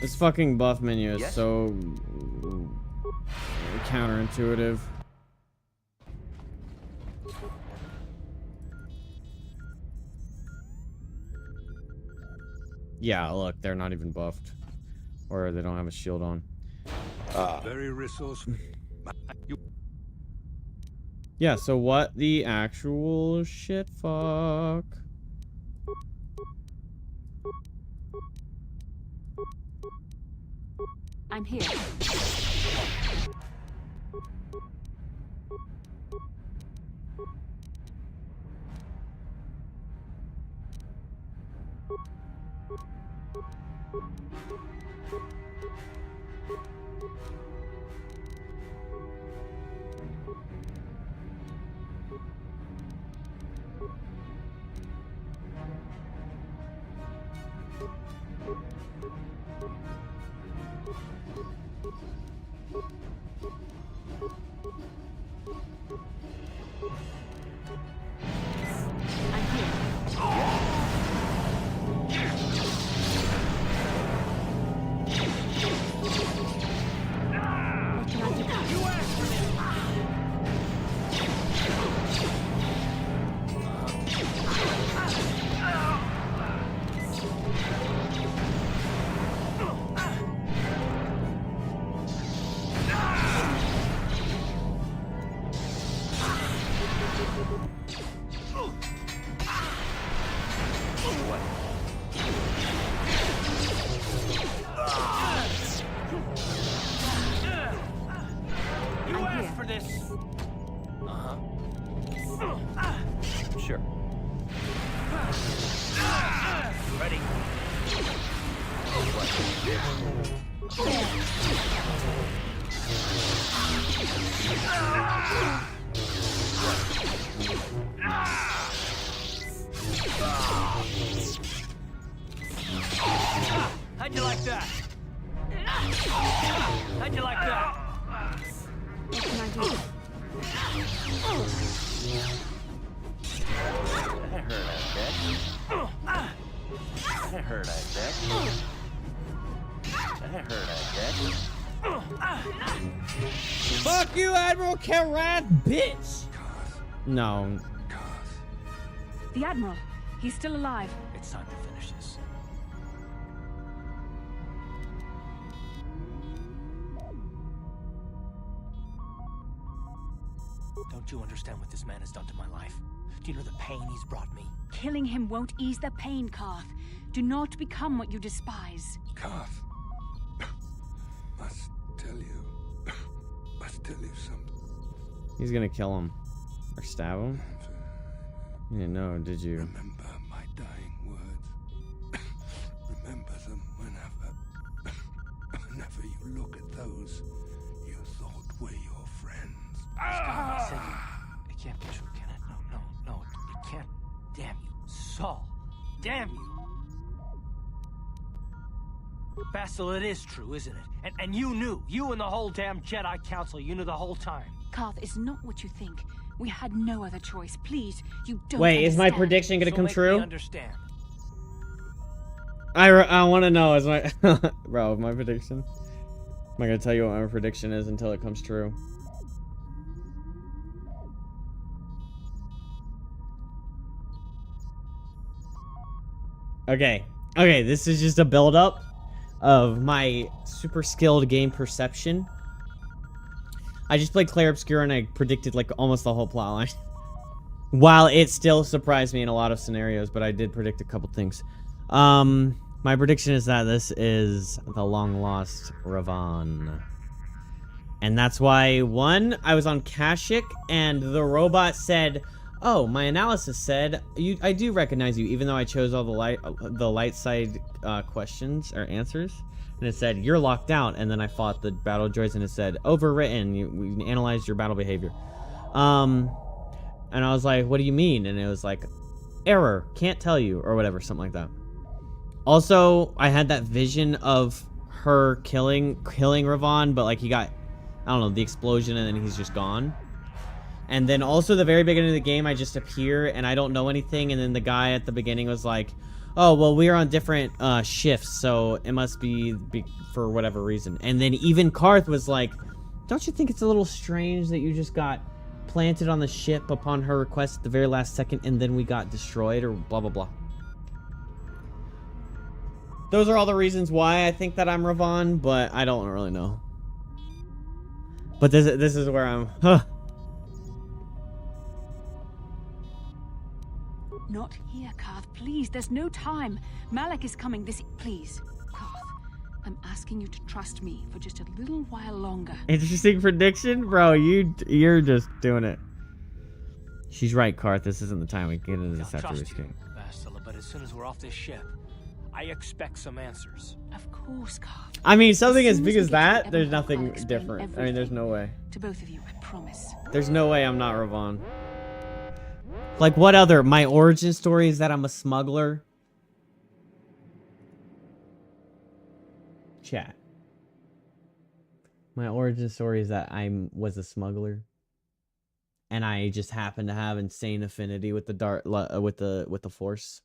This fucking buff menu is Yes? so counterintuitive. Yeah, look, they're not even buffed. Or they don't have a shield on. Very resourceful. Yeah, so what the actual shit fuck? I'm here. You asked for this. Sure. Ready? How'd you like that? How'd you like that? What can I do? That hurt, I bet. That hurt, I bet. That hurt, I bet. Fuck you, Admiral Karat, bitch! No. The Admiral. He's still alive. It's time to finish this. Don't you understand what this man has done to my life? Do you know the pain he's brought me? Killing him won't ease the pain, Karth. Do not become what you despise. Karth, must tell you something. He's gonna kill him. Or stab him? Yeah, no, did you? Remember my dying words. Remember them whenever you look at those you thought were your friends. It can't be true, can it? No, it can't. Damn you, Saul. Damn you. Basil, it is true, isn't it? And you knew. You and the whole damn Jedi Council, you knew the whole time. Karth is not what you think. We had no other choice. Please, you don't Wait, is my understand. prediction gonna So come make true? me understand. I want to know, is my... Bro, my prediction? I'm not gonna tell you what my prediction is until it comes true. Okay. Okay, this is just a build-up of my super skilled game perception. I just played Claire Obscura and I predicted like almost the whole plotline. While it still surprised me in a lot of scenarios, but I did predict a couple things. My prediction is that this is the long-lost Ravan. And that's why, one, I was on Kashyyyk, and the robot said, oh, my analysis said, I do recognize you, even though I chose all the light side questions, or answers. And it said, you're locked out, and then I fought the battle droids, and it said, overwritten, we analyzed your battle behavior. And I was like, what do you mean? And it was like, error, can't tell you, or whatever, something like that. Also, I had that vision of her killing Ravan, but like he got, I don't know, the explosion and then he's just gone. And then also the very beginning of the game, I just appear and I don't know anything. And then the guy at the beginning was like, oh, well, we are on different shifts, so it must be for whatever reason. And then even Karth was like, don't you think it's a little strange that you just got planted on the ship upon her request at the very last second and then we got destroyed or blah, blah, blah. Those are all the reasons why I think that I'm Ravan, but I don't really know. But this is where I'm... Huh. Not here, Karth. Please, there's no time. Malak is coming this... Please, Karth. I'm asking you to trust me for just a little while longer. Interesting prediction? Bro, you're just doing it. She's right, Karth. This isn't the time. We get into this after this game. Bastila, but as soon as we're off this ship, I expect some answers. Of course, Karth. I mean, something as big as that, there's nothing different. I mean, there's no way. To both of you, I promise. There's no way I'm not Ravan. Like, what other? My origin story is that I'm a smuggler? Chat. My origin story is that I was a smuggler. And I just happen to have insane affinity with the with the Force.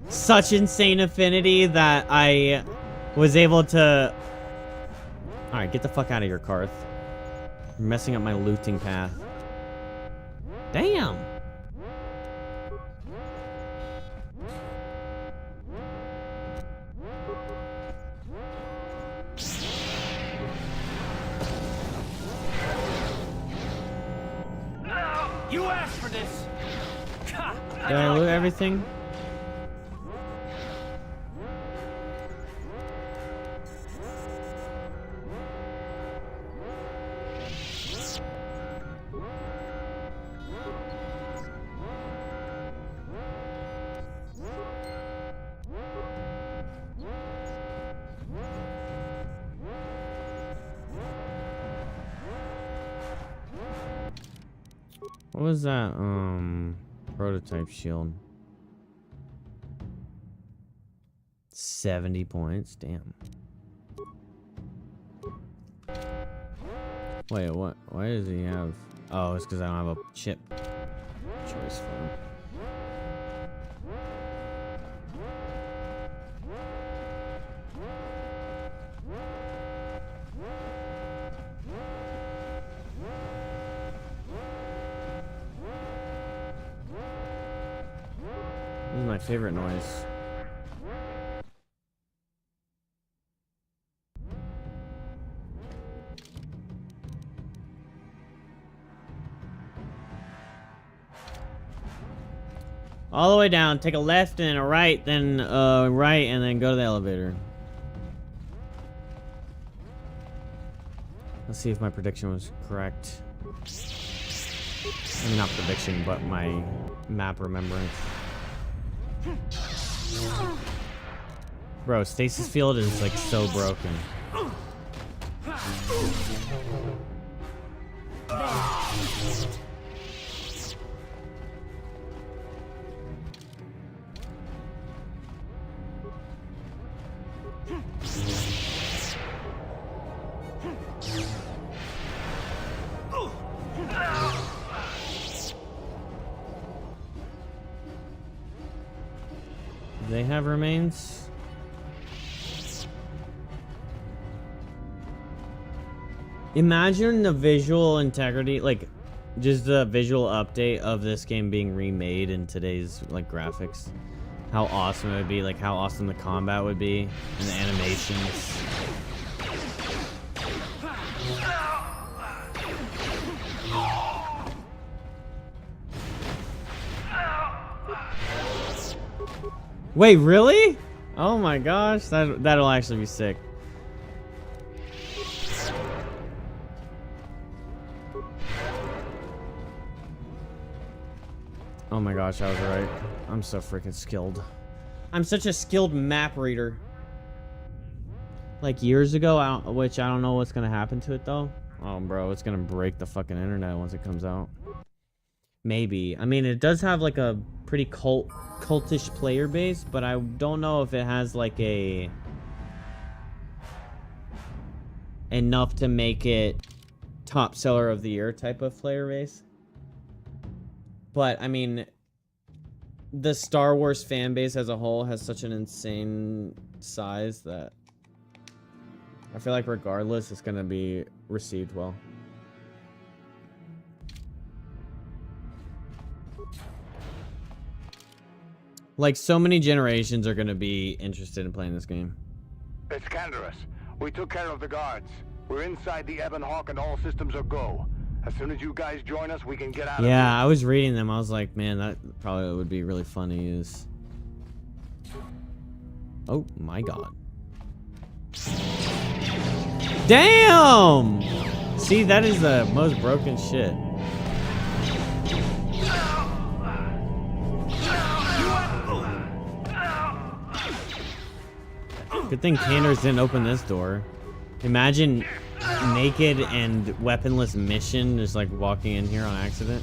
Such insane affinity that I was able to... Alright, get the fuck out of here, Karth. You're messing up my looting path. Damn! You asked for this! Did I loot everything? What was that, prototype shield? 70 points, damn. Wait, what? Why does he have... Oh, it's because I don't have a chip choice for him. This is my favorite noise. All the way down, take a left and a right, then right, and then go to the elevator. Let's see if my prediction was correct. I mean, not prediction, but my map remembrance. Bro, stasis field is like so broken. Do they have remains? Imagine the visual integrity, like, just the visual update of this game being remade in today's, like, graphics. How awesome it would be, like, how awesome the combat would be, and the animations. Wait, really? Oh my gosh, that'll actually be sick. Oh my gosh, I was right. I'm so freaking skilled. I'm such a skilled map reader. Like years ago, which I don't know what's gonna happen to it though. Oh, bro, it's gonna break the fucking internet once it comes out. Maybe. I mean, it does have like a pretty cultish player base, but I don't know if it has like a enough to make it top seller of the year type of player base. But I mean, the Star Wars fan base as a whole has such an insane size that I feel like regardless it's gonna be received well. Like, so many generations are gonna be interested in playing this game. It's Canderous. We took care of the guards. We're inside the Ebon Hawk and all systems are go. As soon as you guys join us, we can get out of here. Yeah, I was reading them. I was like, man, that probably would be really fun to use. Oh my god. Damn! See, that is the most broken shit. Good thing Canderous didn't open this door. Imagine naked and weaponless Mission just like walking in here on accident.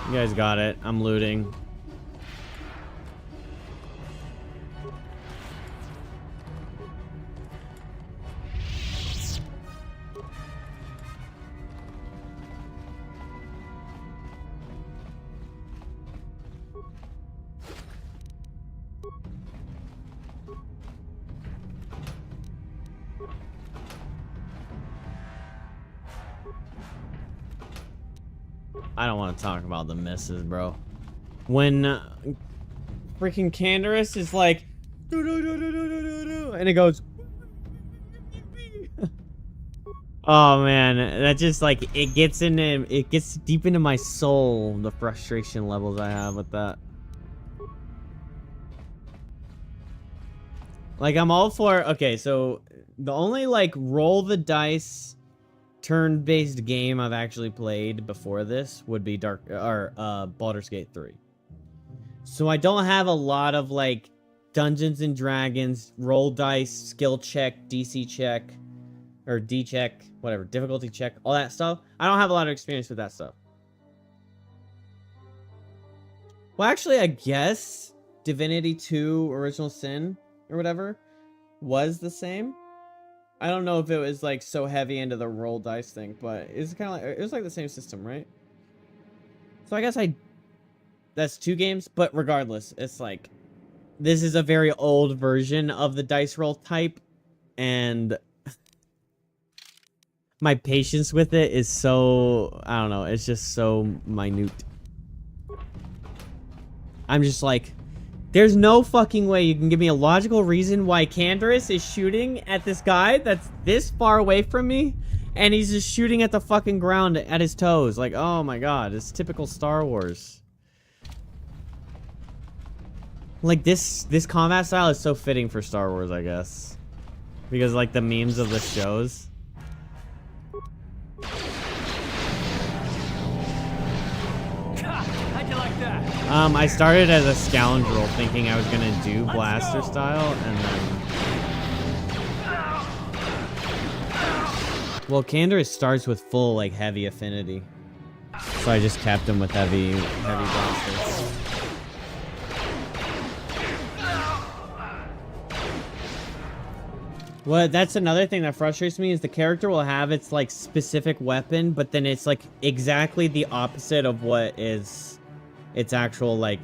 You guys got it. I'm looting. I don't want to talk about the misses, bro. When freaking Canderous is like, and it goes, oh man, that just like it gets deep into my soul. The frustration levels I have with that. Like, I'm all for, okay, so the only like roll the dice turn-based game I've actually played before this would be Baldur's Gate 3. So I don't have a lot of like Dungeons and Dragons, roll dice, skill check, DC check, or D check, whatever, difficulty check, all that stuff. I don't have a lot of experience with that stuff. Well, actually, I guess Divinity 2 Original Sin or whatever was the same. I don't know if it was like so heavy into the roll dice thing, but it's kind of like, it was like the same system, right? So I guess that's 2 games, but regardless, it's like, this is a very old version of the dice roll type, and my patience with it is so, I don't know, it's just so minute. I'm just like, there's no fucking way you can give me a logical reason why Canderous is shooting at this guy that's this far away from me, and he's just shooting at the fucking ground at his toes. Like, oh my god, it's typical Star Wars. Like, this combat style is so fitting for Star Wars, I guess. Because, like, the memes of the shows. How'd you like that? I started as a scoundrel thinking I was gonna do blaster style, and then... Well, Canderous starts with full, like, heavy affinity. So I just kept him with heavy blasters. Well, that's another thing that frustrates me is the character will have its, like, specific weapon, but then it's, like, exactly the opposite of what is its actual, like,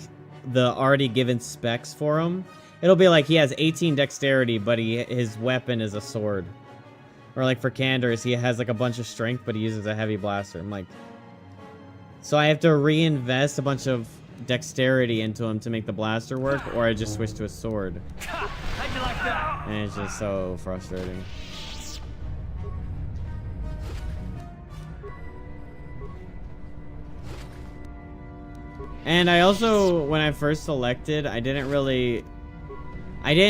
the already given specs for him. It'll be like he has 18 dexterity, but his weapon is a sword. Or like for Candace, he has like a bunch of strength, but he uses a heavy blaster. I'm like, so I have to reinvest a bunch of dexterity into him to make the blaster work, or I just switch to a sword. How'd you like that? And it's just so frustrating. And I also, when I first selected, I didn't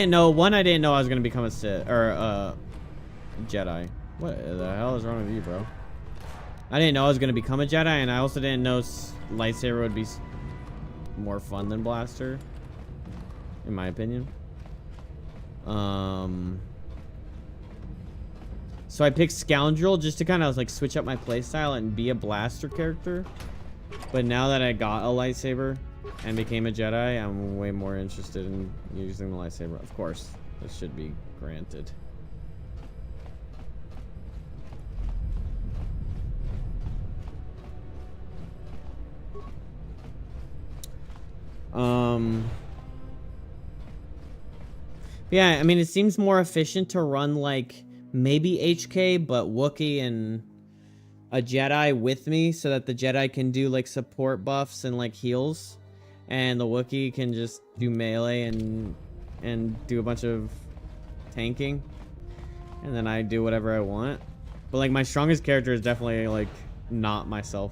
know, one, I didn't know I was going to become a Sith, or a Jedi. What the hell is wrong with you, bro? I didn't know I was going to become a Jedi, and I also didn't know lightsaber would be more fun than blaster, in my opinion. So I picked Scoundrel just to kind of like switch up my playstyle and be a blaster character. But now that I got a lightsaber and became a Jedi, I'm way more interested in using the lightsaber. Of course, this should be granted. Yeah, I mean, it seems more efficient to run like maybe HK, but Wookiee and a Jedi with me, so that the Jedi can do like support buffs and like heals, and the Wookiee can just do melee and do a bunch of tanking, and then I do whatever I want. But like my strongest character is definitely like not myself,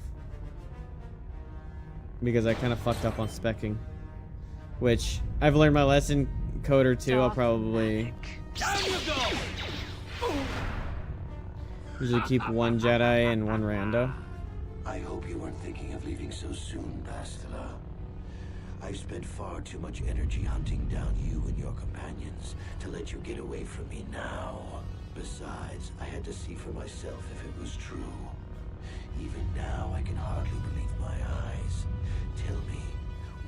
because I kind of fucked up on speccing, which I've learned my lesson. Kotor 2, I'll probably usually keep one Jedi and one rando. I hope you weren't thinking of leaving so soon, Bastila. I've spent far too much energy hunting down you and your companions to let you get away from me now. Besides, I had to see for myself if it was true. Even now, I can hardly believe my eyes. Tell me,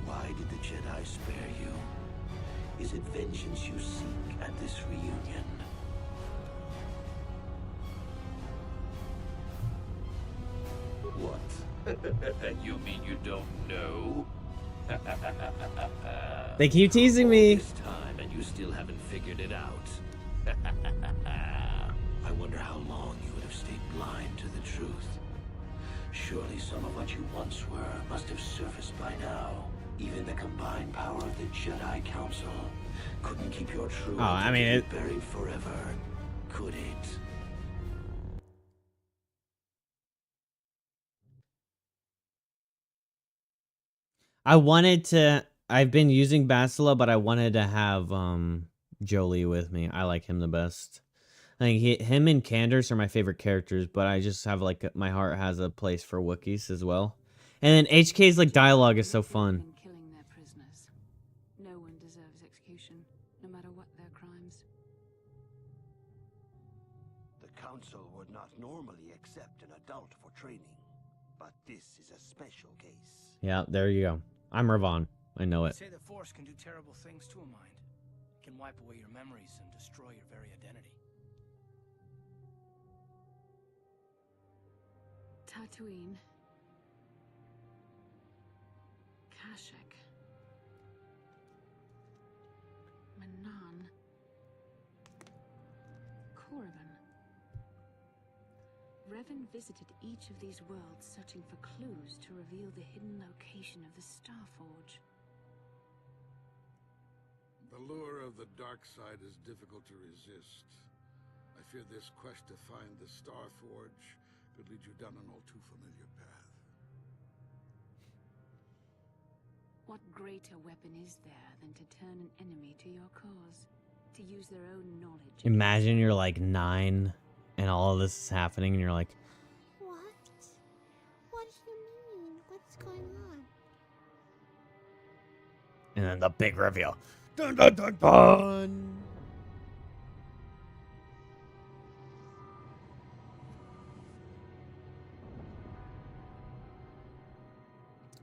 why did the Jedi spare you? Is it vengeance you seek at this reunion? What? You mean you don't know? They keep teasing me. This time, and you still haven't figured it out. I wonder how long you would have stayed blind to the truth. Surely some of what you once were must have surfaced by now. Even the combined power of the Jedi Council couldn't keep your true identity buried forever, could it? I've been using Bastila, but I wanted to have Jolie with me. I like him the best. I think him and Candace are my favorite characters, but I just have like, my heart has a place for Wookiees as well. And then HK's like dialogue is so fun. Killing their prisoners. No one deserves execution, no matter what their crimes. The Council would not normally accept an adult for training, but this is a special case. Yeah, there you go. I'm Ravon. I know it. Say the Force can do terrible things to a mind. It can wipe away your memories and destroy your very identity. Tatooine. Kashyyyk. Manan. Korriban. Revan visited each of these worlds searching for clues to reveal the hidden location of the Starforge. The lure of the dark side is difficult to resist. I fear this quest to find the Starforge could lead you down an all too familiar path. What greater weapon is there than to turn an enemy to your cause? To use their own knowledge. Imagine you're like 9 and all of this is happening and you're like, What? What do you mean? What's going on? and then the big reveal. Dun dun dun dun.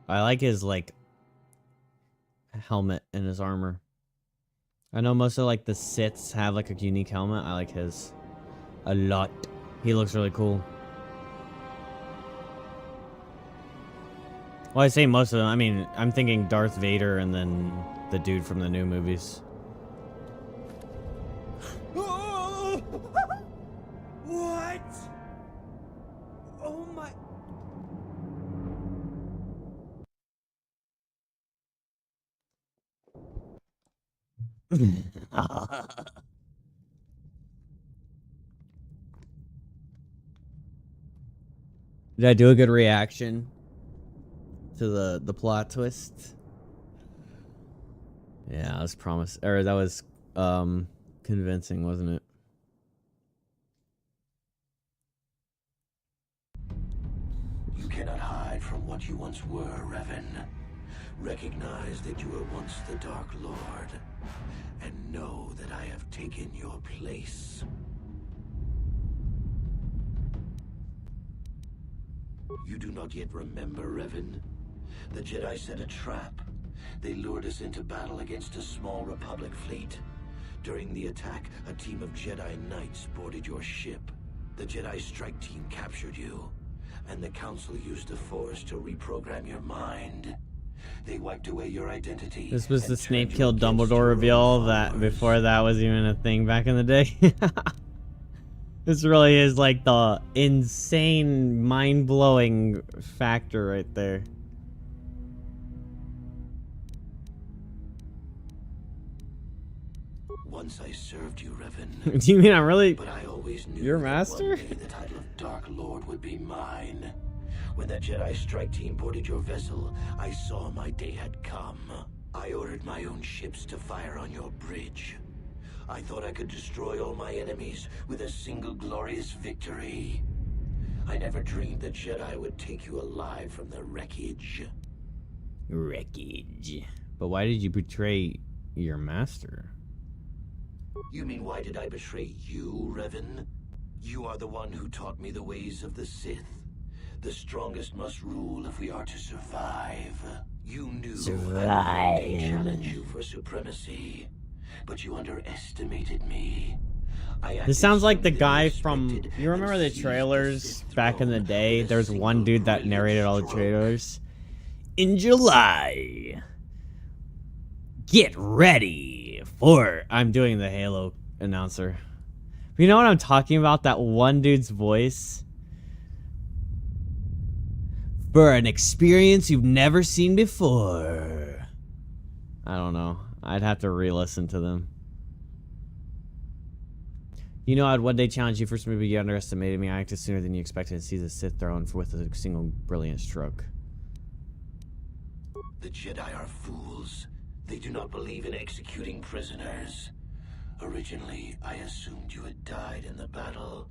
I like his like helmet and his armor. I know most of like the Siths have like a unique helmet. I like his a lot. He looks really cool. Well, I say most of them. I mean, I'm thinking Darth Vader and then the dude from the new movies. What? Oh my... Did I do a good reaction to the plot twist? Yeah, that was that was convincing, wasn't it? You cannot hide from what you once were, Revan. Recognize that you were once the Dark Lord, and know that I have taken your place. You do not yet remember, Revan? The Jedi set a trap. They lured us into battle against a small Republic fleet. During the attack, a team of Jedi Knights boarded your ship. The Jedi strike team captured you, and the Council used the Force to reprogram your mind. They wiped away your identity. This was the Snape killed Dumbledore reveal that before that was even a thing back in the day. This really is like the insane, mind-blowing factor right there. Once I served you, Revan. Do you mean I'm really But I always knew your that master? one day the title of Dark Lord would be mine. When that Jedi strike team boarded your vessel, I saw my day had come. I ordered my own ships to fire on your bridge. I thought I could destroy all my enemies with a single glorious victory. I never dreamed the Jedi would take you alive from the wreckage. Wreckage. But why did you betray your master? You mean why did I betray you, Revan? You are the one who taught me the ways of the Sith. The strongest must rule if we are to survive. You knew I would challenge you for supremacy, but you underestimated me. This sounds like the guy from... You remember the trailers back in the day? There's one dude that narrated all the trailers. In July, get ready for... I'm doing the Halo announcer. But you know what I'm talking about? That one dude's voice? For an experience you've never seen before. I don't know. I'd have to re-listen to them. You know, I'd one day challenge you. First movie, you underestimated me. I acted sooner than you expected to see the Sith throne with a single brilliant stroke. The Jedi are fools. They do not believe in executing prisoners. Originally, I assumed you had died in the battle.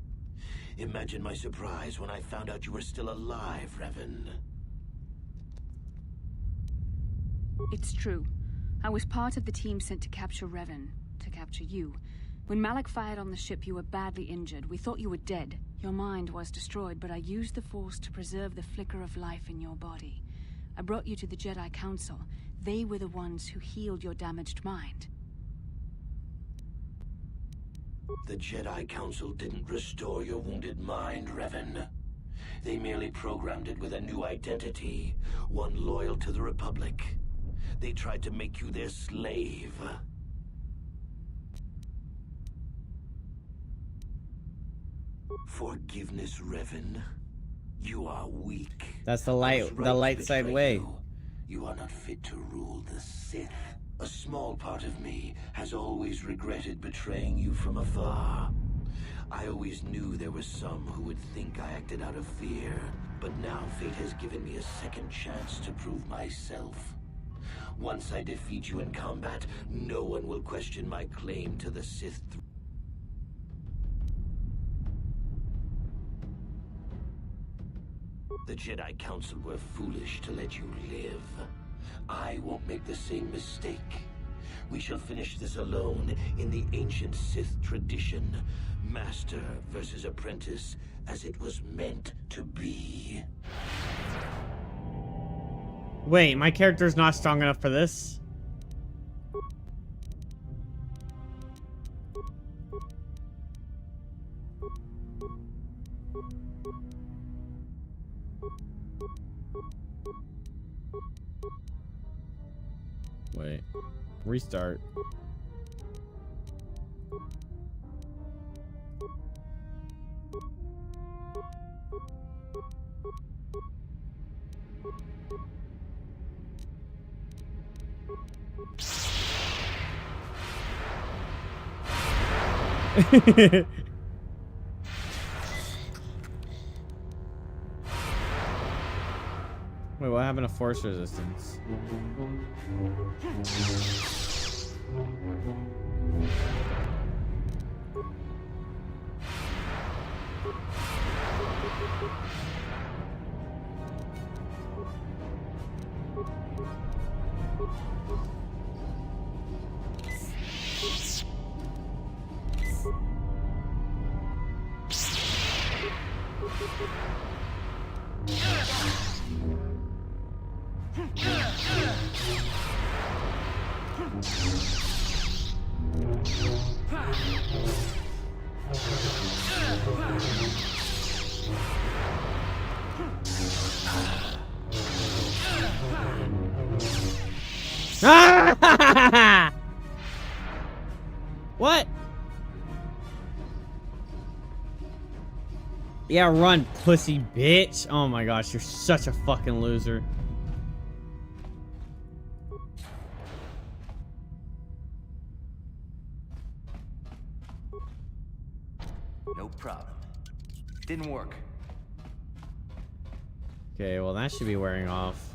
Imagine my surprise when I found out you were still alive, Revan. It's true. I was part of the team sent to capture Revan, to capture you. When Malak fired on the ship, you were badly injured. We thought you were dead. Your mind was destroyed, but I used the Force to preserve the flicker of life in your body. I brought you to the Jedi Council. They were the ones who healed your damaged mind. The Jedi Council didn't restore your wounded mind, Revan. They merely programmed it with a new identity, one loyal to the Republic. They tried to make you their slave. Forgiveness, Revan. You are weak. That's the light side way. You are not fit to rule the Sith. A small part of me has always regretted betraying you from afar. I always knew there were some who would think I acted out of fear, but now fate has given me a second chance to prove myself. Once I defeat you in combat, no one will question my claim to the Sith throne. The Jedi Council were foolish to let you live. I won't make the same mistake. We shall finish this alone in the ancient Sith tradition. Master versus apprentice, as it was meant to be. Wait, my character's not strong enough for this? Wait. Restart. Wait, what happened to force resistance? What? Yeah, run, pussy bitch. Oh my gosh, you're such a fucking loser. No problem. Didn't work. Okay, well that should be wearing off.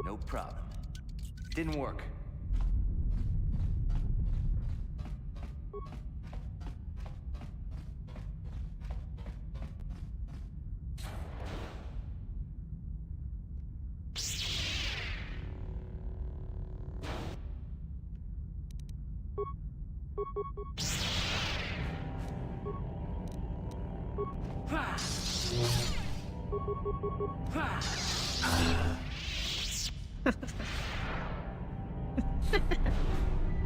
No problem. Didn't work.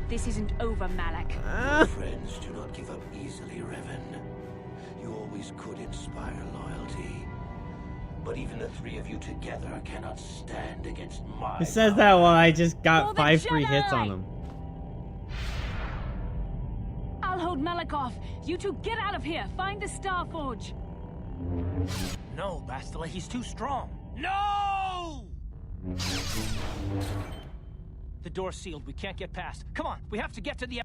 This isn't over, Malak. Your friends do not give up easily, Revan. You always could inspire loyalty. But even the three of you together cannot stand against my He says that while I just got 5 free hits on him. I'll hold Malak off. You two get out of here. Find the Star Forge. No, Bastila, he's too strong. No! The door's sealed. We can't get past. Come on, we have to get to the...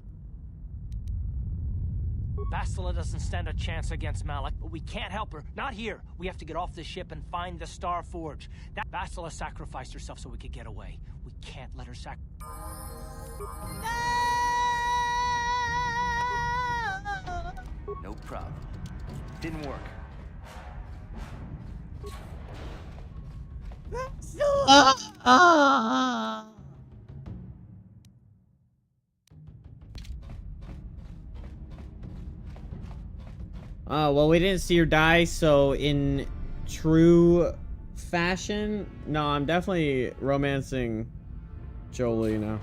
Bastila doesn't stand a chance against Malak, but we can't help her. Not here. We have to get off the ship and find the Star Forge. That Bastila sacrificed herself so we could get away. We can't let her No problem. Didn't work. Well, we didn't see her die, so in true fashion, no, I'm definitely romancing Jolie now.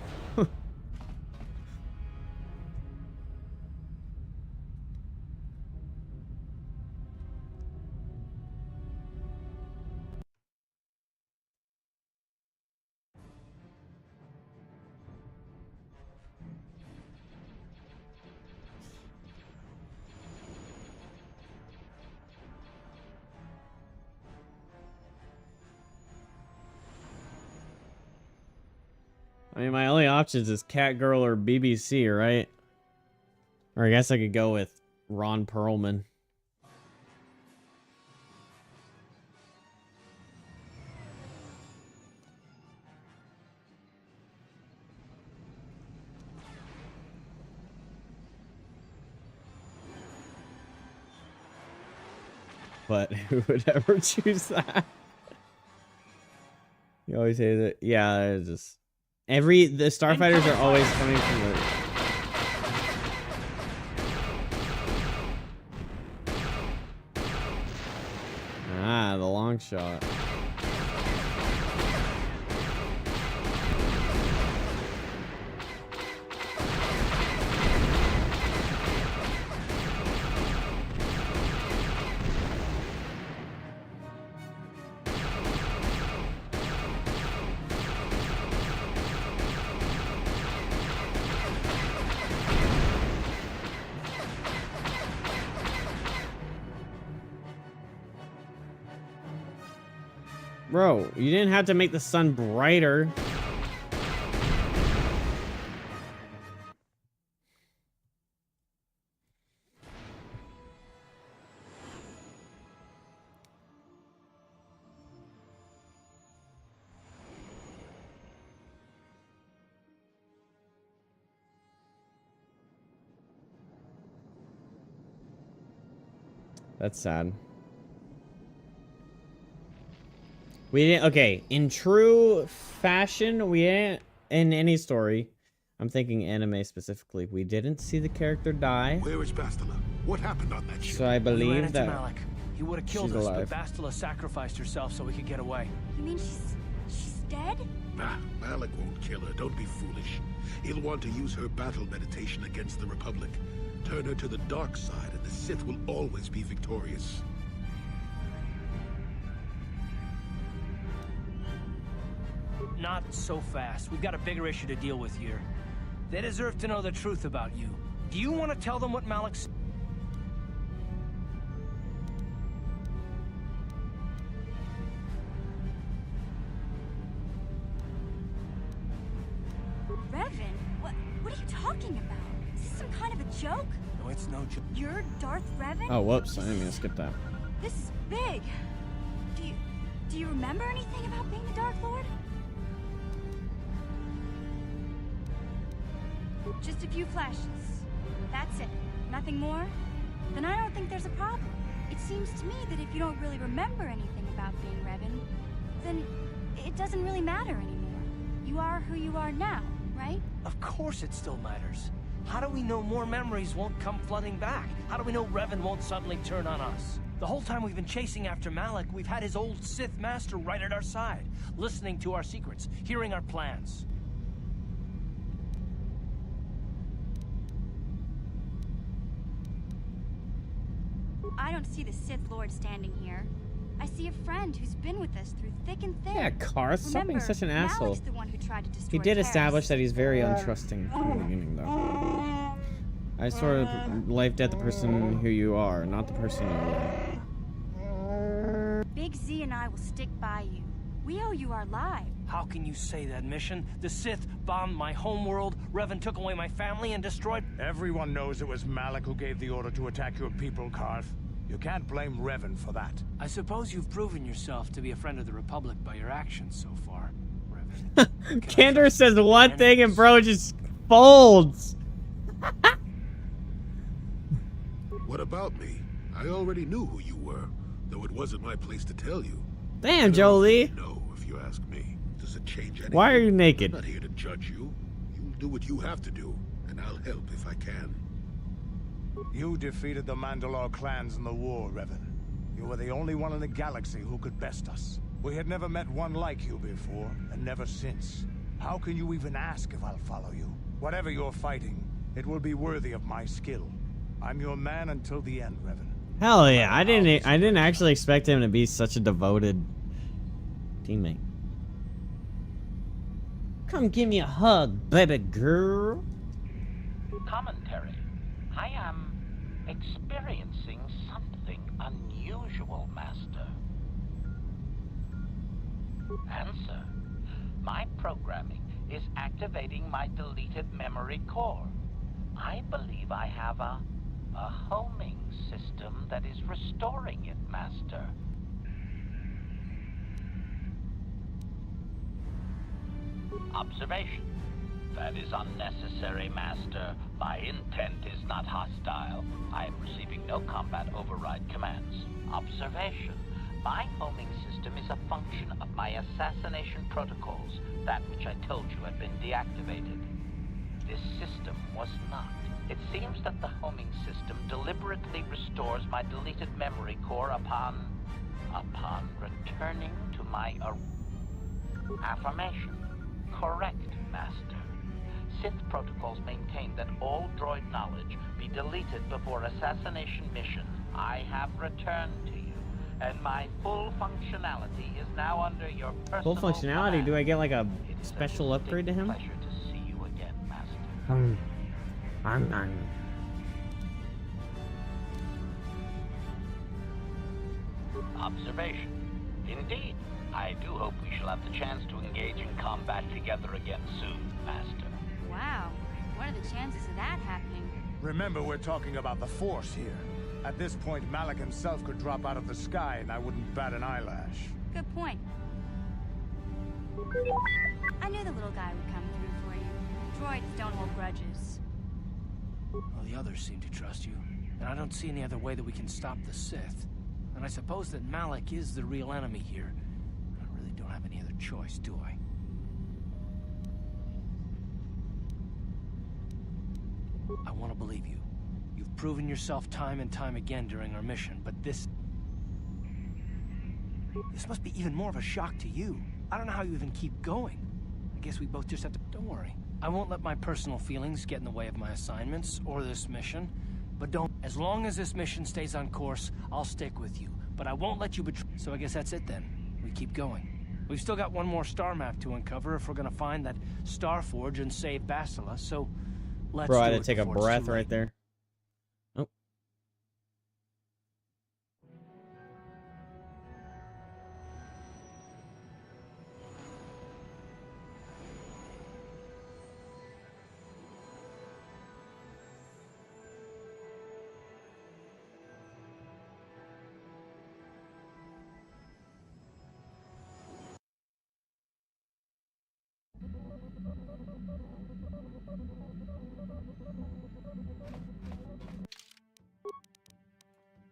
I mean, my only options is Catgirl or BBC, right? Or I guess I could go with Ron Perlman. but who would ever choose that? You always say that. Yeah, it's just the starfighters are always coming from the. Ah, the long shot. Bro, you didn't have to make the sun brighter. That's sad. We didn't, okay, in true fashion, we didn't, in any story, I'm thinking anime specifically, we didn't see the character die. Where is Bastila? What happened on that ship? So I believe that Malik. He would have killed she's us, alive. but Bastila sacrificed herself so we could get away. You mean she's dead? Nah, Malik won't kill her. Don't be foolish. He'll want to use her battle meditation against the Republic. Turn her to the dark side, and the Sith will always be victorious. Not so fast. We've got a bigger issue to deal with here. They deserve to know the truth about you. Do you want to tell them what Malik said? Revan? What are you talking about? Is this some kind of a joke? No, it's no joke. You're Darth Revan? Oh, whoops, I didn't mean to skip that. This is big. Do you remember anything about being the Dark Lord? Just a few flashes. That's it. Nothing more? Then I don't think there's a problem. It seems to me that if you don't really remember anything about being Revan, then it doesn't really matter anymore. You are who you are now, right? Of course it still matters. How do we know more memories won't come flooding back? How do we know Revan won't suddenly turn on us? The whole time we've been chasing after Malik, we've had his old Sith master right at our side, listening to our secrets, hearing our plans. I don't see the Sith Lord standing here. I see a friend who's been with us through thick and thin. Yeah, Karth, stop being such an asshole. Malik's the one who tried to destroy He did Paris. establish that he's very untrusting from the beginning, though. I sort of life at the person who you are, not the person you are. Big Z and I will stick by you. We owe you our lives. How can you say that, Mission? The Sith bombed my homeworld, Revan took away my family and destroyed... Everyone knows it was Malik who gave the order to attack your people, Karth. You can't blame Revan for that. I suppose you've proven yourself to be a friend of the Republic by your actions so far, Revan. Kandor says one thing and bro just folds. What about me? I already knew who you were, though it wasn't my place to tell you. Damn, Jolie. No, if you ask me. Does it change anything? Why are you naked? I'm not here to judge you. You'll do what you have to do, and I'll help if I can. You defeated the Mandalore clans in the war, Revan. You were the only one in the galaxy who could best us. We had never met one like you before, and never since. How can you even ask if I'll follow you? Whatever you're fighting, it will be worthy of my skill. I'm your man until the end, Revan. Hell yeah, I didn't actually expect him to be such a devoted teammate. Come give me a hug, baby girl. Commentary. I am experiencing something unusual, Master. Answer. My programming is activating my deleted memory core. I believe I have a homing system that is restoring it, Master. Observation. That is unnecessary, Master. My intent is not hostile. I am receiving no combat override commands. Observation. My homing system is a function of my assassination protocols, that which I told you had been deactivated. This system was not. It seems that the homing system deliberately restores my deleted memory core upon returning to my affirmation. Correct, Master. Sith protocols maintain that all droid knowledge be deleted before assassination mission. I have returned to you, and my full functionality is now under your personal Full functionality? command. Do I get like a special upgrade to him? Pleasure to see you again, Master. Observation. Indeed. I do hope we shall have the chance to engage in combat together again soon, Master. Wow. What are the chances of that happening? Remember, we're talking about the Force here. At this point, Malik himself could drop out of the sky and I wouldn't bat an eyelash. Good point. I knew the little guy would come through for you. Droids don't hold grudges. Well, the others seem to trust you, and I don't see any other way that we can stop the Sith. And I suppose that Malik is the real enemy here. I really don't have any other choice, do I? I want to believe you. You've proven yourself time and time again during our mission, but this must be even more of a shock to you. I don't know how you even keep going. I guess we both just have to... Don't worry. I won't let my personal feelings get in the way of my assignments or this mission. But don't... As long as this mission stays on course, I'll stick with you. But I won't let you betray... So I guess that's it then. We keep going. We've still got one more star map to uncover if we're gonna find that Star Forge and save Bastila, so... Let's Bro, I do had it to take a before it's breath too right late. there. Oh.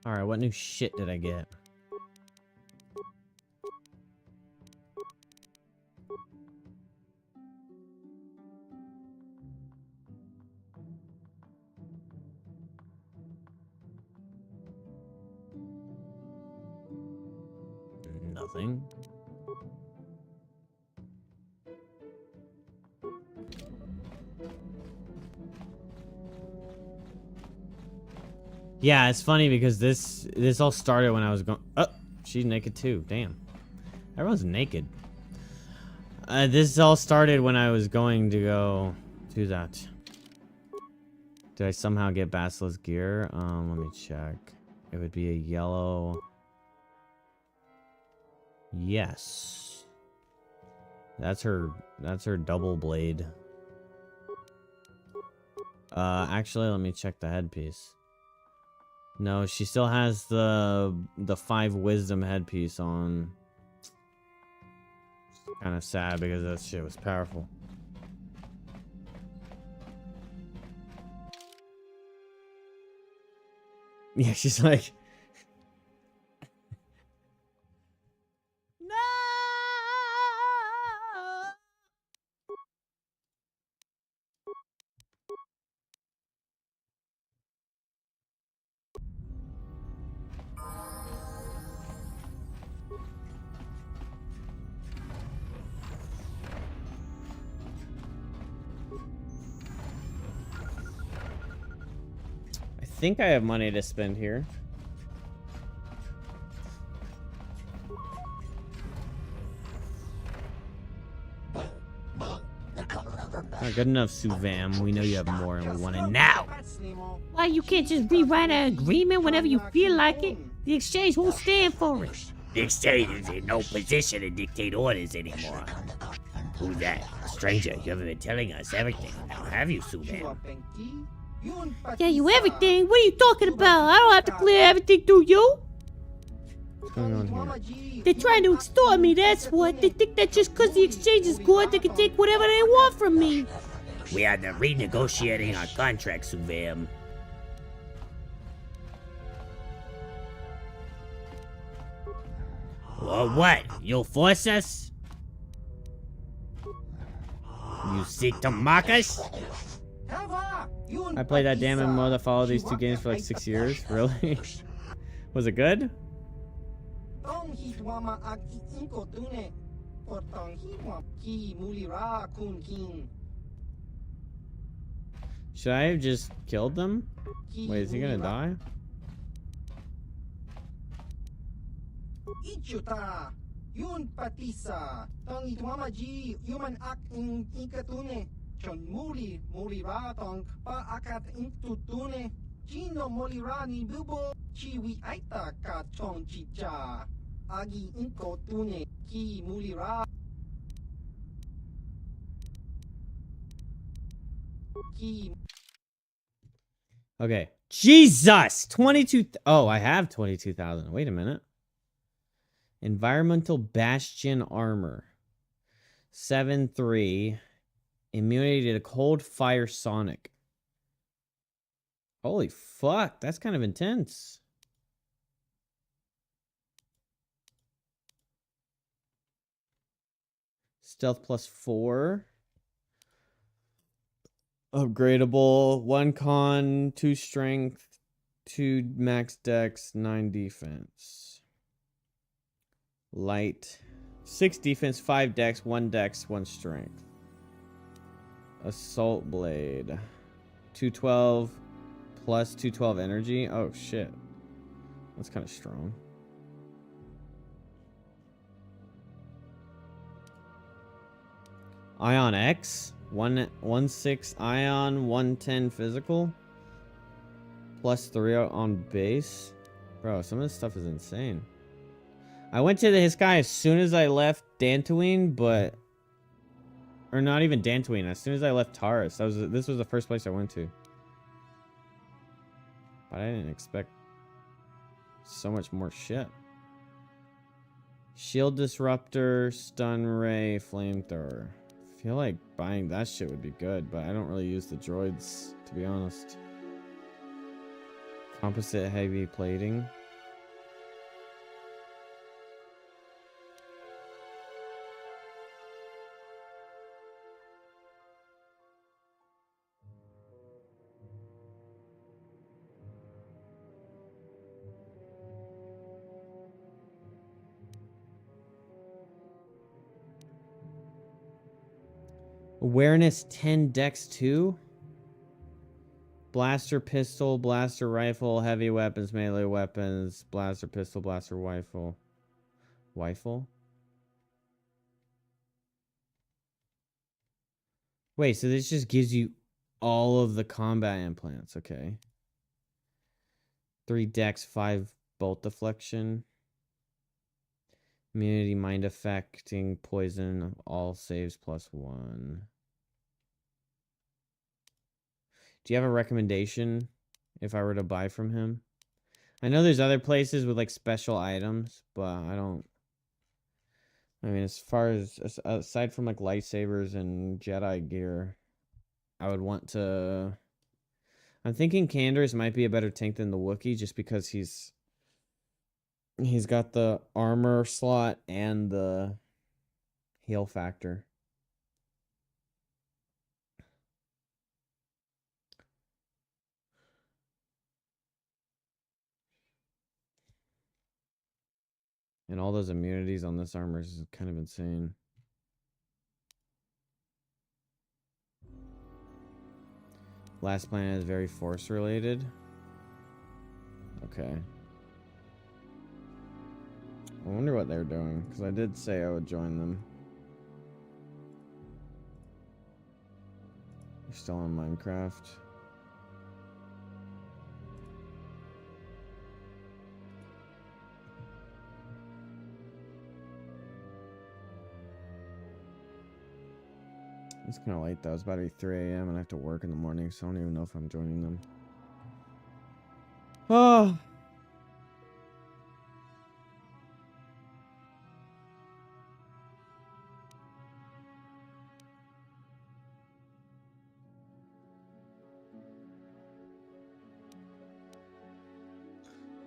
Alright, what new shit did I get? Nothing. Yeah, it's funny because this all started when I was going. Oh, she's naked too. Damn, everyone's naked. This all started when I was going to go to that. Did I somehow get Basila's gear? Let me check. It would be a yellow. Yes. That's her double blade. Actually, let me check the headpiece. No, she still has the 5 wisdom headpiece on. Kind of sad because that shit was powerful. Yeah, she's like... I think I have money to spend here. Not good enough, Suvam. We know you have more and we want it now. Why you can't just rewrite an agreement whenever you feel like it? The exchange won't stand for it. The exchange is in no position to dictate orders anymore. Who's that? A stranger. You haven't been telling us everything. Now have you, Suvan? Yeah, you everything? What are you talking about? I don't have to clear everything through you. What's going on here? They're trying to extort me, that's what. They think that just because the exchange is good, they can take whatever they want from me. We are renegotiating our contract, Suvam. Or what? You'll force us? You seek to mock us? I played that damn MMO that followed these two games for like 6 years. Really? Was it good? Should I have just killed them? Wait, is he gonna die? Ichuta, yun patisa, tong itwamaji, human ak in ikatune, chon mulira tong pa akat intutune, chino mulira ni bubo, chiwi aita ka chon chicha, agi inkotune, ki mulira. Okay. Jesus! 22. Oh, I have 22,000. Wait a minute. Environmental Bastion Armor. 7-3. Immunity to Cold Fire Sonic. Holy fuck. That's kind of intense. Stealth +4. Upgradable. 1 con, 2 strength, 2 max dex, 9 defense. Light. 6 defense, 5 dex, 1 dex, 1 strength. Assault Blade. 212 plus 212 energy. Oh shit. That's kind of strong. Ion X. 116 Ion, 110 physical. Plus 3 on base. Bro, some of this stuff is insane. I went to his guy as soon as I left Dantooine, but... Or not even Dantooine, as soon as I left Taurus. This was the first place I went to. But I didn't expect so much more shit. Shield Disruptor, Stun Ray, Flamethrower. I feel like buying that shit would be good, but I don't really use the droids, to be honest. Composite Heavy Plating. Awareness 10 Dex 2. Blaster pistol, blaster rifle, heavy weapons, melee weapons, blaster pistol, blaster rifle. Rifle? Wait, so this just gives you all of the combat implants, okay. 3 dex, 5 bolt deflection. Immunity, mind affecting, poison, all saves +1. Do you have a recommendation if I were to buy from him? I know there's other places with like special items, but I don't. I mean, as far as aside from like lightsabers and Jedi gear, I would want to. I'm thinking Cander's might be a better tank than the Wookiee just because he's got the armor slot and the heal factor. And all those immunities on this armor is kind of insane. Last planet is very force related. Okay. I wonder what they're doing, because I did say I would join them. They're still on Minecraft. It's kind of late though. It's about to be 3 a.m. and I have to work in the morning, so I don't even know if I'm joining them. Oh.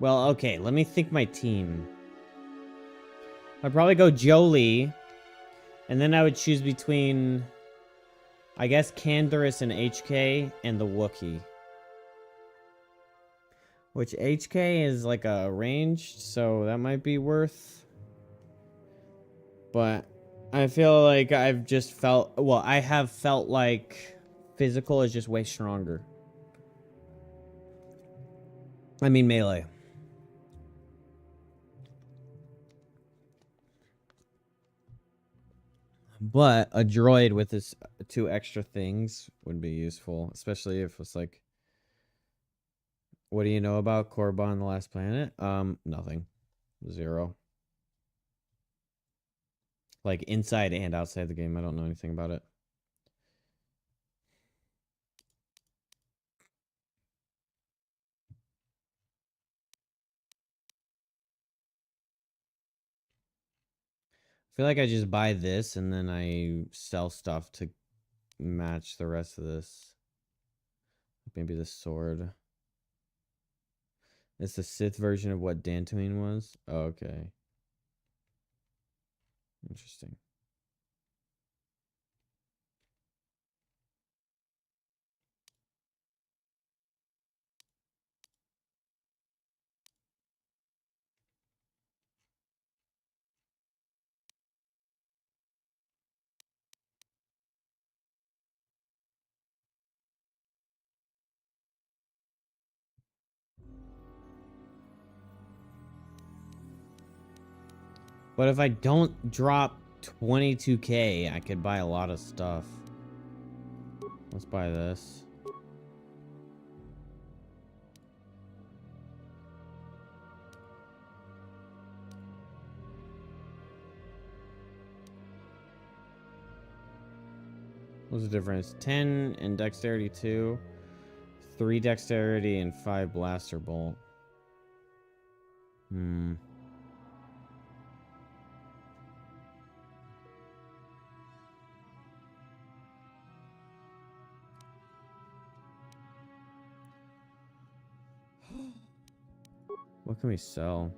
Well, okay, let me think my team. I'd probably go Jolie, and then I would choose between, I guess, Canderous and HK and the Wookiee. Which HK is like a ranged, so that might be worth. But I feel like I've just felt, well, I have felt like physical is just way stronger. I mean melee. But a droid with his 2 extra things would be useful, especially if it's like, what do you know about Korriban and the Last Planet? Nothing. 0. Like inside and outside the game, I don't know anything about it. I feel like I just buy this and then I sell stuff to match the rest of this. Maybe the sword. It's the Sith version of what Dantooine was? Oh, okay. Interesting. But if I don't drop 22k, I could buy a lot of stuff. Let's buy this. What's the difference? 10 and dexterity 2. 3 dexterity and 5 blaster bolt. What can we sell?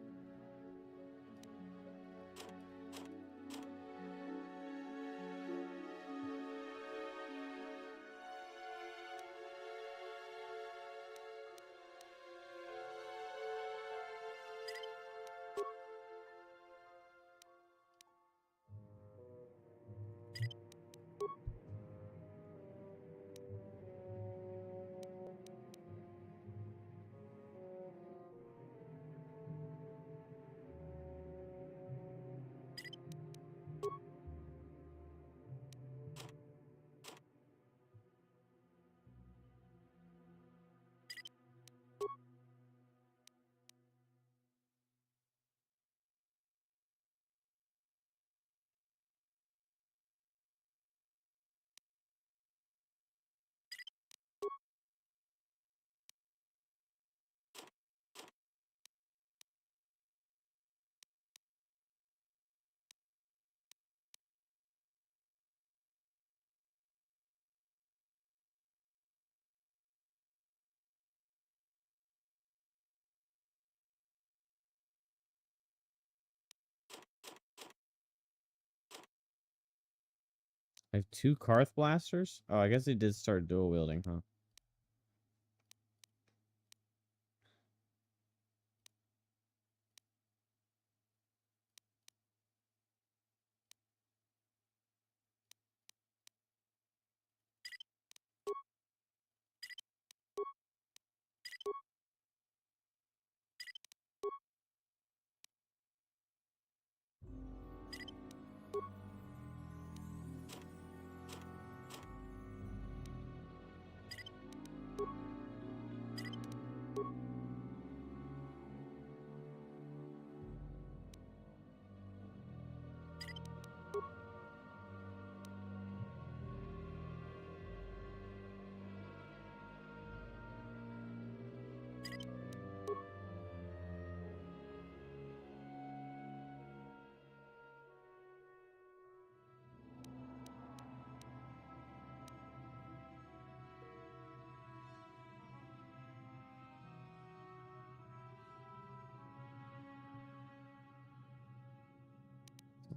I have 2 Karth blasters? Oh, I guess they did start dual wielding, huh?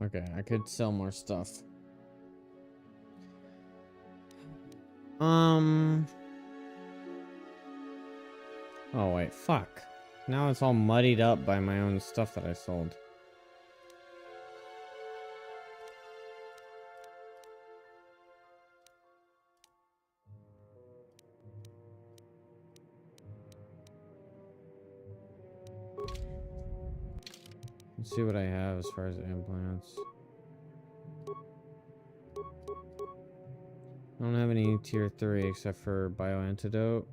Okay, I could sell more stuff. Oh wait, fuck. Now it's all muddied up by my own stuff that I sold. Let's see what I have as far as implants. I don't have any tier 3 except for bioantidote.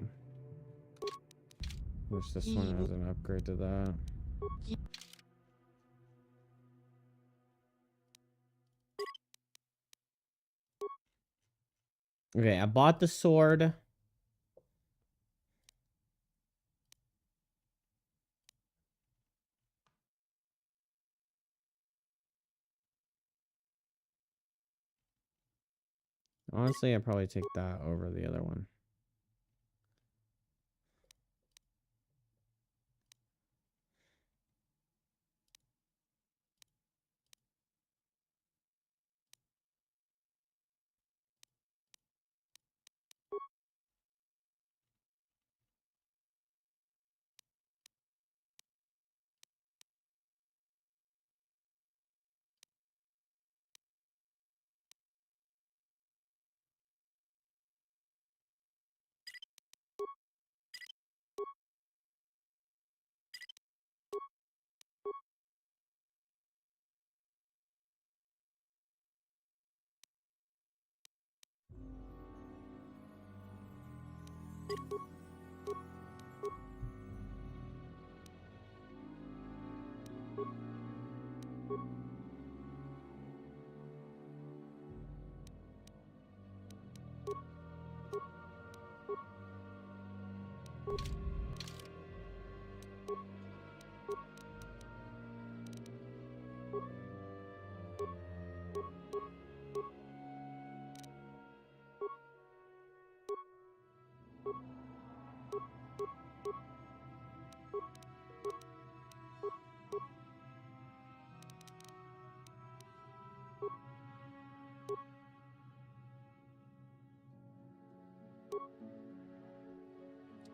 Which this one has an upgrade to that. Okay, I bought the sword. Honestly, I'd probably take that over the other one.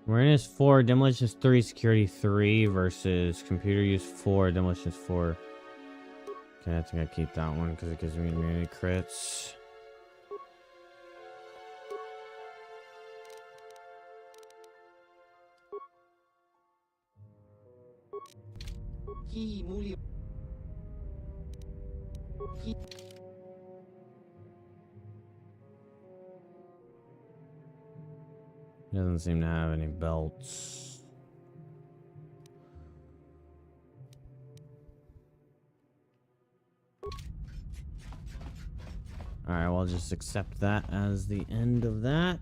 Awareness 4, demolition 3, security 3 versus computer use 4, demolition 4. Okay, I think I keep that one because it gives me immunity crits. Doesn't seem to have any belts. Alright, well, I'll just accept that as the end of that.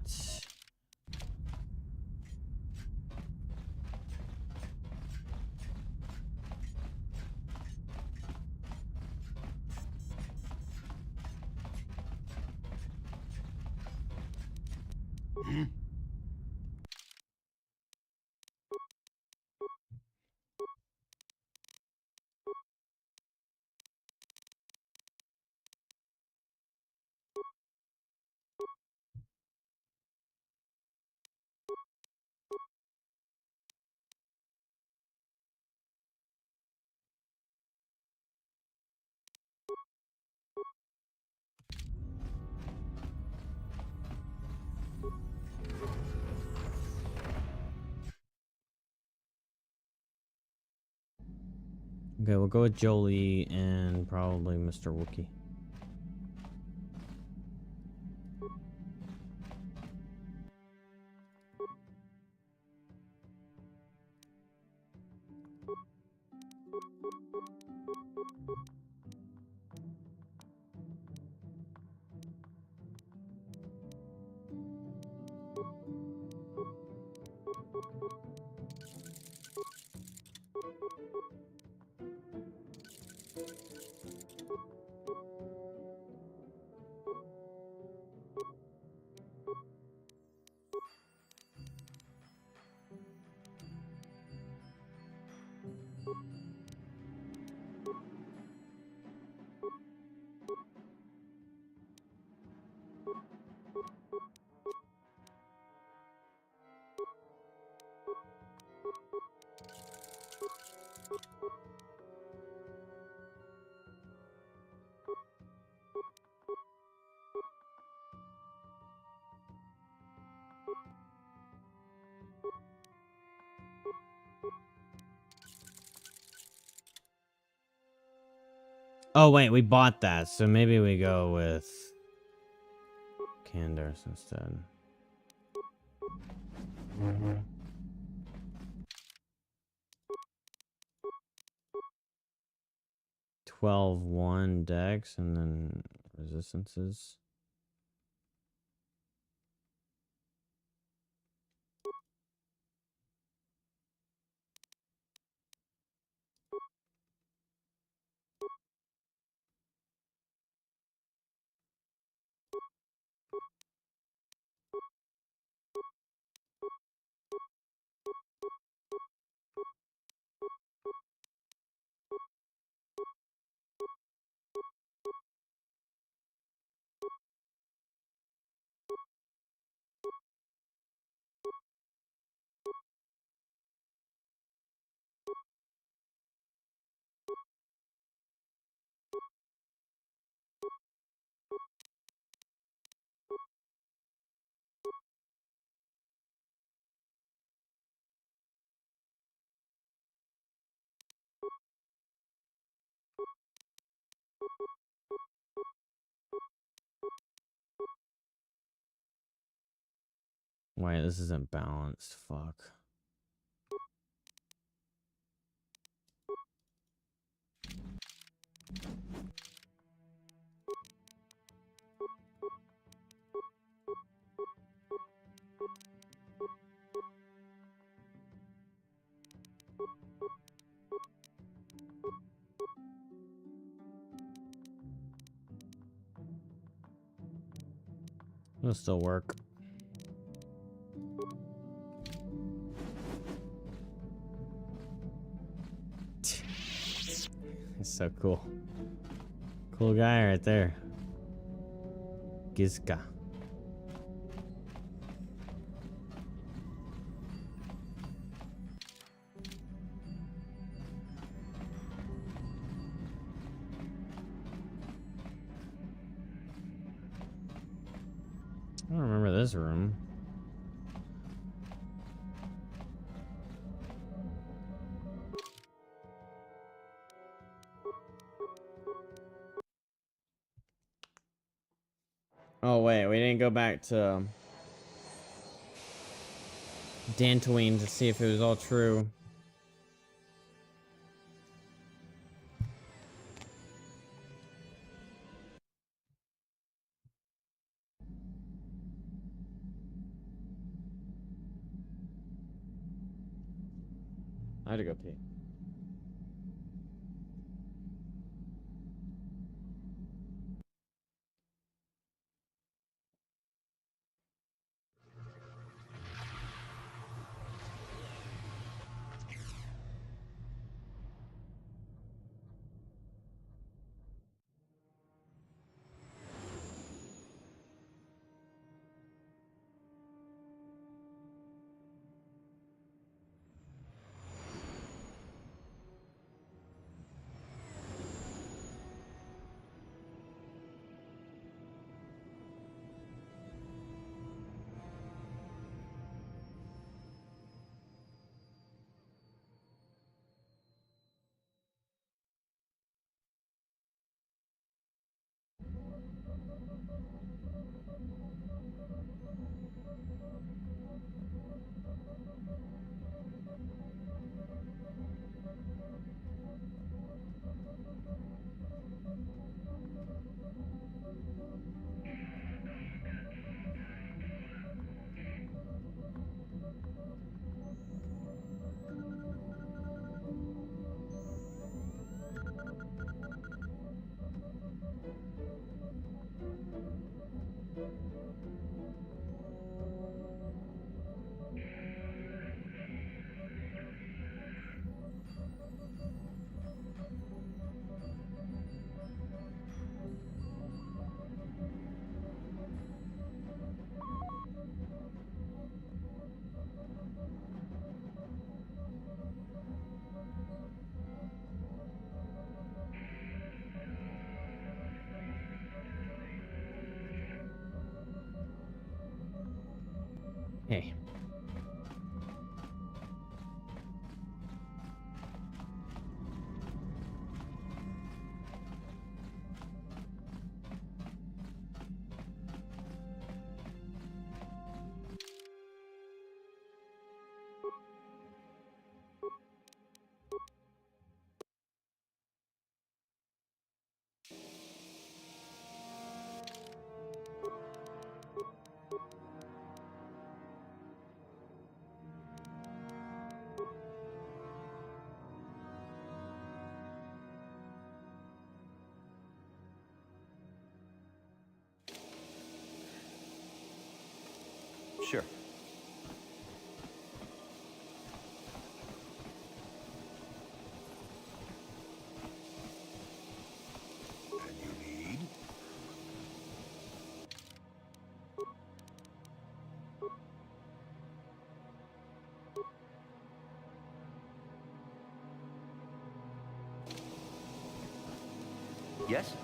Okay, we'll go with Jolie and probably Mr. Wookie. Oh wait, we bought that, so maybe we go with Candace instead. 12-1 dex and then resistances. Wait, this isn't balanced. Fuck. It'll still work. It's so cool. Cool guy right there. Gizka. I don't remember this room. Oh wait, we didn't go back to Dantooine to see if it was all true. I had to go pee. Hey. Sure. And you need? Yes?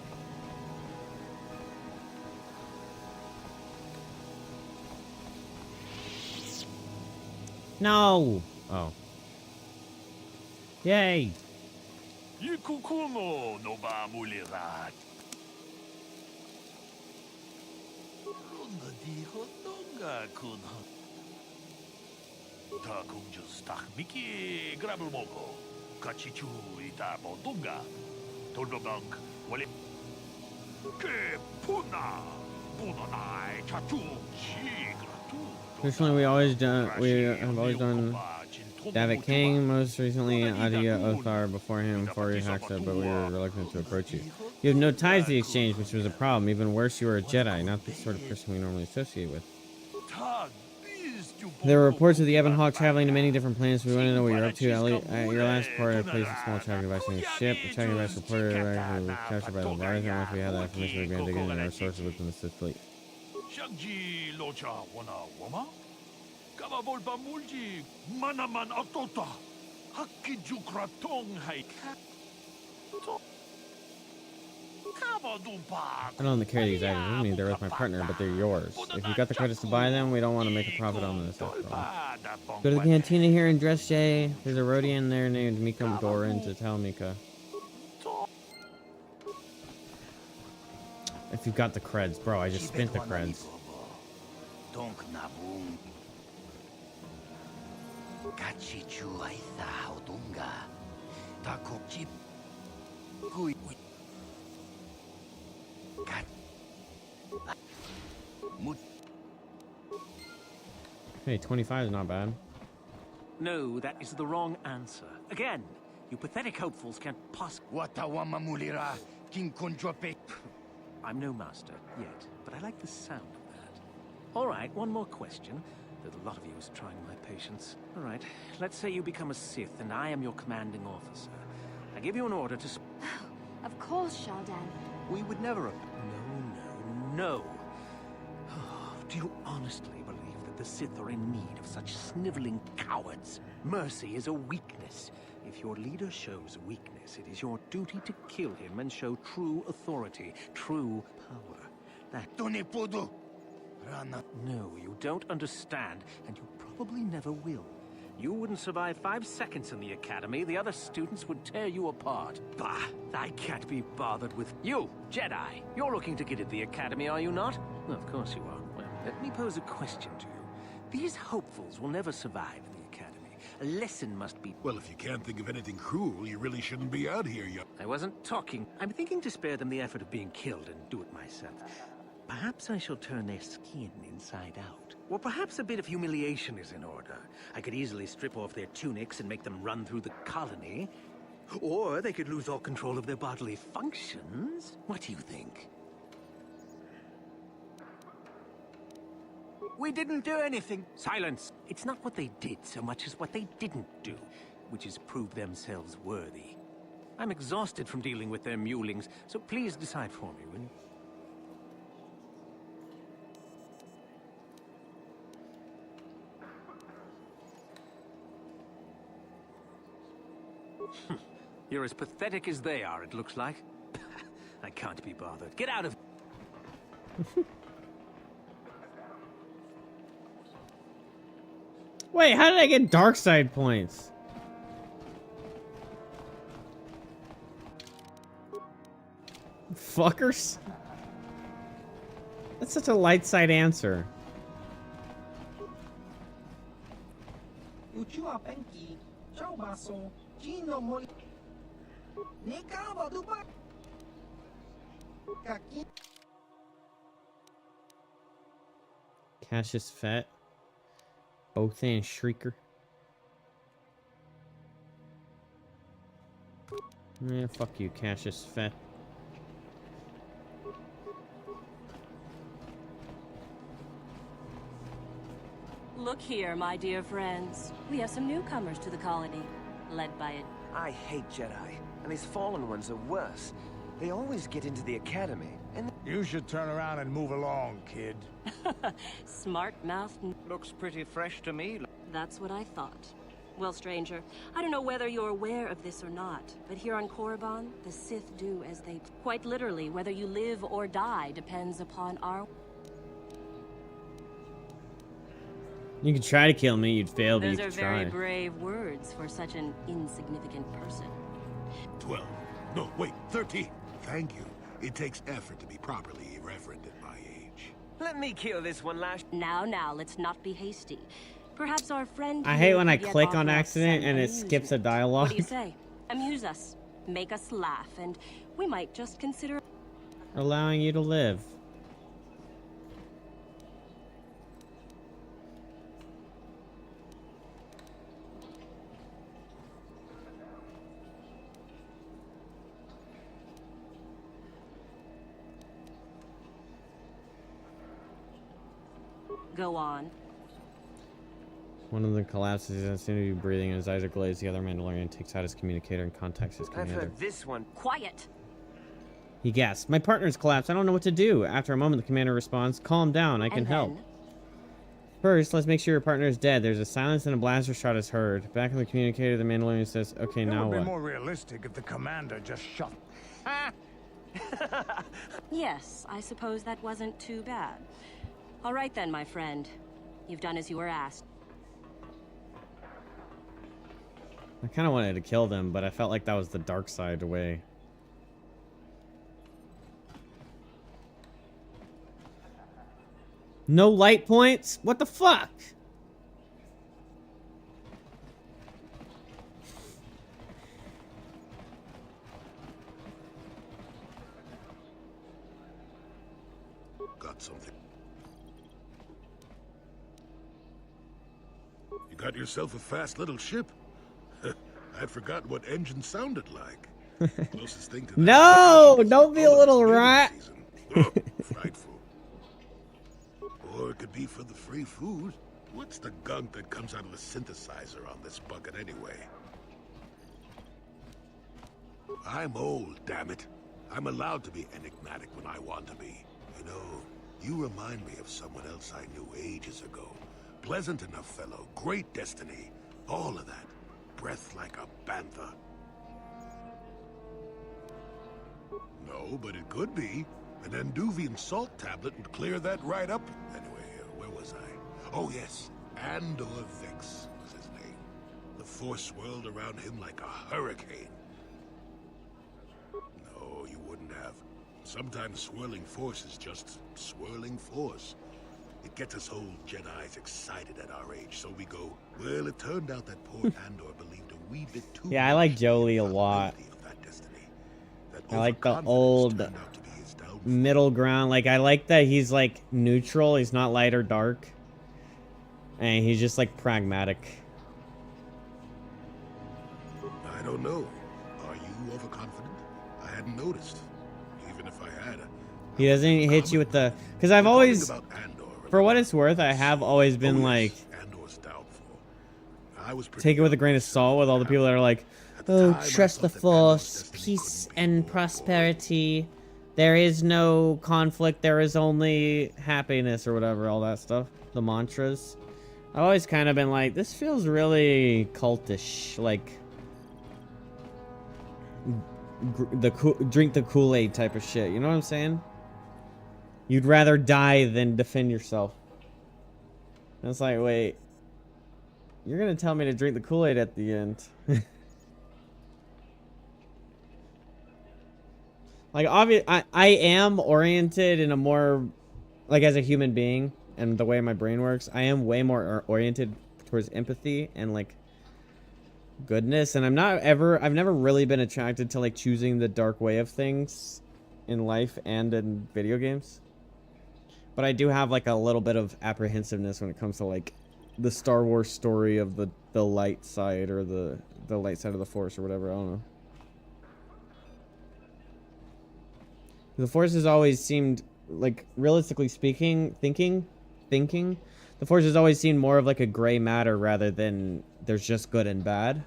No! Oh. Yay! Yikukumo no ba mulirat. Runda di hotonga kun. Ta kung just tak miki grabel moko. Kachichu ita bodunga. Toldogang wale. Ke puna. Punonai chatu chigratu. Traditionally, we have always done Davitt King, most recently Adia Othar before him, Fori Haxa, but we were reluctant to approach you. You have no ties to the exchange, which was a problem. Even worse, you are a Jedi, not the sort of person we normally associate with. There were reports of the Ebon Hawk traveling to many different planets. We want to know what you're up to. At your last report, I placed a small tracking device on your ship. The tracking device reported who was captured by the Leviathan. Once we had that information, we began digging into our sources within the Sith fleet. Shangji locha wana wama. Kababol ba mulji manaman atota. Hakiju kratong hai. I don't carry these items. I mean, they're with my partner, but they're yours. If you got the credits to buy them, we don't want to make a profit on this after all. Go to the cantina here and dress Jay. There's a Rodian there named Mika Doran to tell Mika. If you got the creds, bro, I just spent the creds. Hey, 25 is not bad. No, that is the wrong answer. Again, you pathetic hopefuls can't possibly... I'm no master yet, but I like the sound of that. All right, one more question, though the lot of you is trying my patience. All right, let's say you become a Sith and I am your commanding officer. I give you an order to... Of course, Shaldan. We would never... No. Do you honestly believe that the Sith are in need of such sniveling cowards? Mercy is a weakness. If your leader shows weakness, it is your duty to kill him and show true authority, true power. That... No, you don't understand, and you probably never will. You wouldn't survive 5 seconds in the academy. The other students would tear you apart. Bah! I can't be bothered with... You, Jedi! You're looking to get at the academy, are you not? Well, of course you are. Well, let me pose a question to you. These hopefuls will never survive in the academy. A lesson must be... Well, if you can't think of anything cruel, you really shouldn't be out here, young... I wasn't talking. I'm thinking to spare them the effort of being killed and do it myself. Perhaps I shall turn their skin inside out. Or perhaps a bit of humiliation is in order. I could easily strip off their tunics and make them run through the colony. Or they could lose all control of their bodily functions. What do you think? We didn't do anything. Silence! It's not what they did so much as what they didn't do, which is prove themselves worthy. I'm exhausted from dealing with their mulings, so please decide for me, will you? You're as pathetic as they are, it looks like. I can't be bothered. Get out of... Wait, how did I get dark side points? Fuckers. That's such a light side answer. Cassius Fett. Bothan Shrieker. Yeah, fuck you, Cassius Fett. Look here, my dear friends. We have some newcomers to the colony, led by a... I hate Jedi, and these fallen ones are worse. They always get into the academy, and... You should turn around and move along, kid. Smart mouth. Looks pretty fresh to me. That's what I thought. Well, stranger, I don't know whether you're aware of this or not, but here on Korriban, the Sith do as they... Quite literally, whether you live or die depends upon our... You could try to kill me, you'd fail, but you Those are could very try. brave words for such an insignificant person. 12. No, wait, 13. Thank you. It takes effort to be properly irreverent at my age. Let me kill this one last... Now, let's not be hasty. Perhaps our friend... I hate when I could get click off on us accident some and it amusement. skips a dialogue. What do you say? Amuse us. Make us laugh, and we might just consider... Allowing you to live. Go on. One of them collapses, he doesn't seem to be breathing, and his eyes are glazed. The other Mandalorian takes out his communicator and contacts his I've commander. heard this one. Quiet! He gasps, "My partner's collapsed. I don't know what to do." After a moment, the commander responds, "Calm down. I can And help. then? First, let's make sure your partner is dead." There's a silence and a blaster shot is heard. Back on the communicator, the Mandalorian says, "Okay, It now would be what?" more realistic if the commander just shot. Yes, I suppose that wasn't too bad. All right then, my friend. You've done as you were asked. I kind of wanted to kill them, but I felt like that was the dark side way. No light points? What the fuck? Got something. You got yourself a fast little ship. I'd forgotten what engine sounded like. Closest thing to that. No! Don't be a little rat! Oh, frightful. Or it could be for the free food. What's the gunk that comes out of the synthesizer on this bucket anyway? I'm old, damn it. I'm allowed to be enigmatic when I want to be. You know, you remind me of someone else I knew ages ago. Pleasant enough fellow, great destiny, all of that. Breath like a bantha. No, but it could be. An Anduvian salt tablet would clear that right up. Anyway, where was I? Oh yes, Andor Vix was his name. The Force swirled around him like a hurricane. No, you wouldn't have. Sometimes swirling force is just swirling force. It gets us old Jedis excited at our age, so we go, well, it turned out that poor Andor believed a wee bit too Yeah, I like Jolie a lot. I like the old middle ground. Like, I like that he's, like, neutral. He's not light or dark. And he's just, like, pragmatic. I don't know. Are you overconfident? I hadn't noticed. Even if I had. He doesn't hit you with the... Because I've always... For what it's worth, I have always been, like... Take it with a grain of salt with all the people that are like, "Oh, trust the Force, peace and prosperity. There is no conflict, there is only happiness," or whatever, all that stuff. The mantras. I've always kind of been like, this feels really cultish. Like, drink the Kool-Aid type of shit. You know what I'm saying? You'd rather die than defend yourself. And it's like, wait. You're gonna tell me to drink the Kool-Aid at the end. Like, I am oriented in a more, like, as a human being, and the way my brain works, I am way more oriented towards empathy and, like, goodness. And I've never really been attracted to, like, choosing the dark way of things in life and in video games. But I do have, like, a little bit of apprehensiveness when it comes to, like, the Star Wars story of the light side, or the light side of the Force, or whatever. I don't know. The Force has always seemed, like, realistically speaking, thinking, The Force has always seen more of like a gray matter rather than there's just good and bad.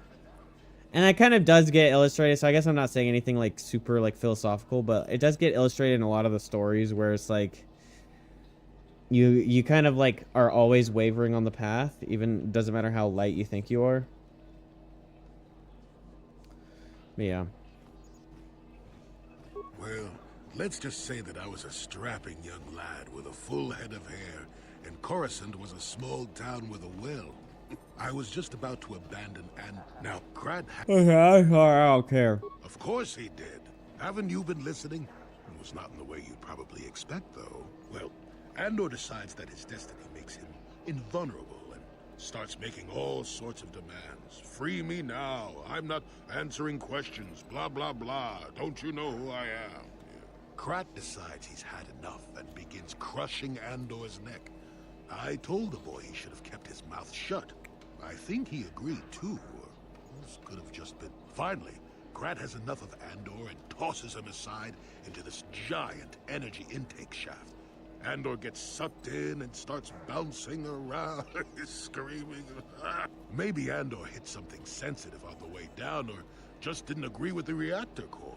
And that kind of does get illustrated, so I guess I'm not saying anything like super like philosophical, but it does get illustrated in a lot of the stories where it's like you kind of like are always wavering on the path, even doesn't matter how light you think you are. But yeah. Well, let's just say that I was a strapping young lad with a full head of hair, and Coruscant was a small town with a well. I was just about to abandon, and now Grad Okay, I don't care. Of course he did. Haven't you been listening? It was not in the way you'd probably expect, though. Well, Andor decides that his destiny makes him invulnerable and starts making all sorts of demands. Free me now. I'm not answering questions. Blah, blah, blah. Don't you know who I am? Krat decides he's had enough and begins crushing Andor's neck. I told the boy he should have kept his mouth shut. I think he agreed, too. This could have just been... Finally, Krat has enough of Andor and tosses him aside into this giant energy intake shaft. Andor gets sucked in and starts bouncing around, screaming. Maybe Andor hit something sensitive on the way down, or just didn't agree with the reactor core.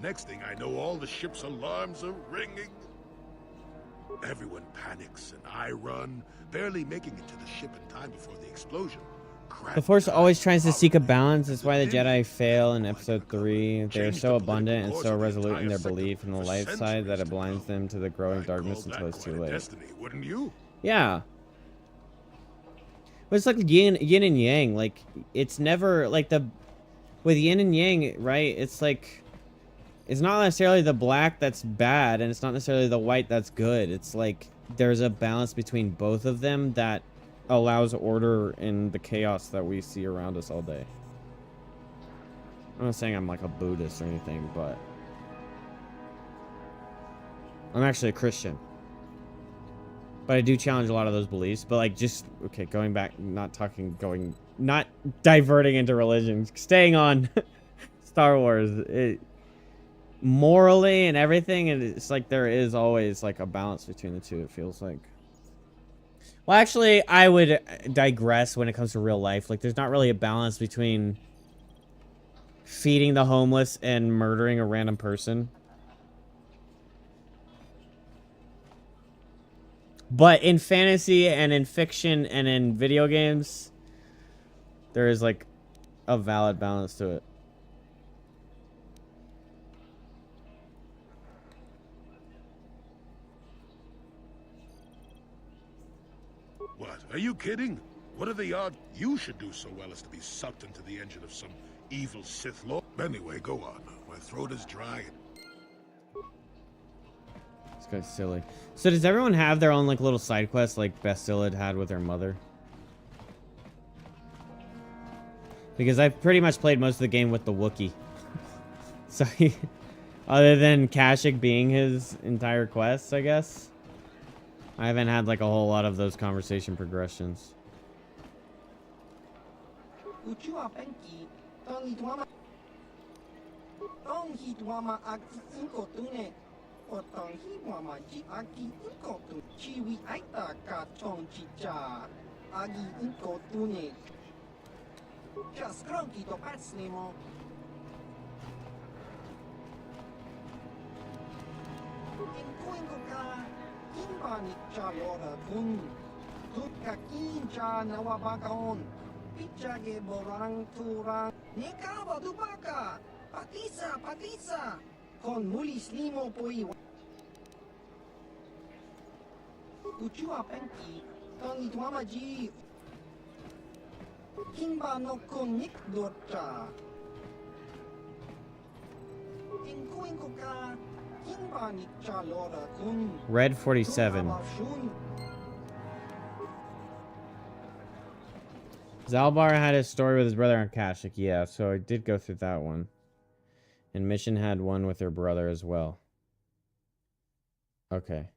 Next thing I know, all the ship's alarms are ringing. Everyone panics, and I run, barely making it to the ship in time before the explosion. The Force always tries to seek a balance. That's why the Jedi fail in Episode 3. They are so abundant and so resolute in their belief in the light side that it blinds them to the growing darkness until it's too late. Wouldn't you? Yeah. But it's like yin and yang. Like, it's never, like, with yin and yang, right, it's like... It's not necessarily the black that's bad, and it's not necessarily the white that's good. It's like there's a balance between both of them that allows order in the chaos that we see around us all day. I'm not saying I'm like a Buddhist or anything, but I'm actually a Christian. But I do challenge a lot of those beliefs. But like, just, okay, going back, not diverting into religion, staying on Star Wars. Morally and everything, and it's like there is always like a balance between the two, it feels like. Well, actually, I would digress when it comes to real life. Like, there's not really a balance between feeding the homeless and murdering a random person. But in fantasy and in fiction and in video games, there is like a valid balance to it. What? Are you kidding? What are the odds you should do so well as to be sucked into the engine of some evil Sith Lord? Anyway, go on. My throat is dry. This guy's silly. So does everyone have their own like little side quests like Bastila had with her mother? Because I've pretty much played most of the game with the Wookiee. So other than Kashyyyk being his entire quest, I guess. I haven't had like a whole lot of those conversation progressions. Red 47. Zalbar had his story with his brother on Kashyyyk, yeah, so I did go through that one. And Mission had one with her brother as well. Okay.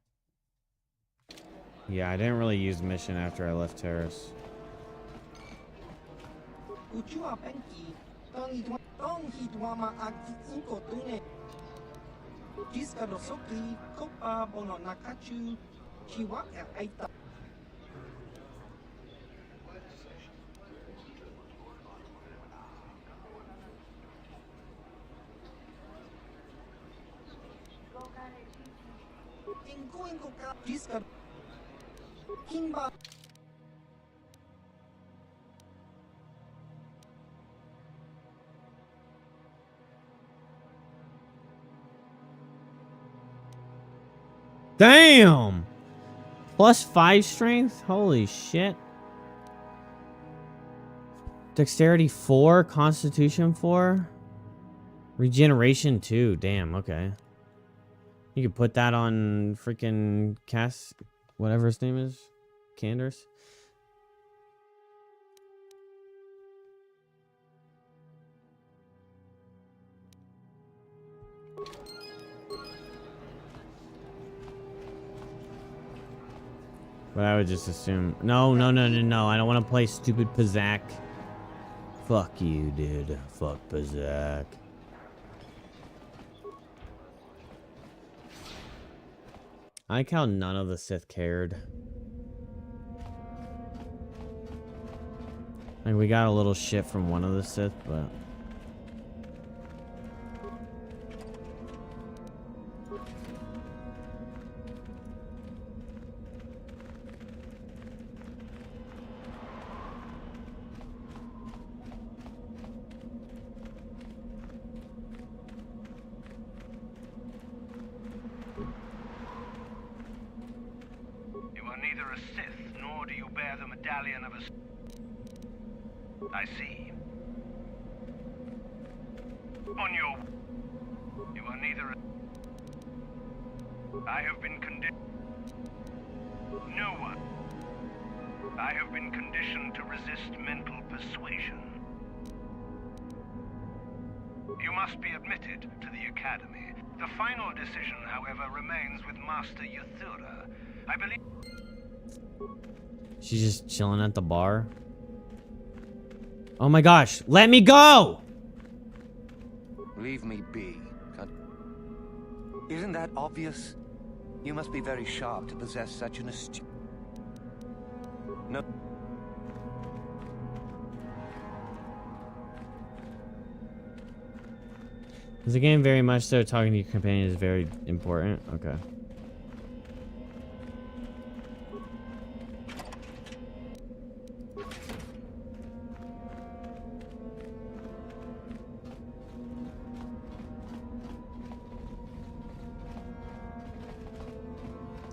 Yeah, I didn't really use Mission after I left Terrace. Damn! +5 strength? Holy shit. Dexterity 4, Constitution 4, Regeneration 2. Damn, okay. You could put that on freaking Cass, whatever his name is, Candors. But I would just assume... No. I don't want to play stupid Pazak. Fuck you, dude. Fuck Pazak. I like how none of the Sith cared. Like, we got a little shit from one of the Sith, but... I see. On your... You are neither a... I have been conditioned... No one. I have been conditioned to resist mental persuasion. You must be admitted to the Academy. The final decision, however, remains with Master YOOOOO. I believe... She's just chilling at the bar. Oh my gosh, let me go! Leave me be. Isn't that obvious? You must be very sharp to possess such an astute... No. Is the game very much so talking to your companion is very important? Okay.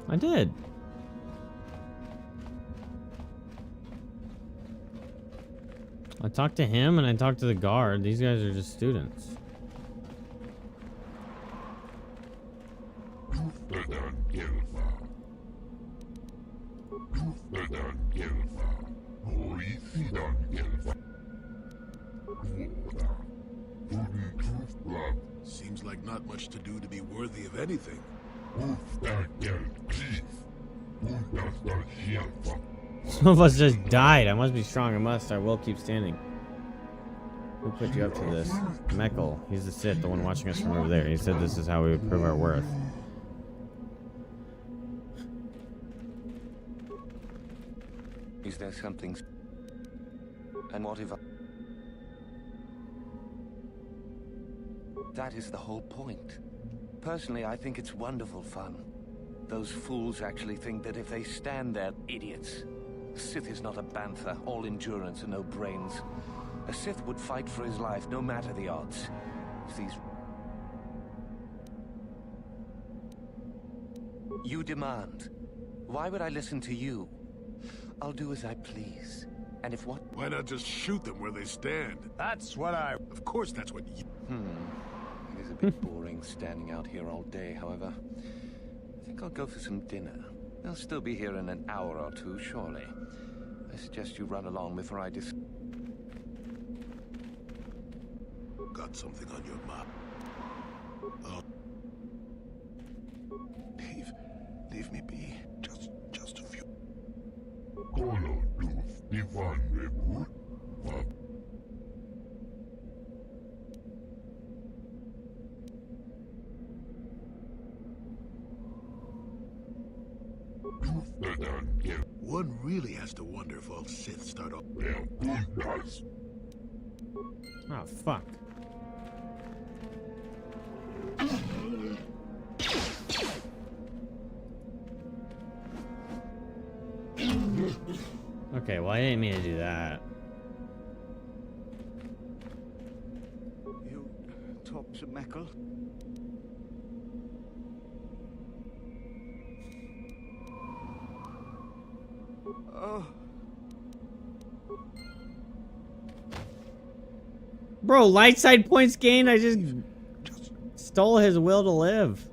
I did. I talked to him and I talked to the guard. These guys are just students. Seems like not much to do to be worthy of anything. Some of us just died. I must be strong. I must. I will keep standing. Who put you up to this? Mekkel. He's the Sith, the one watching us from over there. He said this is how we would prove our worth. Is there something... And what if I... That is the whole point. Personally, I think it's wonderful fun. Those fools actually think that if they stand there, idiots. The Sith is not a bantha, all endurance and no brains. A Sith would fight for his life, no matter the odds. If these... You demand. Why would I listen to you? I'll do as I please. And if what... Why not just shoot them where they stand? That's what I... Of course that's what you... It is a bit boring standing out here all day, however. I think I'll go for some dinner. They'll still be here in an hour or two, surely. I suggest you run along before I Got something on your mind. Oh. Leave me be. Just a few. One really has to wonder if all Sith start off. Oh, fuck. Okay, well, I didn't mean to do that. You talk to Meckle? Oh. Bro, light side points gained. I just stole his will to live.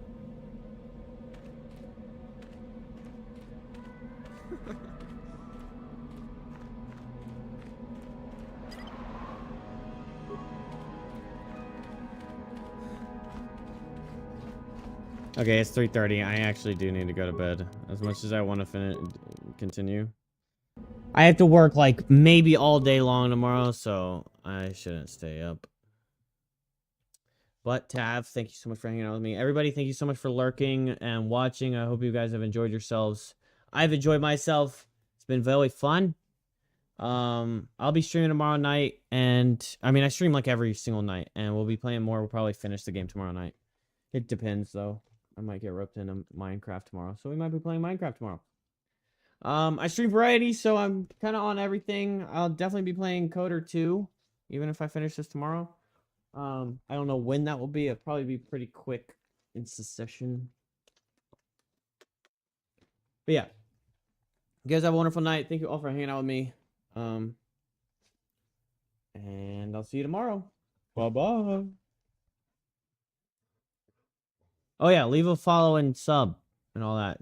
Okay, it's 3:30. I actually do need to go to bed. As much as I want to continue. I have to work like maybe all day long tomorrow, so I shouldn't stay up. But Tav, thank you so much for hanging out with me. Everybody, thank you so much for lurking and watching. I hope you guys have enjoyed yourselves. I've enjoyed myself. It's been very fun. I'll be streaming tomorrow night, and I mean I stream like every single night, and we'll be playing more. We'll probably finish the game tomorrow night. It depends though. I might get roped into Minecraft tomorrow, so we might be playing Minecraft tomorrow. I stream variety, so I'm kind of on everything. I'll definitely be playing Kotor 2, even if I finish this tomorrow. I don't know when that will be. It'll probably be pretty quick in succession. But yeah. You guys have a wonderful night. Thank you all for hanging out with me. And I'll see you tomorrow. Bye-bye. Oh yeah, leave a follow and sub and all that.